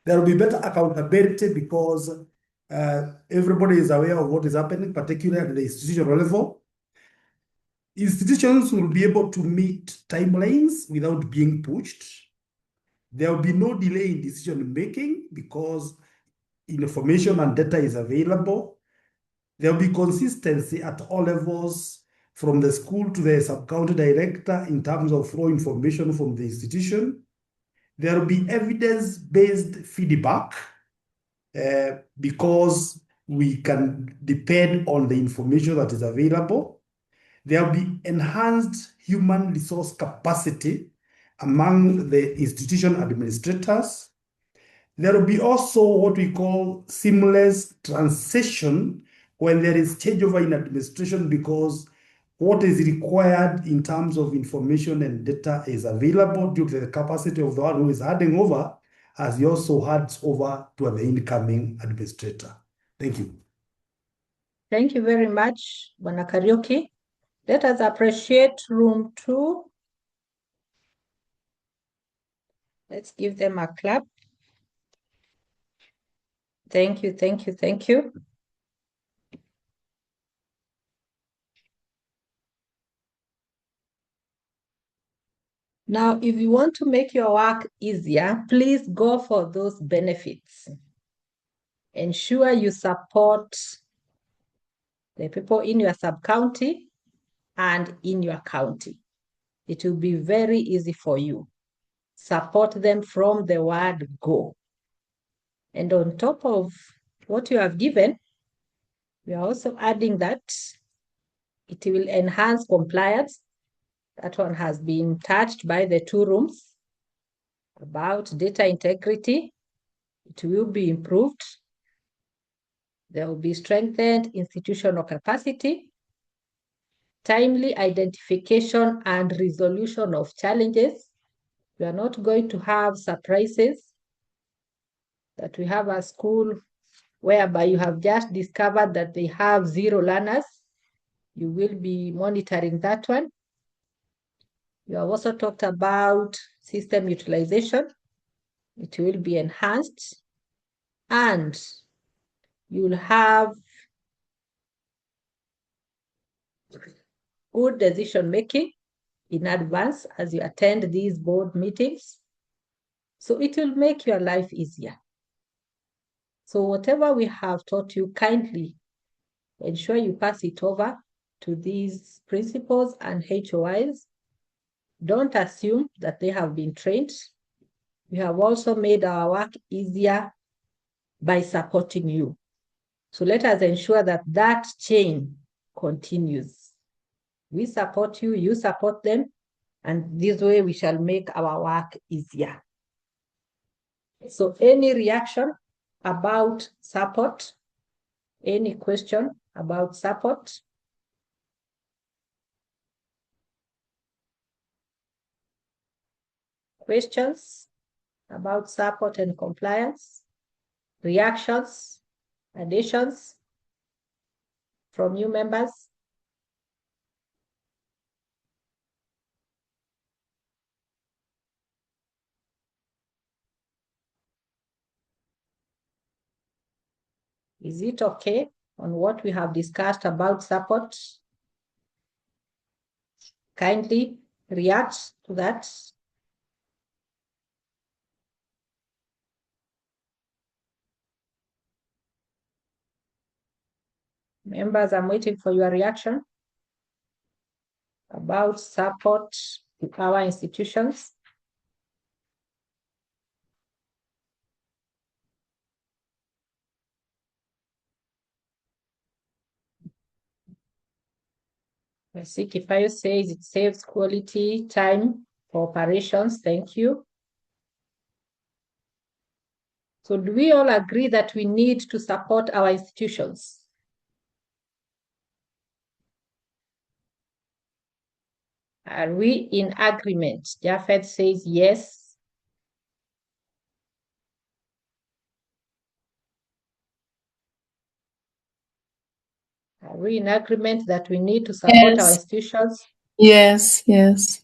There will be better accountability because everybody is aware of what is happening, particularly at the institutional level. Institutions will be able to meet timelines without being pushed. There will be no delay in decision making because information and data is available. There will be consistency at all levels from the school to the sub-county director in terms of flow information from the institution. There will be evidence-based feedback because we can depend on the information that is available. There will be enhanced human resource capacity among the institution administrators. There will be also what we call seamless transition when there is changeover in administration, because what is required in terms of information and data is available due to the capacity of the one who is handing over, as he also hands over to the incoming administrator. Thank you. Thank you very much, Bwana Kariuki. Let us appreciate room 2. Let's give them a clap. Thank you, thank you, thank you. Now, if you want to make your work easier, please go for those benefits. Ensure you support the people in your sub-county and in your county. It will be very easy for you. Support them from the word go. And on top of what you have given, we are also adding that it will enhance compliance. That one has been touched by the 2 rooms. About data integrity, it will be improved. There will be strengthened institutional capacity, timely identification and resolution of challenges. We are not going to have surprises that we have a school whereby you have just discovered that they have 0 learners. You will be monitoring that one. You have also talked about system utilization. It will be enhanced, and you will have good decision making in advance as you attend these board meetings. So it will make your life easier. So whatever we have taught you, kindly ensure you pass it over to these principals and HOIs. Don't assume that they have been trained. We have also made our work easier by supporting you. So let us ensure that that chain continues. We support you, you support them, and this way we shall make our work easier. So any reaction about support? Any question about support? Questions about support and compliance? Reactions, additions from you members? Is it okay on what we have discussed about support? Kindly react to that. Members, I'm waiting for your reaction about support to our institutions. Kifayo says it saves quality time for operations. Thank you. So do we all agree that we need to support our institutions? Are we in agreement? Jafet says yes. Are we in agreement that we need to support our institutions? Yes, yes.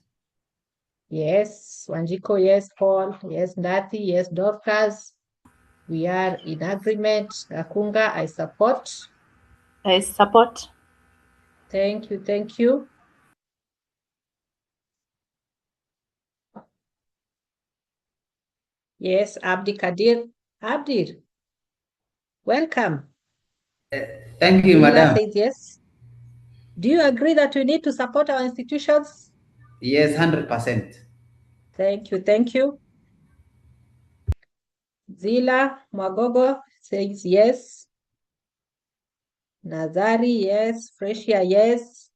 Yes. Wanjiko, yes. Paul, yes. Ndati, yes. Dorcas. We are in agreement. Akunga, I support. I support. Thank you, thank you. Yes, Abdi Kadir. Abdi, welcome. Thank you, Leila madam. says yes. Do you agree that we need to support our institutions? Yes, 100%. Thank you, thank you. Zila Mwagogo says yes. Nazari, yes. Freshia, yes.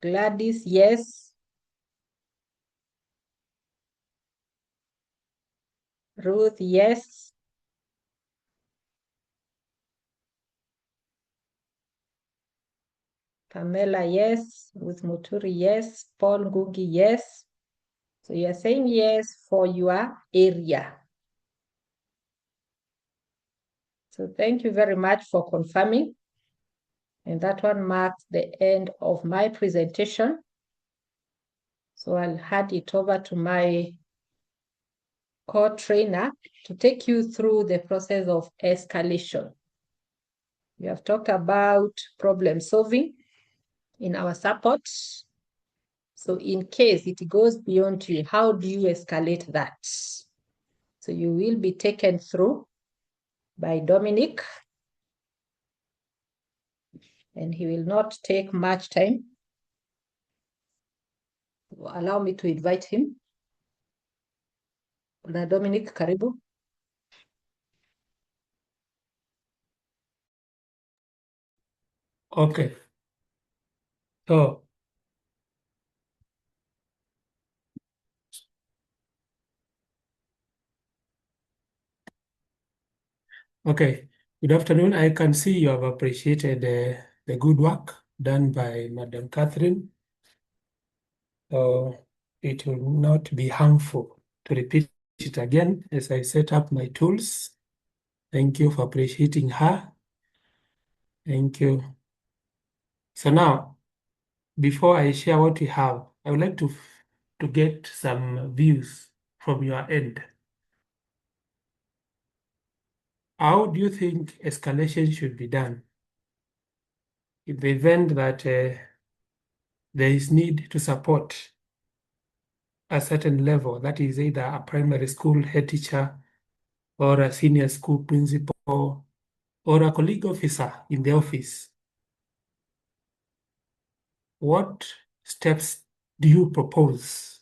Gladys, yes. Ruth, yes. Pamela, yes. Ruth Muturi, yes. Paul Ngugi, yes. So you are saying yes for your area. So thank you very much for confirming. And that one marks the end of my presentation. So I'll hand it over to my co-trainer to take you through the process of escalation. We have talked about problem solving in our support. So in case it goes beyond you, how do you escalate that? So you will be taken through by Dominic, and he will not take much time. Allow me to invite him. Na Dominic, karibu. Okay. So, okay. Good afternoon. I can see you have appreciated the good work done by Madam Catherine. So it will not be harmful to repeat it again as I set up my tools. Thank you for appreciating her. Thank you. So now, before I share what we have, I would like to get some views from your end. How do you think escalation should be done in the event that there is need to support a certain level, that is either a primary school head teacher or a senior school principal or a colleague officer in the office? What steps do you propose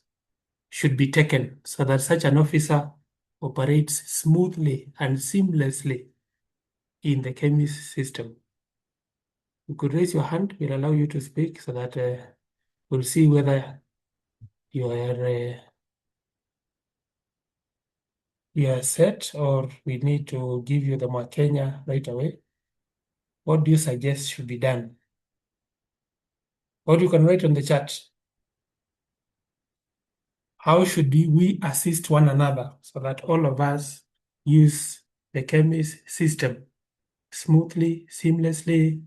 should be taken so that such an officer operates smoothly and seamlessly in the KEMIS system? You could raise your hand, we'll allow you to speak so that we'll see whether you are set or we need to give you the Makenya right away. What do you suggest should be done? Or you can write on the chat. How should we assist one another so that all of us use the KEMIS system smoothly, seamlessly,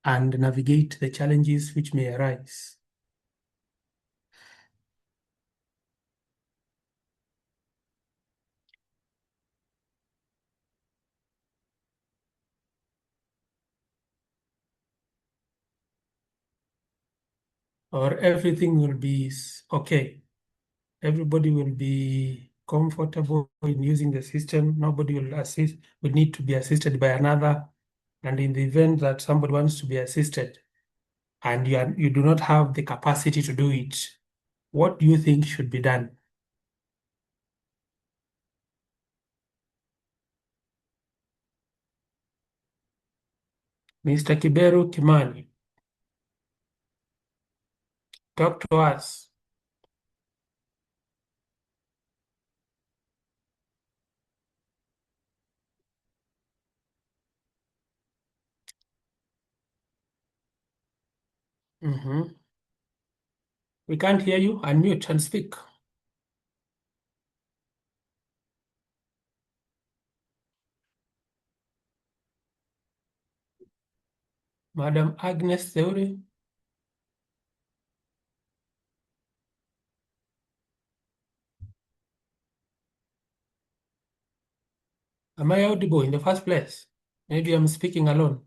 and navigate the challenges which may arise? Or everything will be okay. Everybody will be comfortable in using the system. Nobody will need to be assisted by another. And in the event that somebody wants to be assisted and you do not have the capacity to do it, what do you think should be done? Mr. Kiberu Kimani, talk to us. We can't hear you. Unmute and speak. Madam Agnes Theory. Am I audible in the first place? Maybe I'm speaking alone.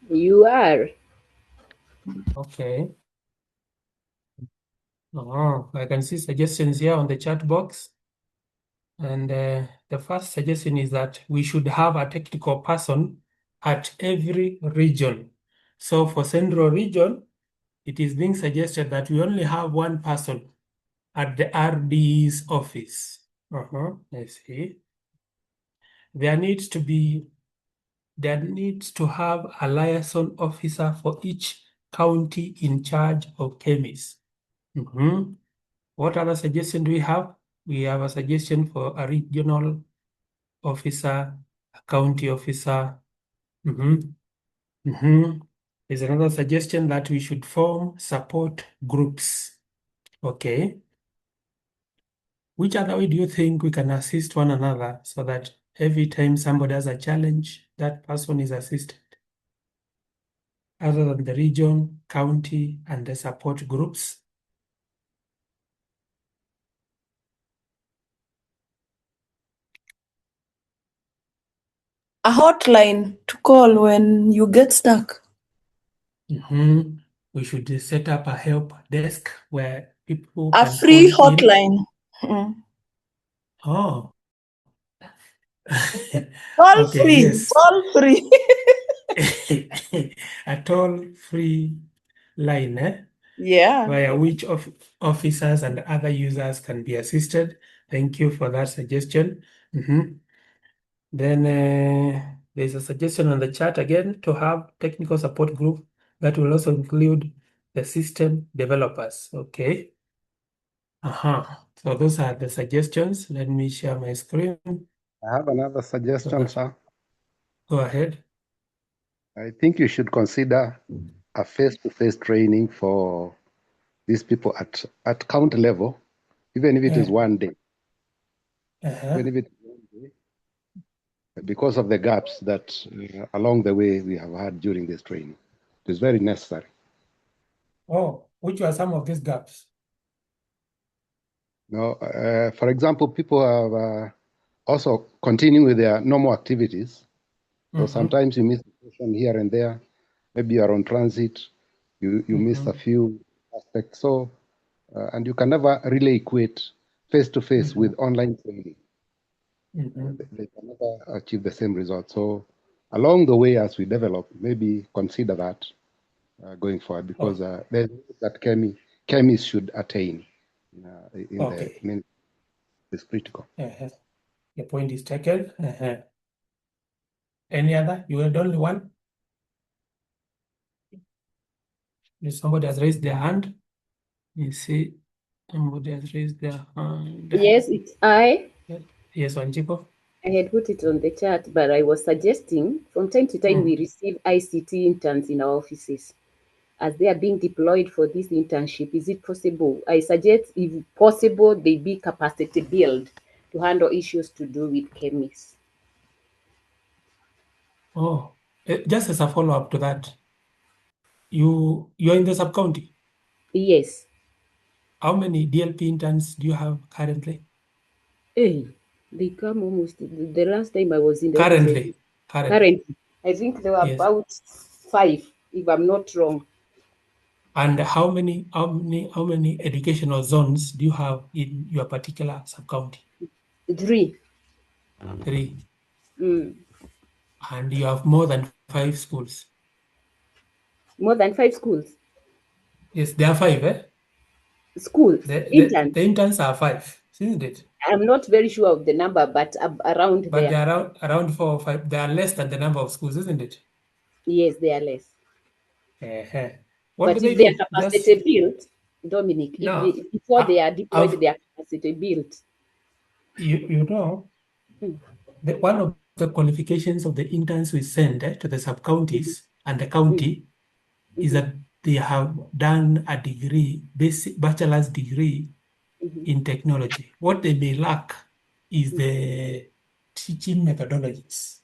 You are. Okay. I can see suggestions here on the chat box. And the first suggestion is that we should have a technical person at every region. So for Central Region, it is being suggested that we only have one person at the RD's office. I see. There needs to have a liaison officer for each county in charge of KEMIS. What other suggestion do we have? We have a suggestion for a regional officer, a county officer. There's another suggestion that we should form support groups. Okay. Which other way do you think we can assist one another so that every time somebody has a challenge, that person is assisted? Other than the region, county, and the support groups? A hotline to call when you get stuck. We should set up a help desk where people A can free call in. hotline. Mm. Oh. Toll Okay, free. yes. Toll free. A toll-free line, Yeah. via which officers and other users can be assisted. Thank you for that suggestion. Then there's a suggestion on the chat again to have technical support group that will also include the system developers. Okay. So those are the suggestions. Let me share my screen. I have another suggestion, sir. Go ahead. I think you should consider a face-to-face training for these people at county level, even if it is one day. Even if it is one day, because of the gaps that along the way we have had during this training. It is very necessary. Oh, which are some of these gaps? Now, for example, people have also continuing with their normal activities. So sometimes you miss a session here and there. Maybe you are on transit, you miss a few aspects. So, and you can never really equate face-to-face with online training. They can never achieve the same result. So along the way, as we develop, maybe consider that going forward, because there's that KEMIS should attain in the main is critical. The point is taken. Any other? You had only one? If somebody has raised their hand. You see, somebody has raised their hand. Yes, it's I. Yes, Wanjiko. I had put it on the chat, but I was suggesting from time to time we receive ICT interns in our offices. As they are being deployed for this internship, is it possible? I suggest, if possible, they be capacity build to handle issues to do with KEMIS. Oh, just as a follow-up to that, you're in the sub-county? Yes. How many DLP interns do you have currently? Hey, they come almost, the last time I was in the office. Currently. I think there were about 5, if I'm not wrong. And how many educational zones do you have in your particular sub-county? 3. 3. And you have more than 5 schools? More than 5 schools? Yes, there are 5, Schools? The interns are 5, isn't it? I'm not very sure of the number, but around there. But they are around 4 or 5. They are less than the number of schools, isn't it? Yes, they are less. What but do if they they do? are capacity built, Dominic, before they are deployed, they are capacity built. You know, one of the qualifications of the interns we send to the sub-counties and the county is that they have done a degree, bachelor's degree in technology. What they may lack is the teaching methodologies.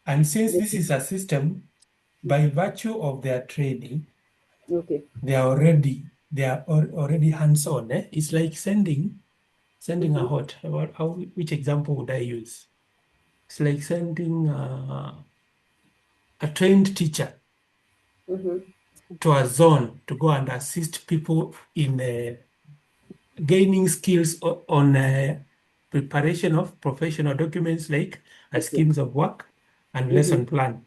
And since this is a system, by virtue of their training, they are already hands-on. It's like sending a hot. Which example would I use? It's like sending a trained teacher to a zone to go and assist people in gaining skills on preparation of professional documents like schemes of work and lesson plan.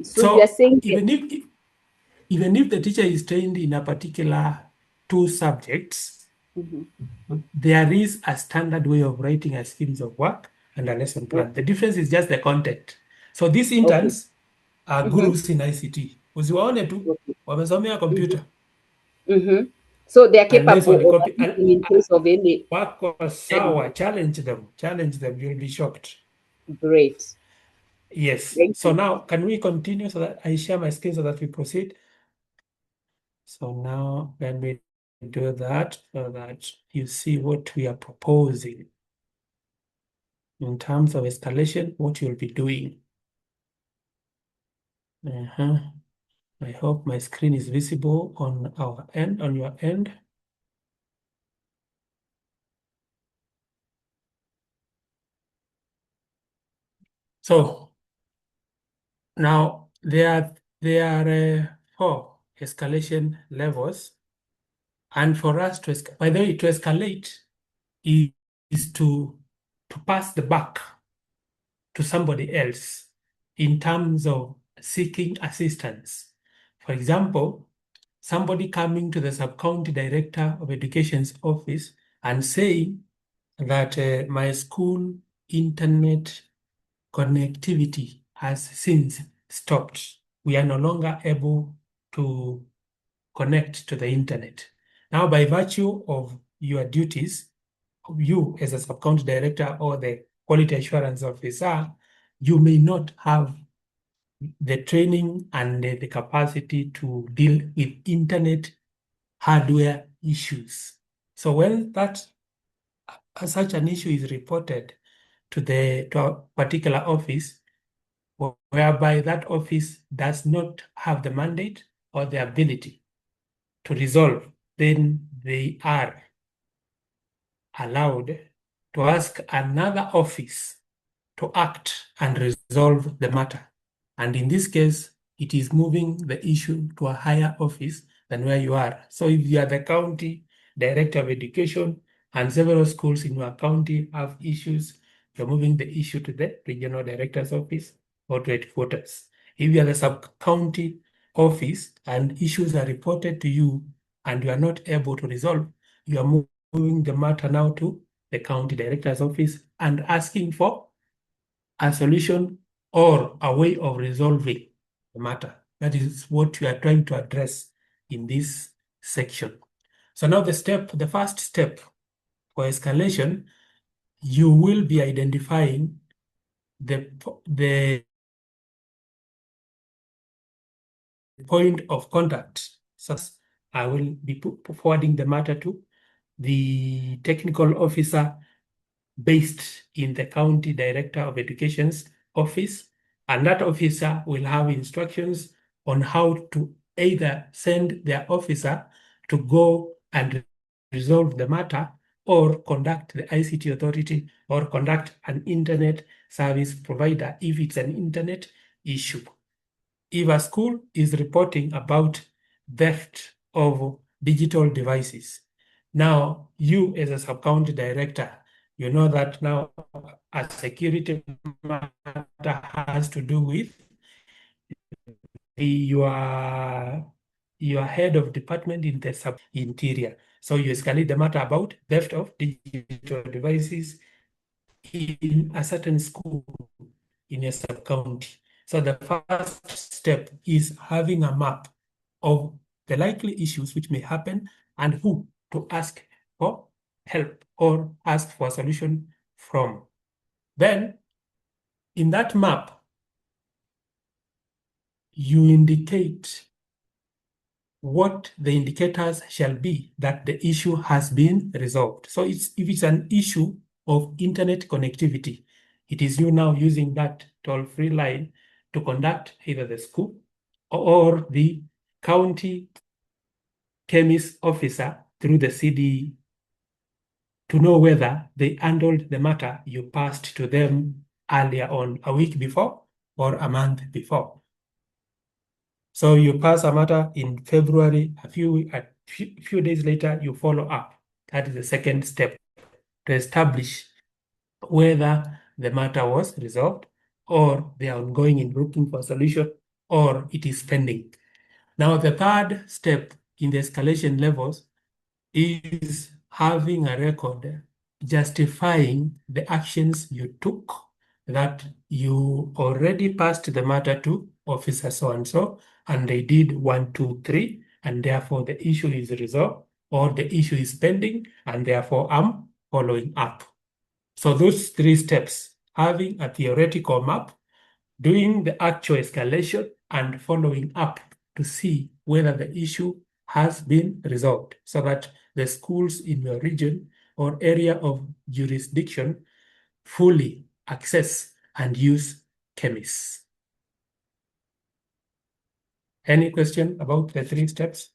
So you are saying even if even if the teacher is trained in a particular 2 subjects, there is a standard way of writing a schemes of work and a lesson plan. The difference is just the content. So these interns are gurus in ICT. Usiwaone tu wamesomea computer. So they are Unless capable of walicopy, assisting in case of any. wako sawa, challenge them, you'll be shocked. Great. Yes. Thank So you. now, can we continue so that I share my screen so that we proceed? So now, let me do that so that you see what we are proposing in terms of escalation, what you'll be doing. I hope my screen is visible on our end, on your end. So now there are 4 escalation levels, and for us to by the way, to escalate is to pass the buck to somebody else in terms of seeking assistance. For example, somebody coming to the sub-county director of education's office and saying that my school internet connectivity has since stopped. We are no longer able to connect to the internet. Now, by virtue of your duties, you as a sub-county director or the quality assurance officer, you may not have the training and the capacity to deal with internet hardware issues. So when such an issue is reported to a particular office, whereby that office does not have the mandate or the ability to resolve, then they are allowed to ask another office to act and resolve the matter. And in this case, it is moving the issue to a higher office than where you are. So if you are the county director of education and several schools in your county have issues, you're moving the issue to the regional director's office or to headquarters. If you are the sub-county office and issues are reported to you and you are not able to resolve, you are moving the matter now to the county director's office and asking for a solution or a way of resolving the matter. That is what we are trying to address in this section. So now the first step for escalation, you will be identifying the point of contact. So I will be forwarding the matter to the technical officer based in the county director of education's office, and that officer will have instructions on how to either send their officer to go and resolve the matter or contact the ICT authority or contact an internet service provider if it's an internet issue. If a school is reporting about theft of digital devices, now you as a sub-county director, you know that now a security matter has to do with your head of department in the sub-interior. So you escalate the matter about theft of digital devices in a certain school in a sub-county. So the first step is having a map of the likely issues which may happen and who to ask for help or ask for a solution from. Then, in that map, you indicate what the indicators shall be that the issue has been resolved. So if it's an issue of internet connectivity, it is you now using that toll-free line to contact either the school or the county KEMIS officer through the CDE to know whether they handled the matter you passed to them earlier on, a week before or a month before. So you pass a matter in February, a few days later, you follow up. That is the second step to establish whether the matter was resolved or they are ongoing in looking for a solution or it is pending. Now, the third step in the escalation levels is having a record justifying the actions you took, that you already passed the matter to officer so-and-so, and they did 1, 2, 3, and therefore the issue is resolved, or the issue is pending, and therefore I'm following up. So those 3 steps, having a theoretical map, doing the actual escalation, and following up to see whether the issue has been resolved, so that the schools in your region or area of jurisdiction fully access and use KEMIS. Any question about the 3 steps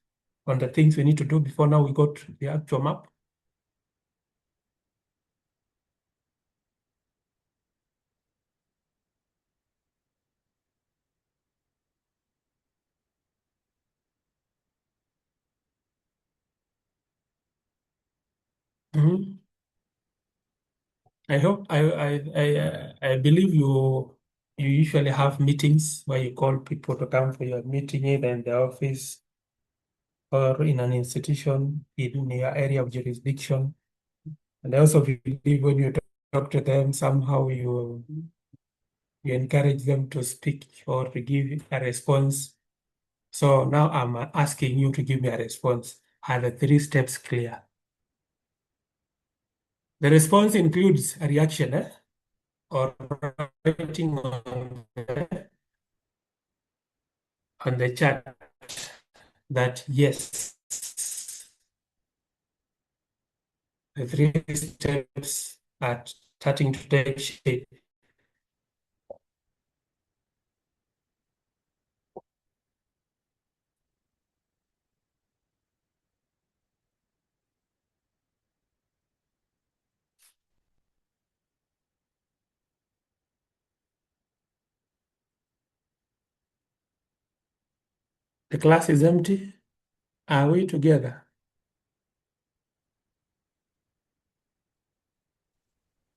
on the things we need to do before now we go to the actual map? Mhm. I hope I believe you usually have meetings where you call people to come for your meeting, either in the office or in an institution in your area of jurisdiction. And I also believe when you talk to them, somehow you encourage them to speak or to give a response. So now I'm asking you to give me a response. Are the 3 steps clear? The response includes a reaction, or writing on the chat that yes, the 3 steps are starting to take shape. The class is empty. Are we together?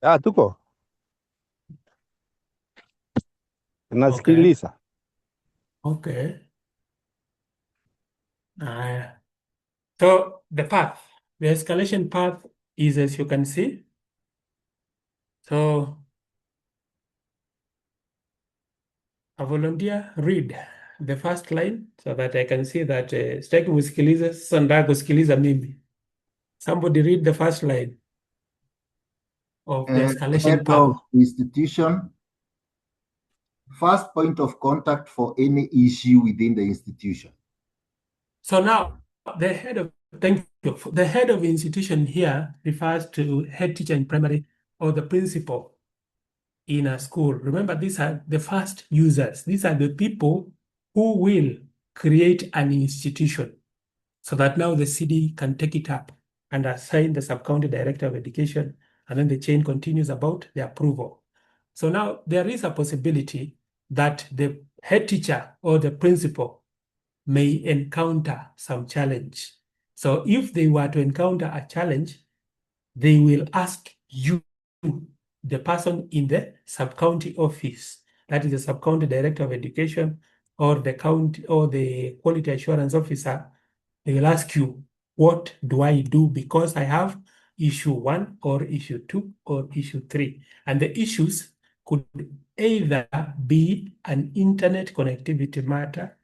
Tuko Okay. nasikiliza. Okay. So the escalation path is as you can see. So a volunteer read the first line so that I can see that sitaki kusikiliza sasa, nataka kusikiliza mimi. Somebody read the first line of the escalation Head path. of institution, first point of contact for any issue within the institution. So now the head of the head of institution here refers to head teacher in primary or the principal in a school. Remember, these are the first users. These are the people who will create an institution so that now the CD can take it up and assign the sub-county director of education, and then the chain continues about the approval. So now there is a possibility that the head teacher or the principal may encounter some challenge. So if they were to encounter a challenge, they will ask you, the person in the sub-county office, that is the sub-county director of education or the county or the quality assurance officer, they will ask you, what do I do? Because I have issue 1 or issue 2 or issue 3. And the issues could either be an internet connectivity matter,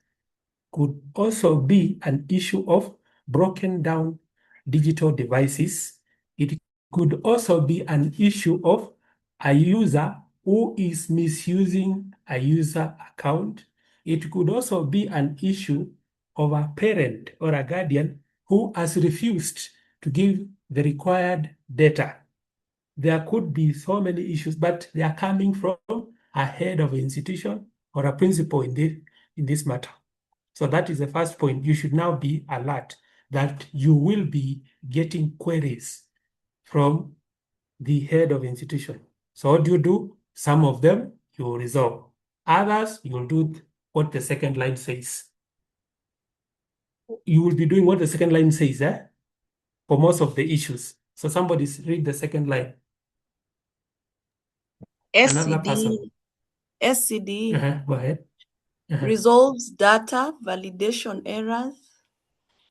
could also be an issue of broken down digital devices. It could also be an issue of a user who is misusing a user account. It could also be an issue of a parent or a guardian who has refused to give the required data. There could be so many issues, but they are coming from a head of an institution or a principal in this matter. So that is the first point. You should now be alert that you will be getting queries from the head of institution. So what do you do? Some of them you will resolve. Others, you will do what the second line says. You will be doing what the second line says, for most of the issues. So somebody read the second line. Another person. SCD. Go ahead. resolves data validation errors,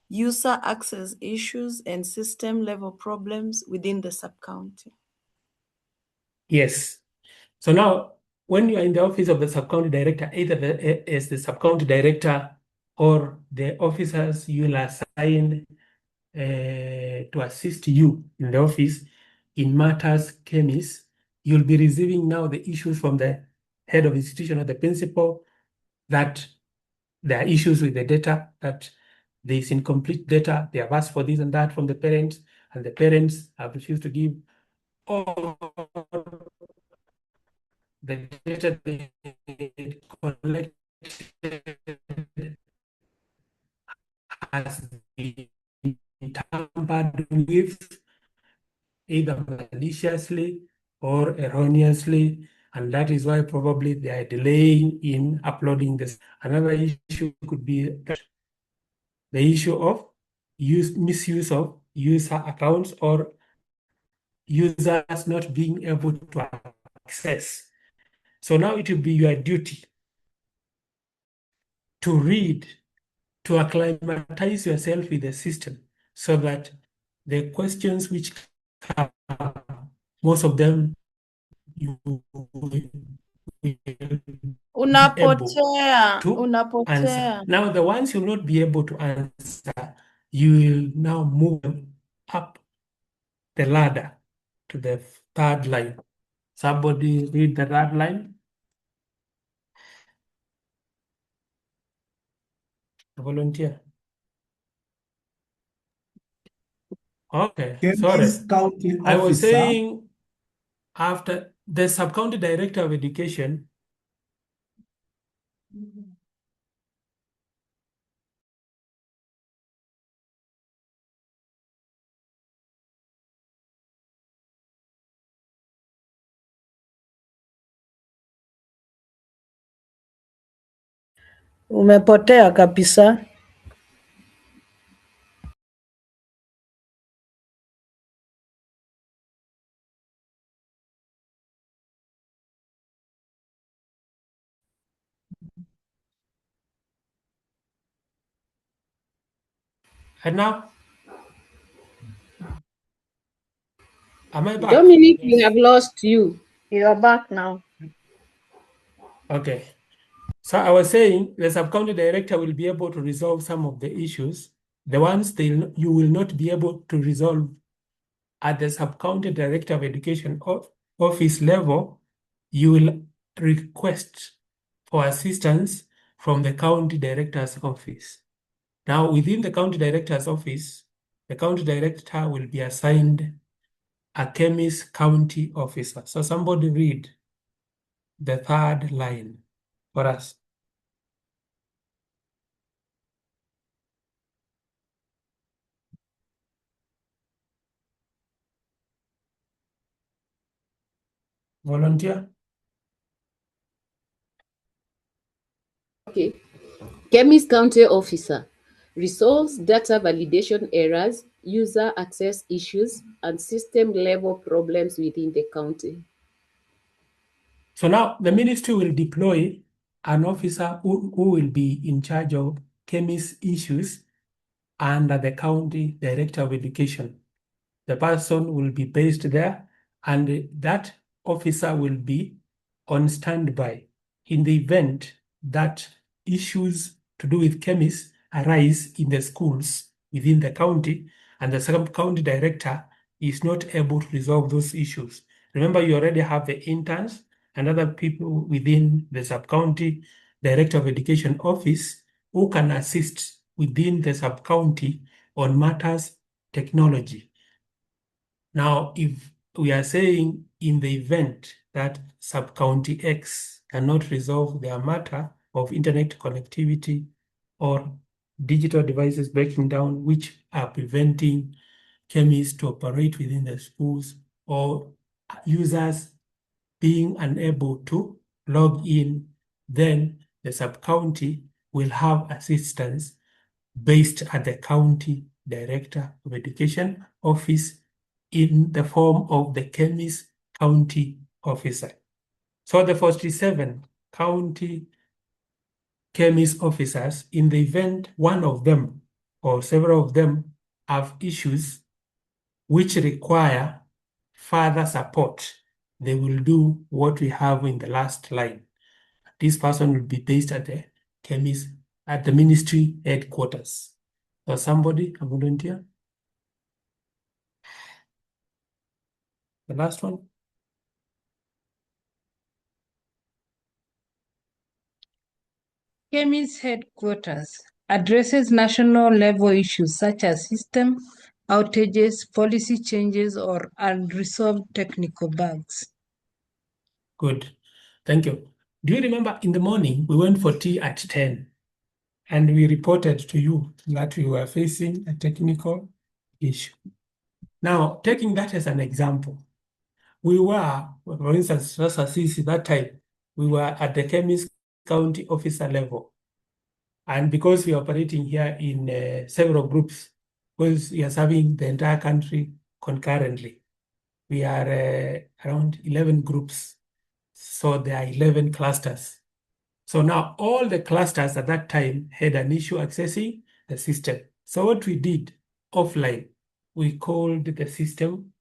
user access issues, and system level problems within the sub-county. Yes. So now, when you are in the office of the sub-county director, either as the sub-county director or the officers you will assign to assist you in the office in matters KEMIS, you'll be receiving now the issues from the head of institution or the principal that there are issues with the data, that there is incomplete data, they have asked for this and that from the parents, and the parents have refused to give all the data they collected has been tampered with, either maliciously or erroneously, and that is why probably they are delaying in uploading this. Another issue could be the issue of misuse of user accounts or users not being able to access. So now it will be your duty to read, to acclimatize yourself with the system so that the questions which come, most of them you will be able Unapotea, to unapotea. answer. Now, the ones you'll not be able to answer, you will now move them up the ladder to the third line. Somebody read the third line. A volunteer. Okay, sorry. KEMIS county I was officer. saying after the sub-county director of education Umepotea kabisa. and now am I back? Dominic, we have lost you. You are back now. Okay. So I was saying the sub-county director will be able to resolve some of the issues. The ones you will not be able to resolve at the sub-county director of education office level, you will request for assistance from the county director's office. Now, within the county director's office, the county director will be assigned a KEMIS county officer. So somebody read the third line for us. Volunteer? Okay. KEMIS County Officer resolves data validation errors, user access issues, and system level problems within the county. So now the ministry will deploy an officer who will be in charge of KEMIS issues under the county director of education. The person will be based there, and that officer will be on standby in the event that issues to do with KEMIS arise in the schools within the county, and the sub-county director is not able to resolve those issues. Remember, you already have the interns and other people within the sub-county director of education office who can assist within the sub-county on matters technology. Now, if we are saying in the event that sub-county X cannot resolve their matter of internet connectivity or digital devices breaking down, which are preventing KEMIS to operate within the schools, or users being unable to log in, then the sub-county will have assistance based at the county director of education office in the form of the KEMIS county officer. So the 47 county KEMIS officers, in the event one of them or several of them have issues which require further support, they will do what we have in the last line. This person will be based at the KEMIS, at the ministry headquarters. So somebody, a volunteer? The last one? KEMIS headquarters addresses national level issues such as system outages, policy changes, or unresolved technical bugs. Good. Thank you. Do you remember in the morning we went for tea at 10 and we reported to you that we were facing a technical issue? Now, taking that as an example, we were, for instance, that time, we were at the KEMIS county officer level. And because we are operating here in several groups, because we are serving the entire country concurrently, we are around 11 groups. So there are 11 clusters. So now all the clusters at that time had an issue accessing the system. So what we did offline, we called the system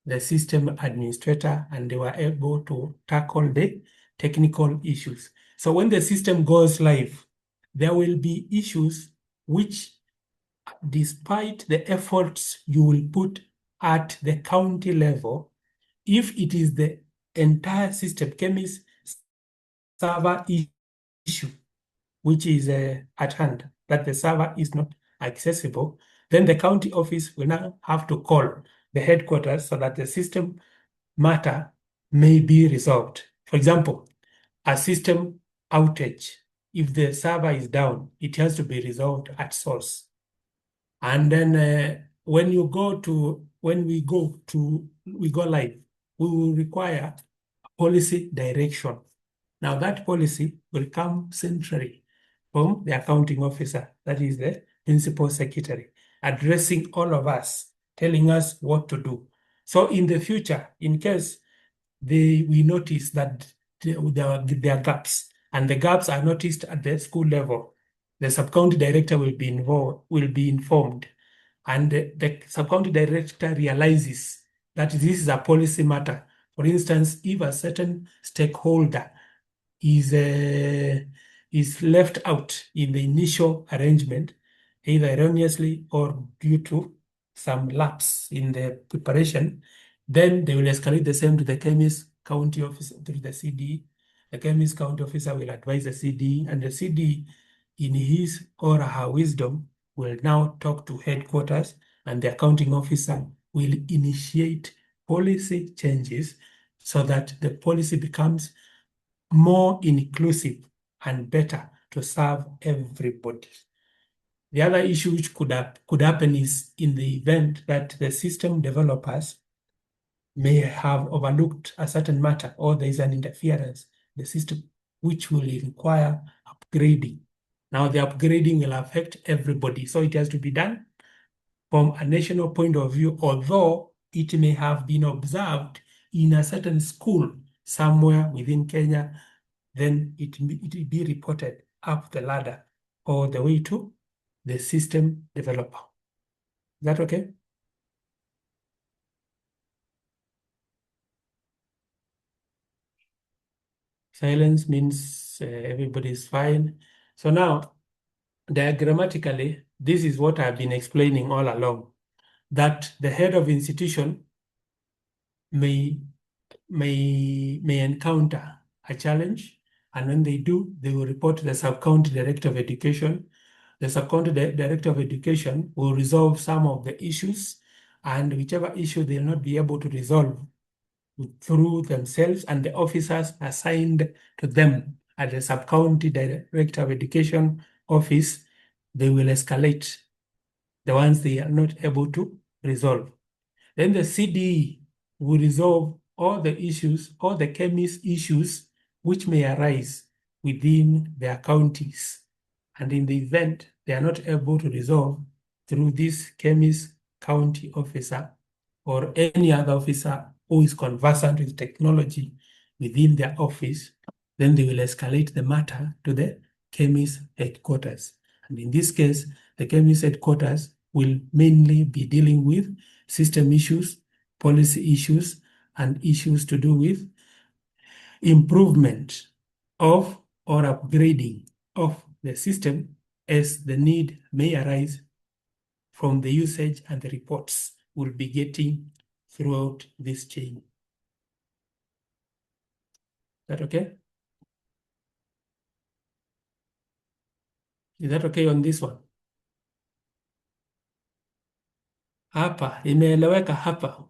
administrator, and they were able to tackle the technical issues. So when the system goes live, there will be issues which, despite the efforts you will put at the county level, if it is the entire system, KEMIS server issue, which is at hand, that the server is not accessible, then the county office will now have to call the headquarters so that the system matter may be resolved. For example, a system outage, if the server is down, it has to be resolved at source. And then when we go live, we will require policy direction. Now that policy will come centrally from the accounting officer, that is the principal secretary, addressing all of us, telling us what to do. So in the future, in case we notice that there are gaps, and the gaps are noticed at the school level, the sub-county director will be informed, and the sub-county director realizes that this is a policy matter. For instance, if a certain stakeholder is left out in the initial arrangement, either erroneously or due to some lapse in the preparation, then they will escalate the same to the KEMIS county officer, to the CD. The KEMIS county officer will advise the CD, and the CD, in his or her wisdom, will now talk to headquarters, and the accounting officer will initiate policy changes so that the policy becomes more inclusive and better to serve everybody. The other issue which could happen is in the event that the system developers may have overlooked a certain matter, or there is an interference in the system which will require upgrading. Now the upgrading will affect everybody, so it has to be done from a national point of view, although it may have been observed in a certain school somewhere within Kenya, then it will be reported up the ladder all the way to the system developer. Is that okay? Silence means everybody is fine. So now, diagrammatically, this is what I've been explaining all along, that the head of institution may encounter a challenge, and when they do, they will report to the sub-county director of education. The sub-county director of education will resolve some of the issues, and whichever issue they'll not be able to resolve through themselves and the officers assigned to them at the sub-county director of education office, they will escalate the ones they are not able to resolve. Then the CDE will resolve all the issues, all the KEMIS issues which may arise within their counties. And in the event they are not able to resolve through this KEMIS county officer or any other officer who is conversant with technology within their office, then they will escalate the matter to the KEMIS headquarters. And in this case, the KEMIS headquarters will mainly be dealing with system issues, policy issues, and issues to do with improvement of or upgrading of the system as the need may arise from the usage and the reports we'll be getting throughout this chain. Is that okay? Is that okay on this one? Hapa, imeeleweka hapa?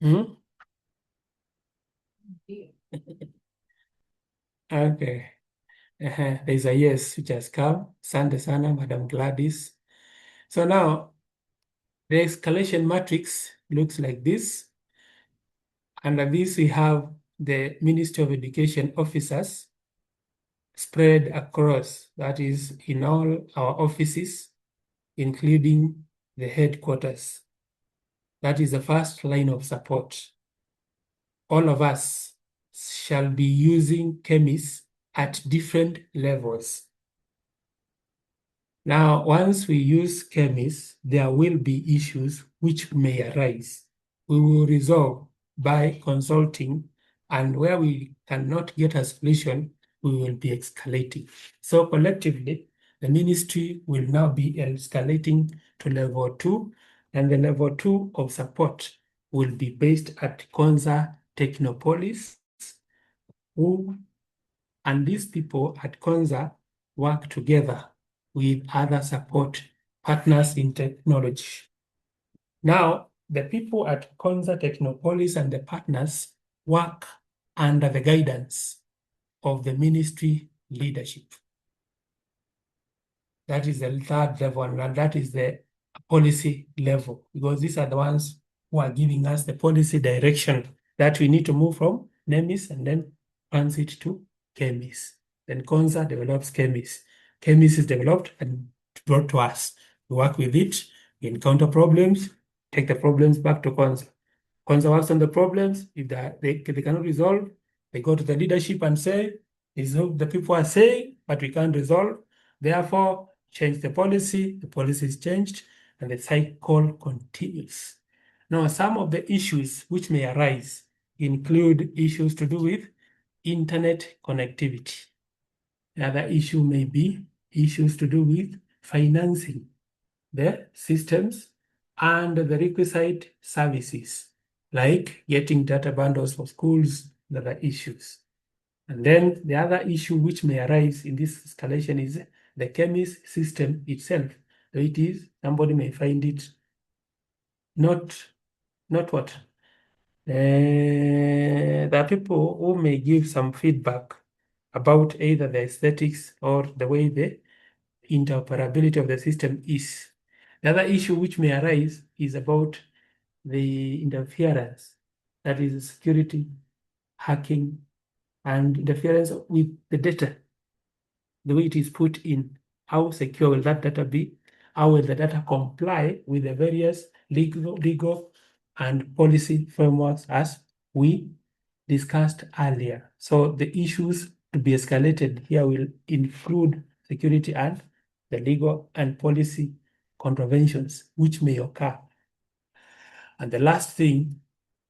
Hmm? Okay. There's a yes which has come. Asante sana, Madam Gladys. So now, the escalation matrix looks like this. Under this, we have the Ministry of Education officers spread across, that is, in all our offices, including the headquarters. That is the first line of support. All of us shall be using KEMIS at different levels. Now, once we use KEMIS, there will be issues which may arise. We will resolve by consulting, and where we cannot get a solution, we will be escalating. So collectively, the ministry will now be escalating to level 2, and the level 2 of support will be based at Konza Technopolis, and these people at Konza work together with other support partners in technology. Now, the people at Konza Technopolis and the partners work under the guidance of the ministry leadership. That is the third level, and that is the policy level, because these are the ones who are giving us the policy direction that we need to move from NEMIS and then transit to KEMIS. Then Konza develops KEMIS. KEMIS is developed and brought to us. We work with it, we encounter problems, take the problems back to Konza. Konza works on the problems. If they cannot resolve, they go to the leadership and say, this is what the people are saying, but we can't resolve. Therefore, change the policy is changed, and the cycle continues. Now, some of the issues which may arise include issues to do with internet connectivity. Another issue may be issues to do with financing the systems and the requisite services, like getting data bundles for schools and other issues. And then the other issue which may arise in this escalation is the KEMIS system itself. So it is, somebody may find it not what? There are people who may give some feedback about either the aesthetics or the way the interoperability of the system is. The other issue which may arise is about the interference, that is security, hacking, and interference with the data, the way it is put in. How secure will that data be? How will the data comply with the various legal and policy frameworks as we discussed earlier? So the issues to be escalated here will include security and the legal and policy contraventions which may occur. And the last thing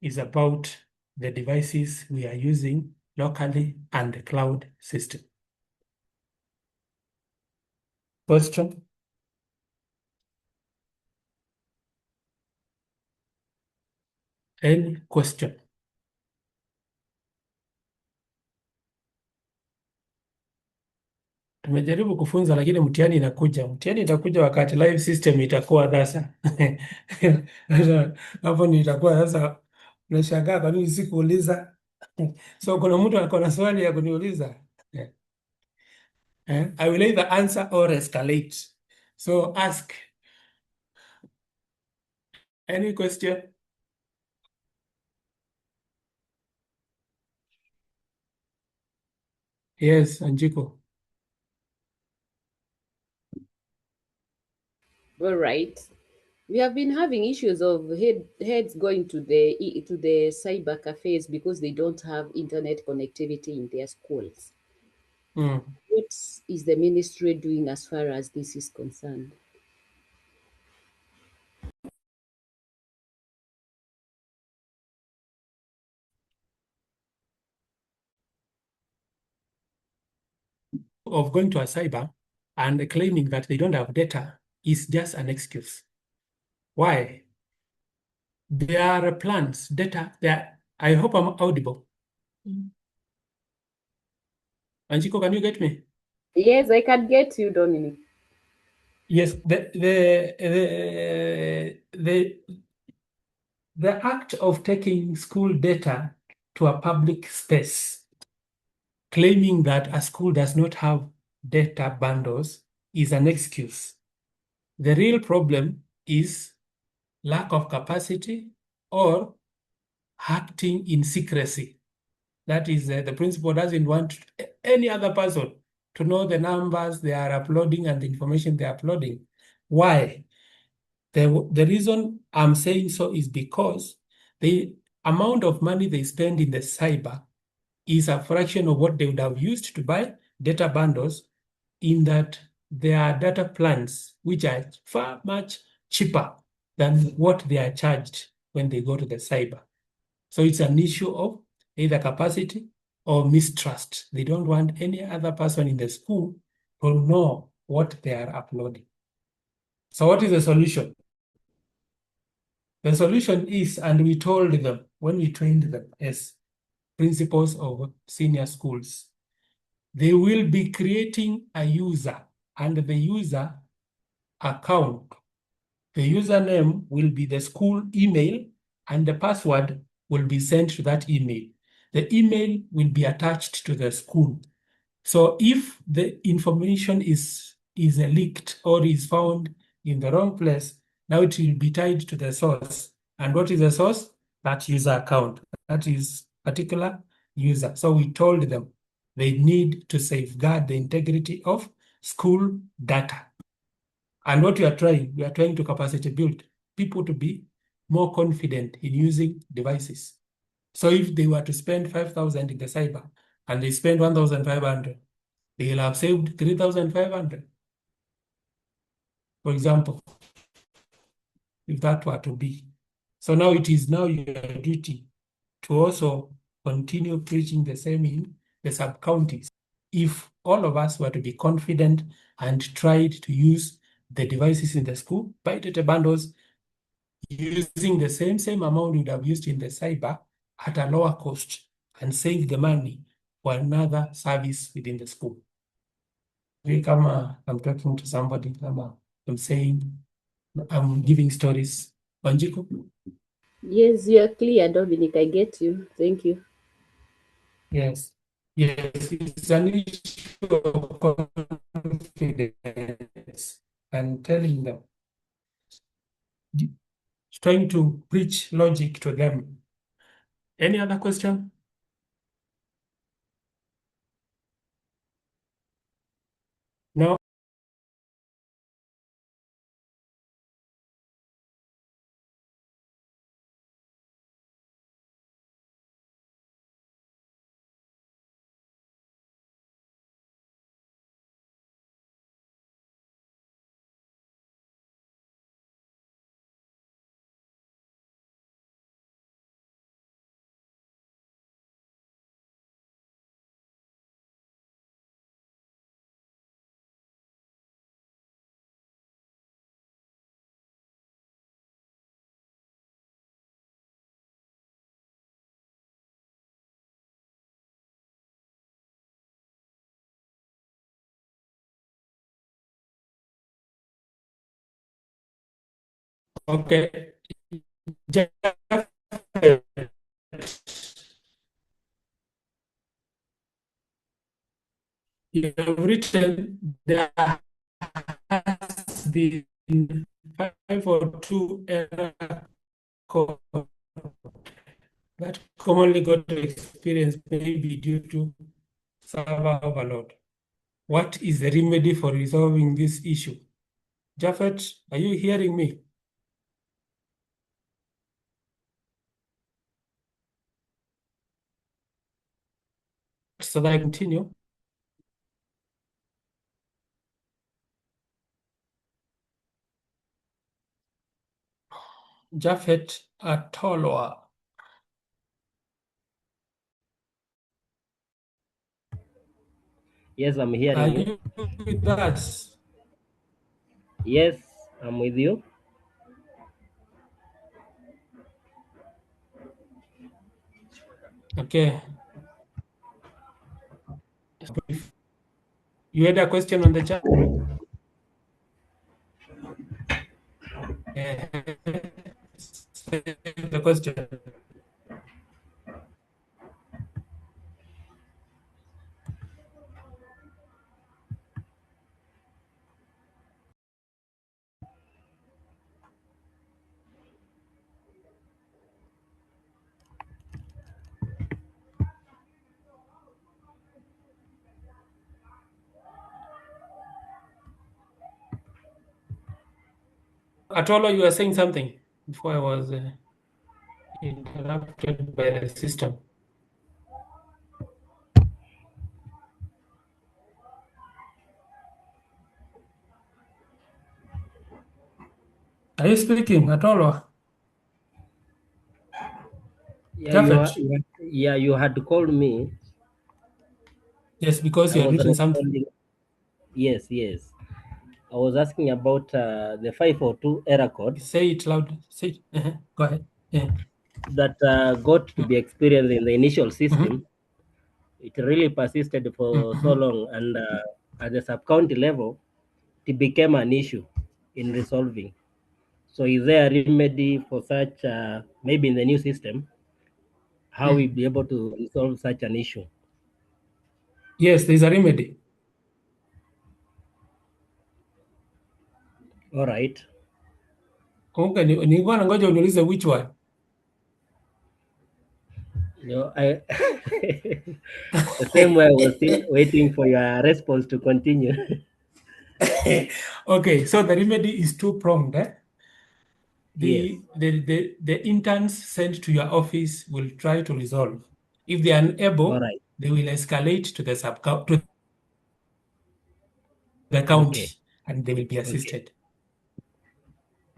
is about the devices we are using locally and the cloud system. Question? Any question? Tumejaribu kufunza lakini mtihani inakuja. Mtihani itakuja wakati live system itakuwa sasa. Sasa hapo ndio itakuwa sasa unashangaa kwa nini sikuuliza. So kuna mtu ako na swali ya kuniuliza. I will either answer or escalate. So ask. Any question? Yes, Anjiko. All right. We have been having issues of heads going to the cyber cafes because they don't have internet connectivity in their schools. What is the ministry doing as far as this is concerned? Of going to a cyber and claiming that they don't have data is just an excuse. Why? There are plans, data, there. I hope I'm audible. Anjiko, can you get me? Yes, I can get you, Dominic. Yes, the act of taking school data to a public space, claiming that a school does not have data bundles, is an excuse. The real problem is lack of capacity or acting in secrecy. That is, the principal doesn't want any other person to know the numbers they are uploading and the information they are uploading. Why? The reason I'm saying so is because the amount of money they spend in the cyber is a fraction of what they would have used to buy data bundles, in that there are data plans which are far much cheaper than what they are charged when they go to the cyber. So it's an issue of either capacity or mistrust. They don't want any other person in the school to know what they are uploading. So what is the solution? The solution is, and we told them when we trained them as principals of senior schools, they will be creating a user and the user account. The username will be the school email and the password will be sent to that email. The email will be attached to the school. So if the information is leaked or is found in the wrong place, now it will be tied to the source. And what is the source? That user account. That is particular user. So we told them they need to safeguard the integrity of school data. And what we are trying to capacity build people to be more confident in using devices. So if they were to spend 5,000 in the cyber and they spend 1,500, they'll have saved 3,500. For example, if that were to be. So now it is now your duty to also continue preaching the same in the sub-counties. If all of us were to be confident and tried to use the devices in the school, buy data bundles, using the same amount we'd have used in the cyber at a lower cost and save the money for another service within the school. I'm talking to somebody, I'm saying, I'm giving stories. Wanjiku? Yes, you are clear, Dominic. I get you. Thank you. Yes. Yes, it's an issue of confidence and telling them, trying to preach logic to them. Any other question? No. Okay. You have written there has been 502 error code that commonly got experienced maybe due to server overload. What is the remedy for resolving this issue? Japhet, are you hearing me? so that I continue. Japhet Atolwa. Yes, I'm Are hearing you. you with us? Yes, I'm with you. Okay. You had a question on the chat? The question. Atolo, you were saying something before I was interrupted by the system. Are you speaking, Atolo? Yeah, Japhet? you had called me. Yes, because I you had was written something. responding. Yes, yes. I was asking about the 542 error code. Say it loud. Say it. Go ahead. Yeah. That got to be experienced in the initial system. It really persisted for so long, and at the sub-county level, it became an issue in resolving. So is there a remedy for such, maybe in the new system, how we be able to resolve such an issue? Yes, there's a remedy. All right. Okay, nilikuwa nangoja uniulize which one. No, the same way I was still waiting for your response to continue. Okay, so the remedy is two-pronged. Yes. The interns sent to your office will try to resolve. If they are unable, All right. they will escalate to the to the county, and they will be assisted.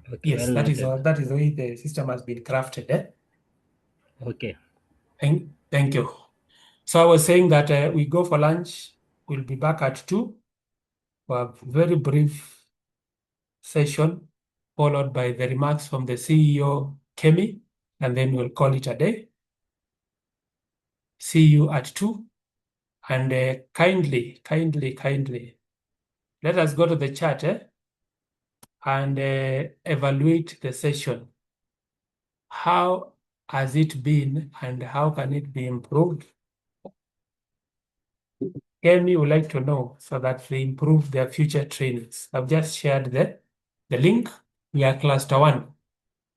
Okay, Yes, well that is noted. all. That is the way the system has been crafted. Okay. Thank you. So I was saying that we go for lunch. We'll be back at 2 for a very brief session, followed by the remarks from the CEO, Kemi, and then we'll call it a day. See you at 2. And kindly, let us go to the chat and evaluate the session. How has it been and how can it be improved? Kemi would like to know so that they improve their future trainings. I've just shared the link. We are cluster 1.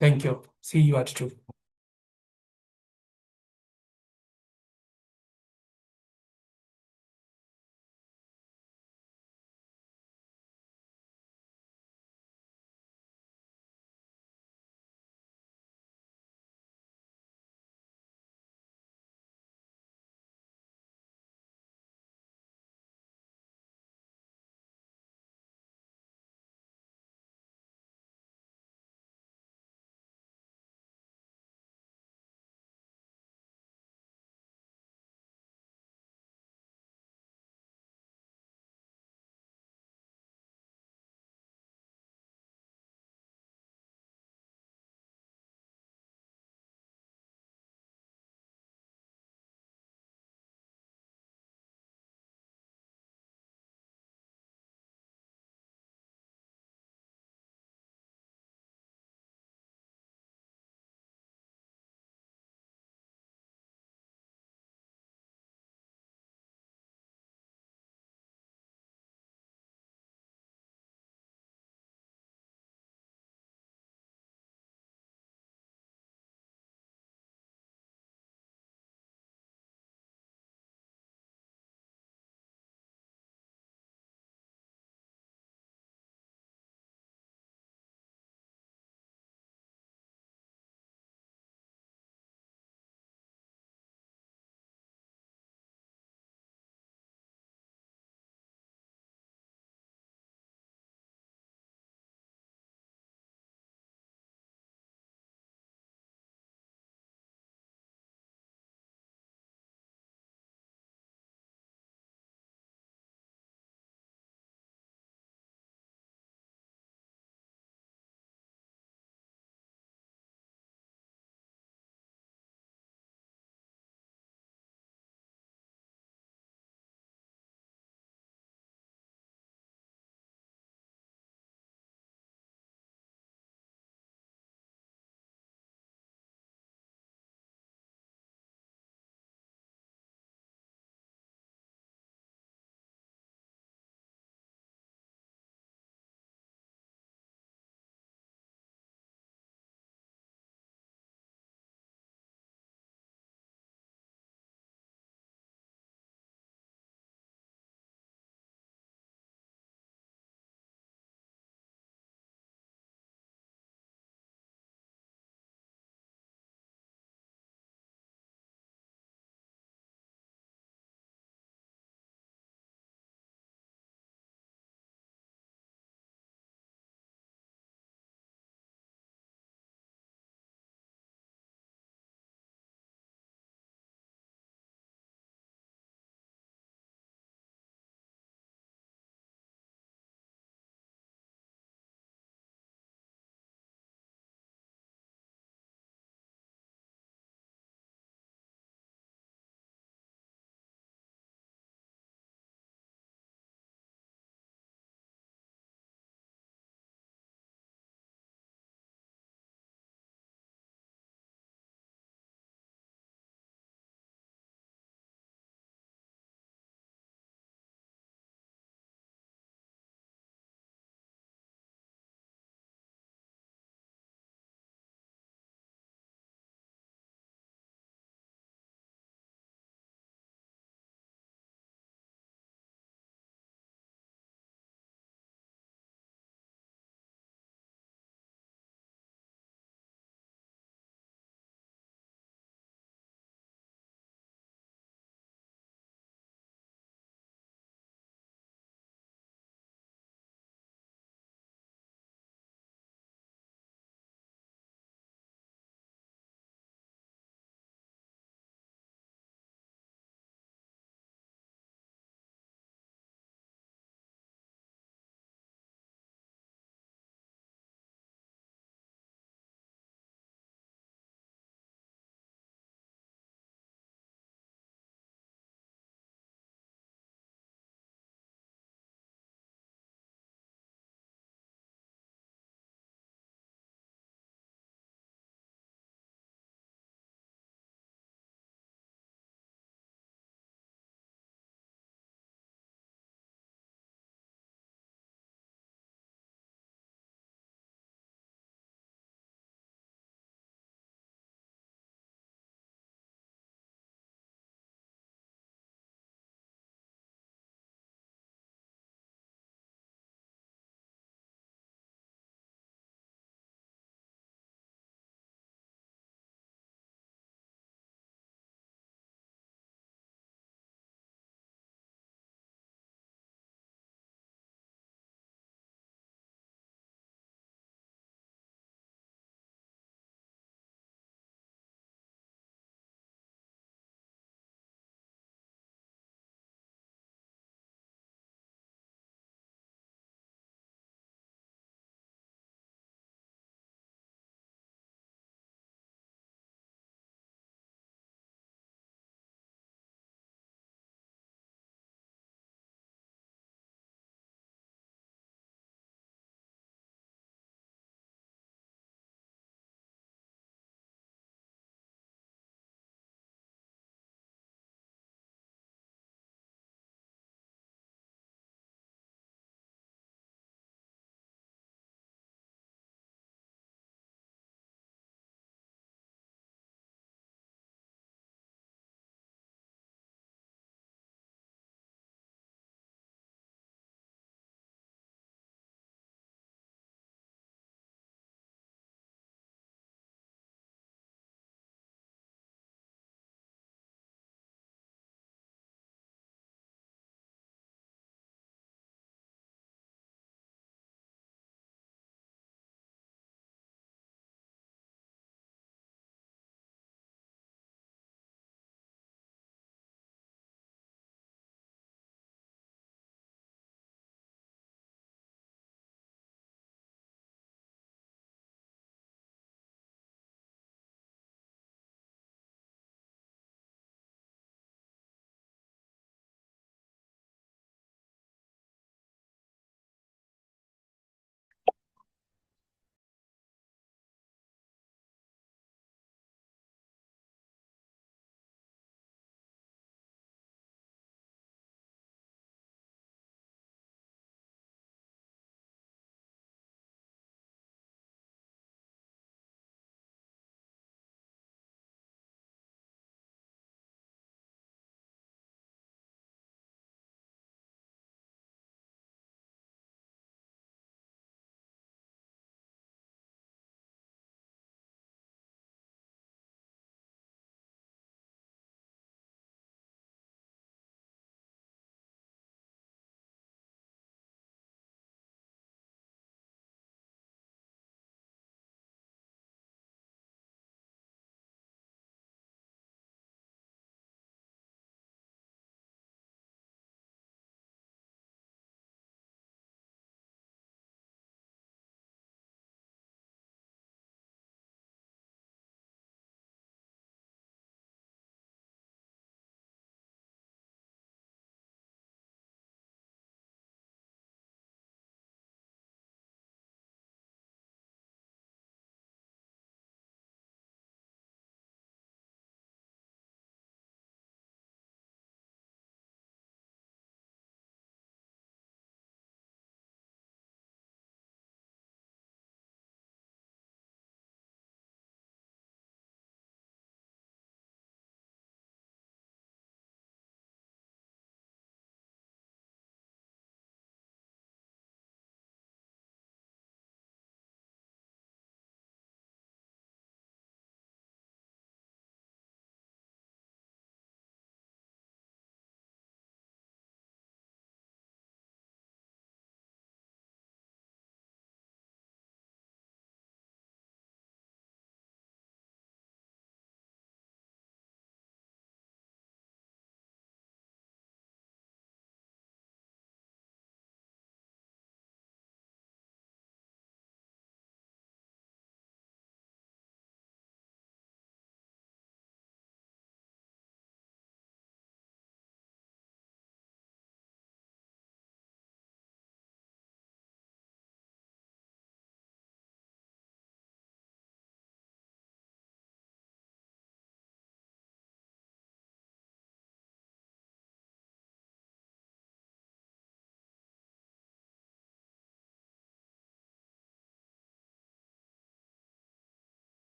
Thank you. See you at 2.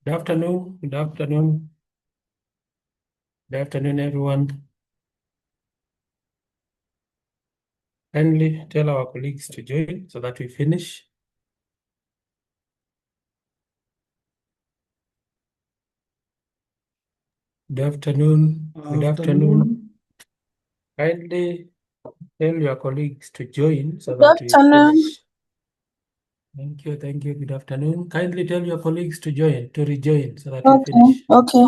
Good afternoon. Good afternoon. Good afternoon, everyone. Kindly tell our colleagues to join so that we finish. Good afternoon. Good afternoon. Kindly tell your colleagues to join so Good that we afternoon. finish. Thank you. Thank you. Good afternoon. Kindly tell your colleagues to join, to rejoin so that we Okay, finish. okay.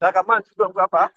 Kaka man, chukua hapa.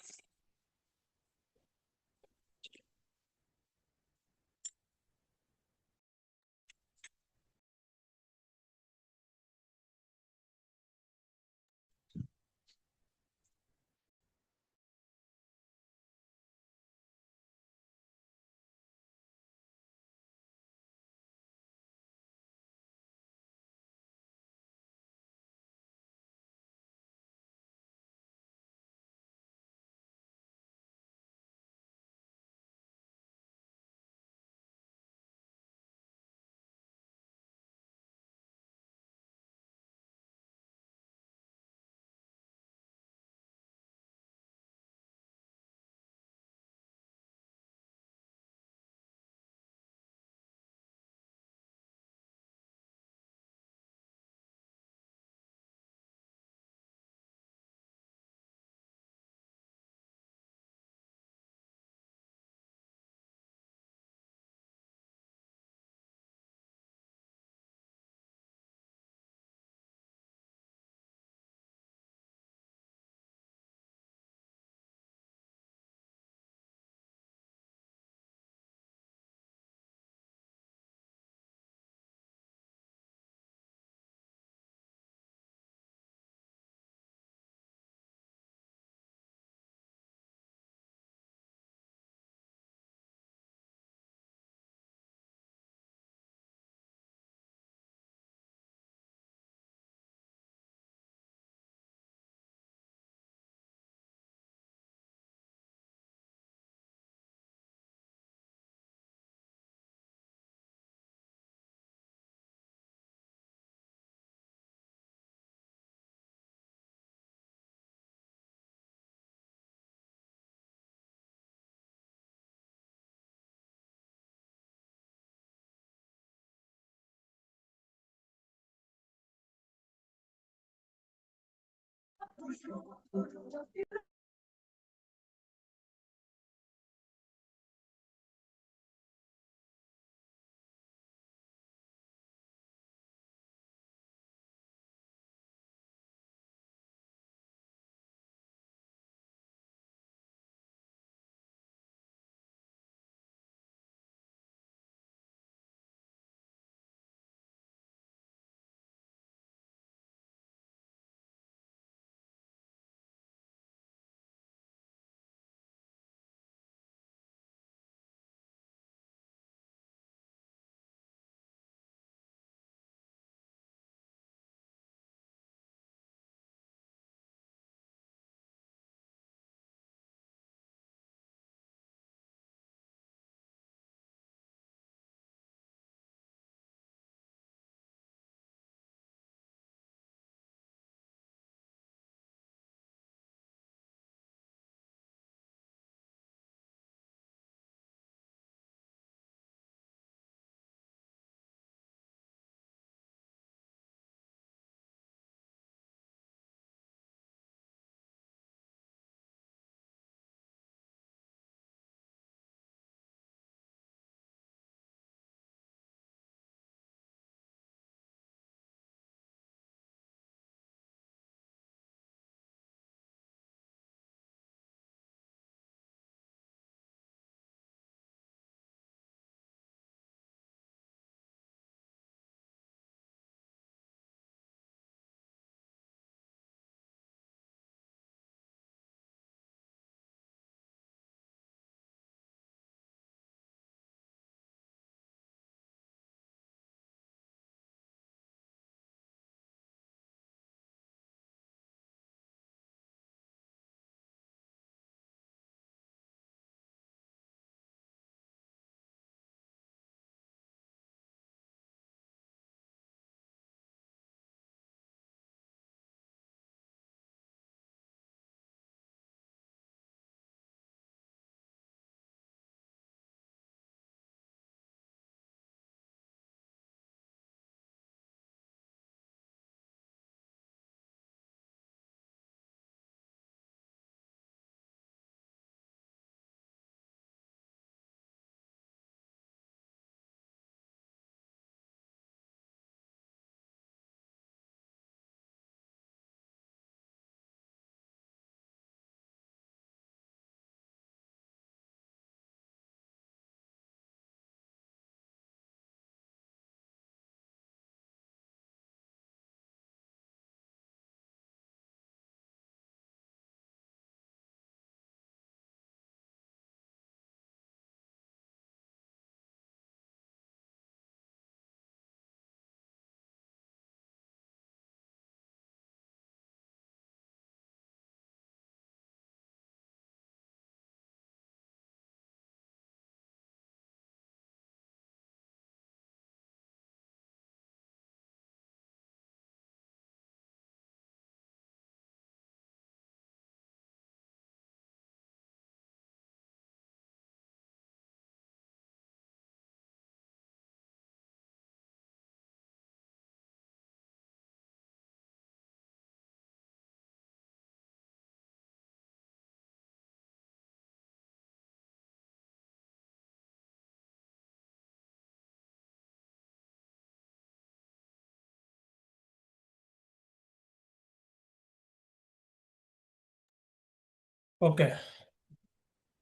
Okay.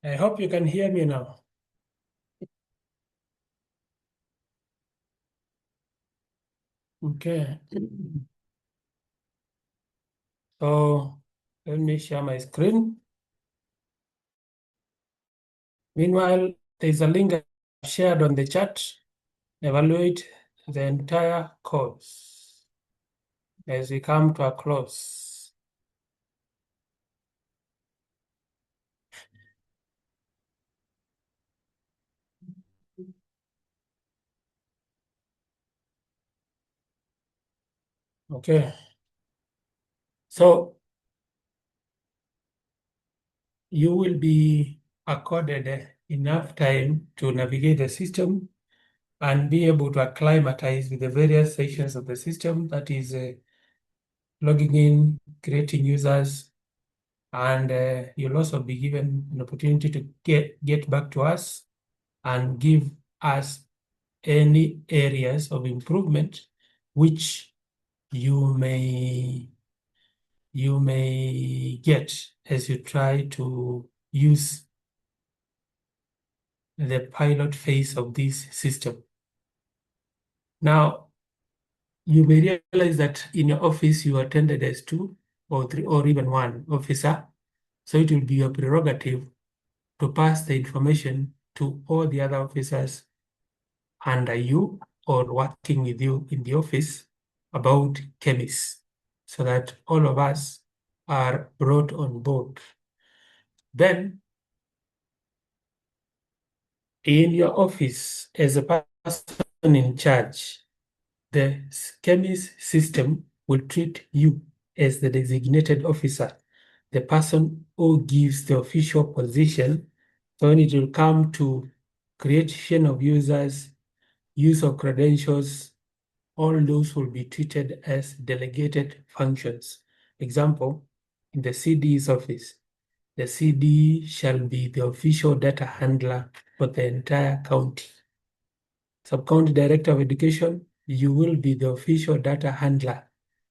I hope you can hear me now. Okay. So let me share my screen. Meanwhile, there's a link I shared on the chat. Evaluate the entire course as we come to a close. Okay. So you will be accorded enough time to navigate the system and be able to acclimatize with the various sections of the system. That is logging in, creating users, and you'll also be given an opportunity to get back to us and give us any areas of improvement which you may get as you try to use the pilot phase of this system. Now, you may realize that in your office you attended as 2 or 3 or even 1 officer, so it will be your prerogative to pass the information to all the other officers under you or working with you in the office about KEMIS, so that all of us are brought on board. Then, in your office, as a person in charge, the KEMIS system will treat you as the designated officer, the person who gives the official position. So when it will come to creation of users, use of credentials, all those will be treated as delegated functions. Example, in the CD's office, the CD shall be the official data handler for the entire county. Sub-county director of education, you will be the official data handler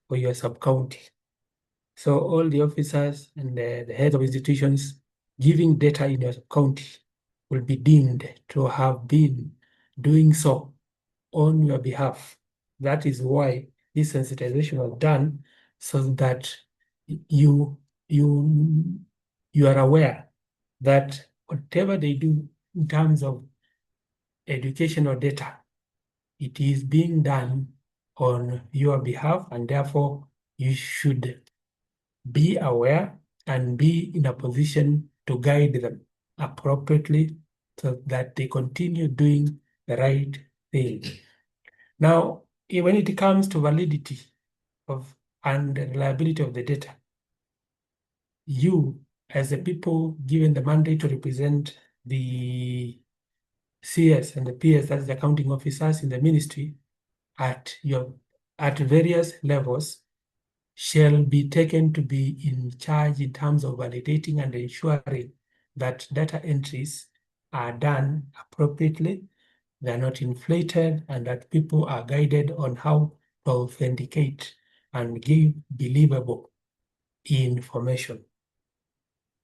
for your sub-county. So all the officers and the heads of institutions giving data in your county will be deemed to have been doing so on your behalf. That is why this sensitization was done, so that you are aware that whatever they do in terms of educational data, it is being done on your behalf, and therefore you should be aware and be in a position to guide them appropriately so that they continue doing the right thing. Now, when it comes to validity of and reliability of the data, you, as the people given the mandate to represent the CS and the PS, that's the accounting officers in the ministry, at various levels, shall be taken to be in charge in terms of validating and ensuring that data entries are done appropriately, they're not inflated, and that people are guided on how to authenticate and give believable information.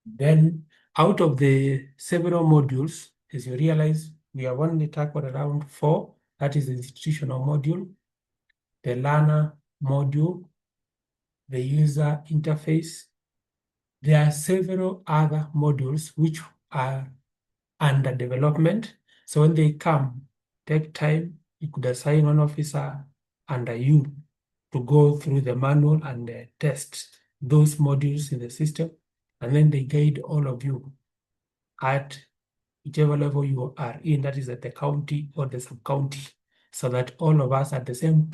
Then, out of the several modules, as you realize, we have only tackled around 4. That is the institutional module, the learner module, the user interface. There are several other modules which are under development. So when they come, take time. You could assign one officer under you to go through the manual and test those modules in the system. And then they guide all of you at whichever level you are in, that is at the county or the sub-county, so that all of us at the same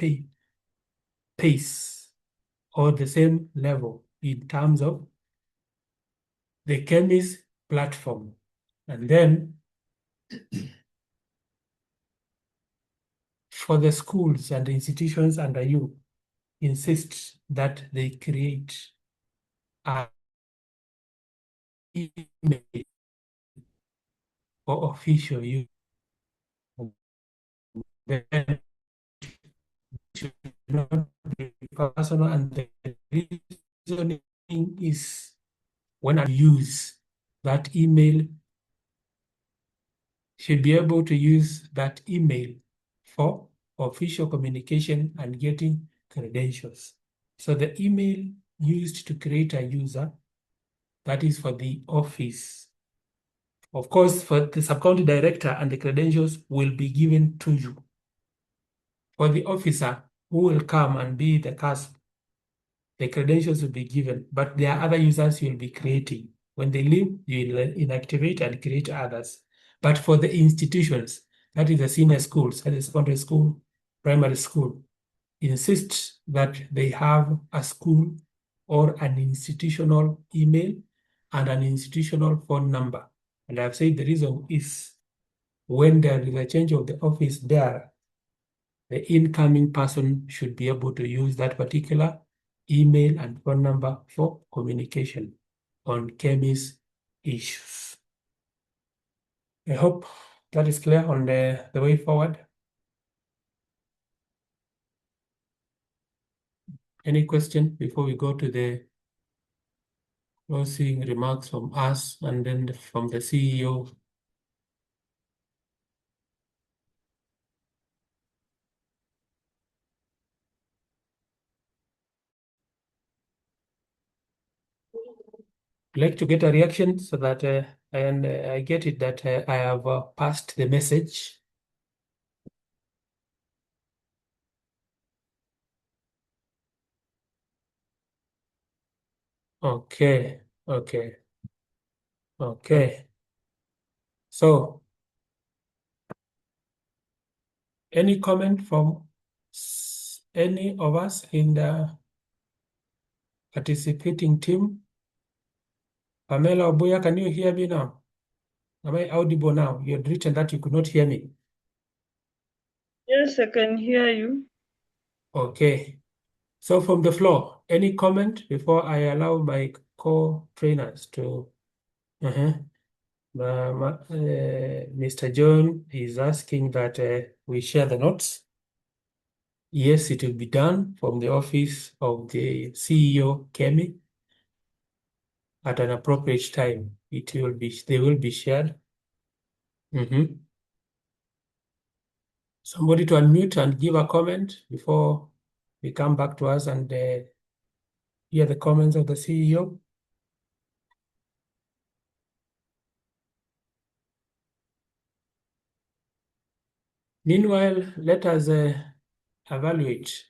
pace or the same level in terms of the KEMIS platform. And then for the schools and the institutions under you, insist that they create an email for official use. Then should not be personal, and the reasoning is when I use that email, should be able to use that email for official communication and getting credentials. So the email used to create a user, that is for the office. Of course, for the sub-county director, and the credentials will be given to you. For the officer who will come and be the CASP, the credentials will be given, but there are other users you'll be creating. When they leave, you will inactivate and create others. But for the institutions, that is the senior schools, that is secondary school, primary school, insist that they have a school or an institutional email and an institutional phone number. And I've said the reason is when there is a change of the office there, the incoming person should be able to use that particular email and phone number for communication on KEMIS issues. I hope that is clear on the way forward. Any question before we go to the closing remarks from us and then from the CEO? I'd like to get a reaction so that I get it that I have passed the message. Okay, okay, okay. So, any comment from any of us in the participating team? Pamela Obuya, can you hear me now? Am I audible now? You had written that you could not hear me. Yes, I can hear you. Okay. So from the floor, any comment before I allow my co-trainers to? Mr. John is asking that we share the notes. Yes, it will be done from the office of the CEO, Kemi, at an appropriate time. They will be shared. Somebody to unmute and give a comment before we come back to us and hear the comments of the CEO. Meanwhile, let us evaluate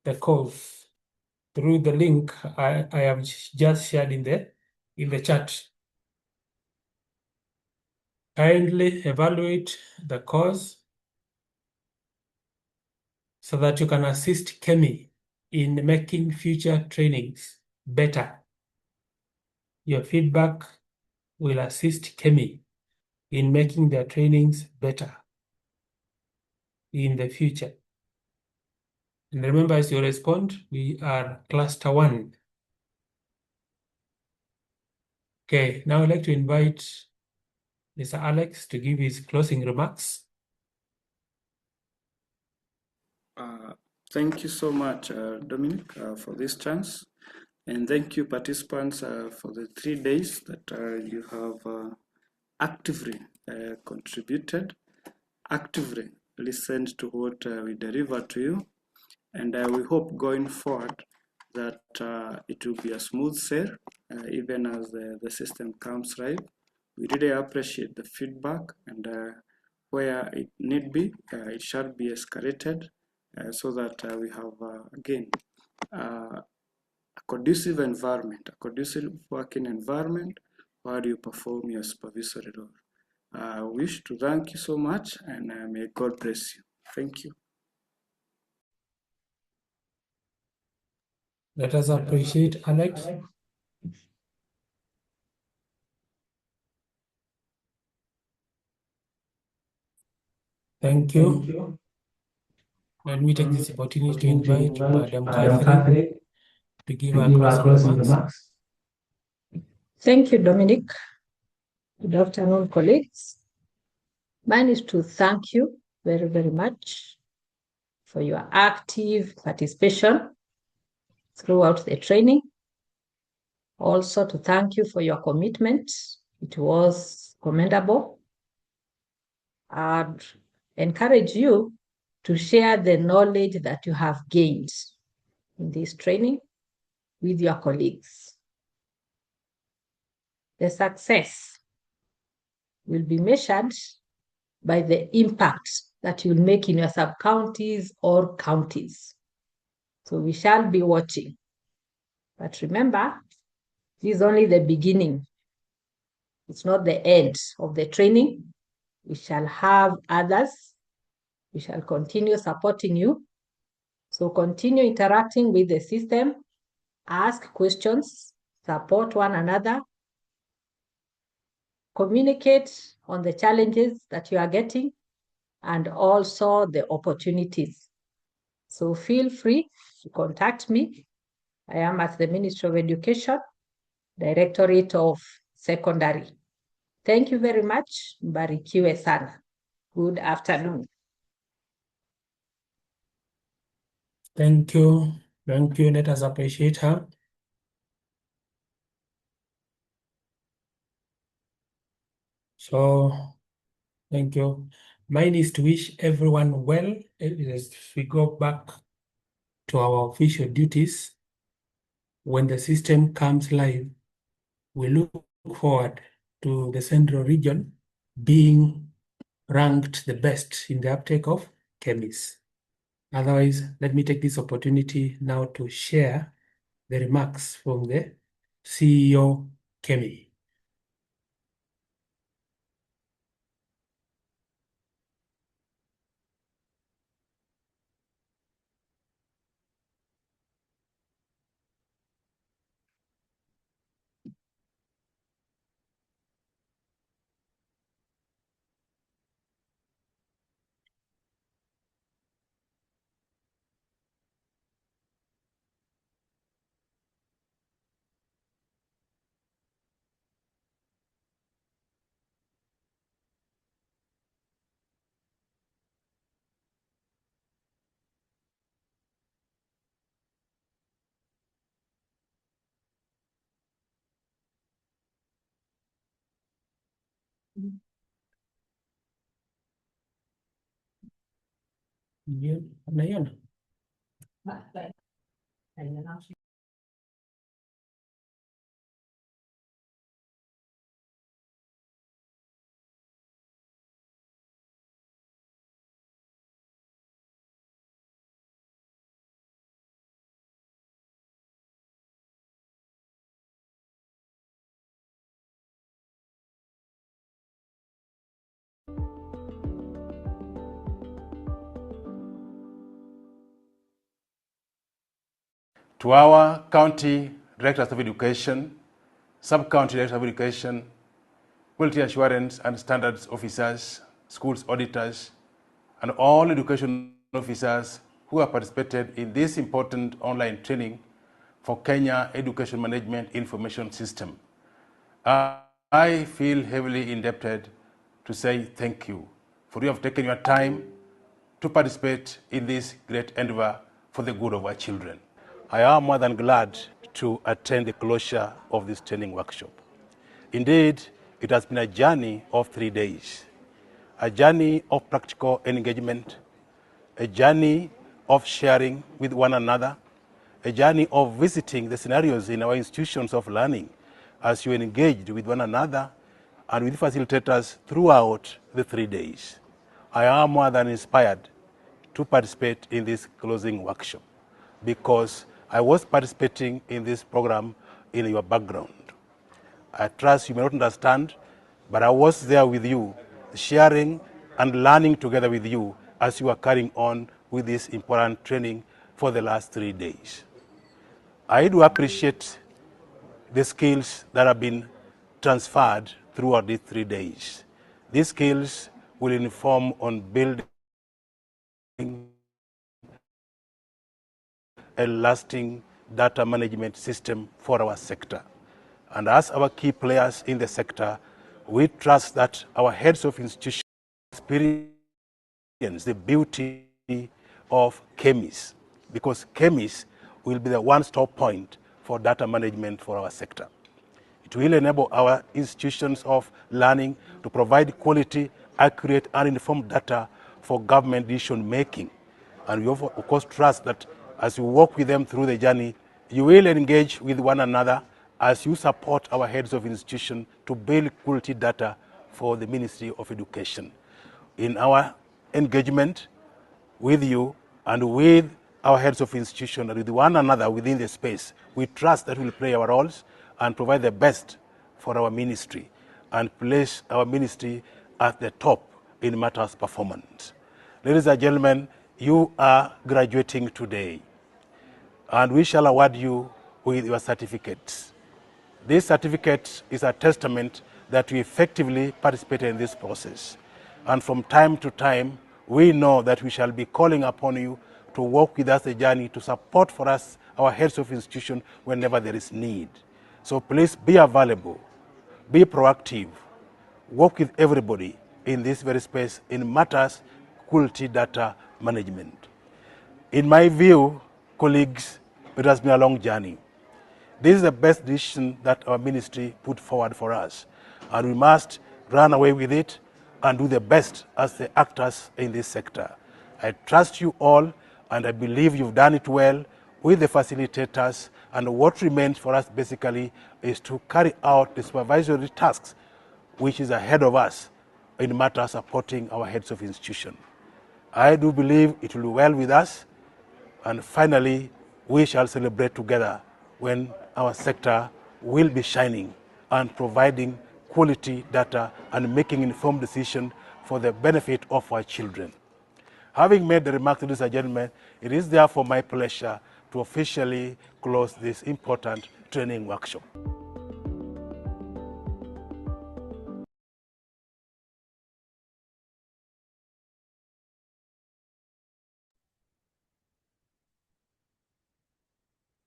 the course through the link I have just shared in the chat. Kindly evaluate the course so that you can assist Kemi in making future trainings better. Your feedback will assist Kemi in making their trainings better in the future. And remember, as you respond, we are cluster 1. Okay, now I'd like to invite Mr. Alex to give his closing remarks. Thank you so much, Dominic, for this chance. And thank you, participants, for the 3 days that you have actively contributed, actively listened to what we deliver to you. And we hope going forward that it will be a smooth sail, even as the system comes right. We really appreciate the feedback, and where it need be, it shall be escalated so that we have, again, a conducive environment, a conducive working environment while you perform your supervisory role. I wish to thank you so much, and may God bless you. Thank you. Let us appreciate Alex. Thank you. Let me take this opportunity to invite Madam Catherine to give our closing remarks. Thank you, Dominic. Good afternoon, colleagues. Mine is to thank you very, very much for your active participation throughout the training. Also to thank you for your commitment. It was commendable. I'd encourage you to share the knowledge that you have gained in this training with your colleagues. The success will be measured by the impact that you'll make in your sub-counties or counties. So we shall be watching. But remember, this is only the beginning. It's not the end of the training. We shall have others. We shall continue supporting you. So continue interacting with the system, ask questions, support one another, communicate on the challenges that you are getting, and also the opportunities. So feel free to contact me I am at the Ministry of Education, Directorate of Secondary. Thank you very much. Mbarikiwe sana. Good afternoon. Thank you. Thank you. Let us appreciate her. So, thank you. Mine is to wish everyone well as we go back to our official duties. When the system comes live, we look forward to the Central Region being ranked the best in the uptake of KEMIS. Otherwise, let me take this opportunity now to share the remarks from the CEO KEMI. Yeah, naiona. To our county directors of education, sub-county directors of education, quality assurance and standards officers, schools auditors, and all education officers who have participated in this important online training for Kenya Education Management Information System. I feel heavily indebted to say thank you for you have taken your time to participate in this great endeavor for the good of our children. I am more than glad to attend the closure of this training workshop. Indeed, it has been a journey of 3 days, a journey of practical engagement, a journey of sharing with one another, a journey of visiting the scenarios in our institutions of learning as you engaged with one another and with facilitators throughout the 3 days. I am more than inspired to participate in this closing workshop because I was participating in this program in your background. I trust you may not understand, but I was there with you, sharing and learning together with you as you are carrying on with this important training for the last 3 days. I do appreciate the skills that have been transferred throughout these 3 days. These skills will inform on building a lasting data management system for our sector. And as our key players in the sector, we trust that our heads of institutions experience the beauty of KEMIS, because KEMIS will be the one-stop point for data management for our sector. It will enable our institutions of learning to provide quality, accurate, and informed data for government decision-making. And we, of course, trust that as you walk with them through the journey, you will engage with one another as you support our heads of institution to build quality data for the Ministry of Education. In our engagement with you and with our heads of institution and with one another within the space, we trust that we will play our roles and provide the best for our ministry and place our ministry at the top in matters performance. Ladies and gentlemen, you are graduating today, and we shall award you with your certificates. This certificate is a testament that you effectively participated in this process. And from time to time, we know that we shall be calling upon you to walk with us the journey, to support for us our heads of institution whenever there is need. So please be available, be proactive, work with everybody in this very space in matters quality data management. In my view, colleagues, it has been a long journey. This is the best decision that our ministry put forward for us, and we must run away with it and do the best as the actors in this sector. I trust you all, and I believe you've done it well with the facilitators, and what remains for us basically is to carry out the supervisory tasks which is ahead of us in matters supporting our heads of institution. I do believe it will be well with us, and finally, we shall celebrate together when our sector will be shining and providing quality data and making informed decisions for the benefit of our children. Having made the remarks, ladies and gentlemen, it is therefore my pleasure to officially close this important training workshop.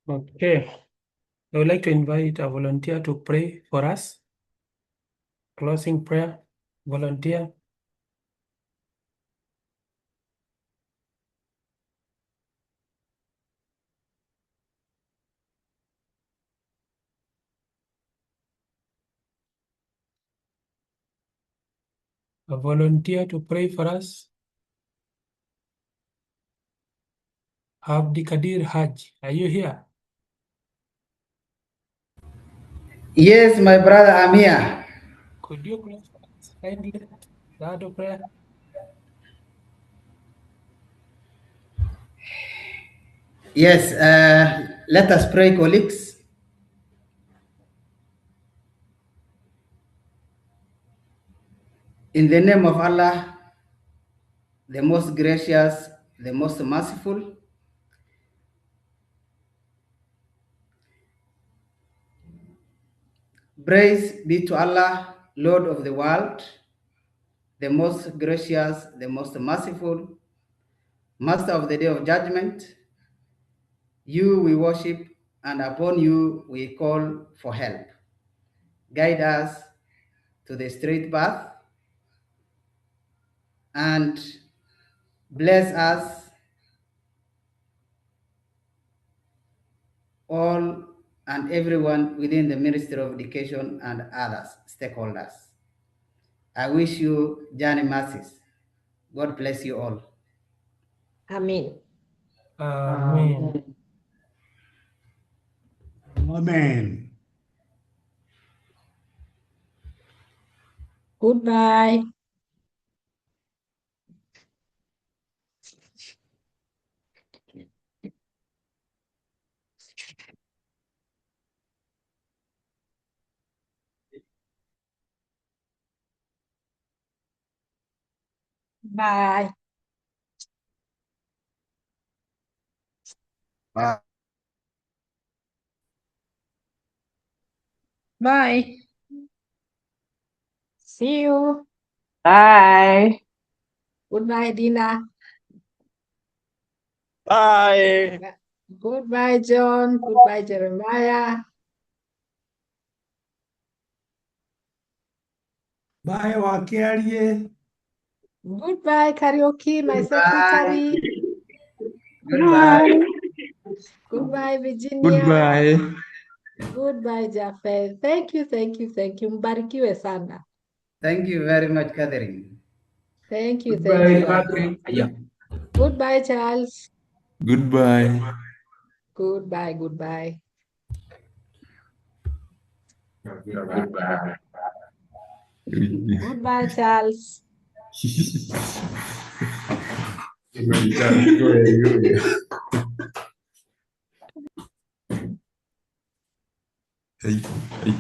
Okay. I would like to invite a volunteer to pray for us. Closing prayer. Volunteer. A volunteer to pray for us. Abdikadir Haj, are you here? Yes, my brother, I'm here. Could you close for us kindly? The word of prayer. Yes, let us pray, colleagues. In the name of Allah, the most gracious, the most merciful, praise be to Allah, Lord of the world, the most gracious, the most merciful, Master of the day of judgment. You we worship, and upon you we call for help. Guide us to the straight path and bless us all and everyone within the Ministry of Education and others stakeholders. I wish you journey mercies. God bless you all. Amen. Amen. Amen. Goodbye. Bye. Bye. Bye. See you. Bye. Goodbye, Dina. Bye. Goodbye, John. Goodbye, Jeremiah. Bye, Wakiarie. Goodbye, Karaoke, my secretary. Goodbye. Goodbye, Virginia. Goodbye. Goodbye, Jafet. Thank you, thank you, thank you. Mbarikiwe sana. Thank you very much, Catherine. Thank you, thank Goodbye, you. Catherine. Yeah. Goodbye, Charles. Goodbye. Goodbye, goodbye. Goodbye. Goodbye, Charles. Hey, hey.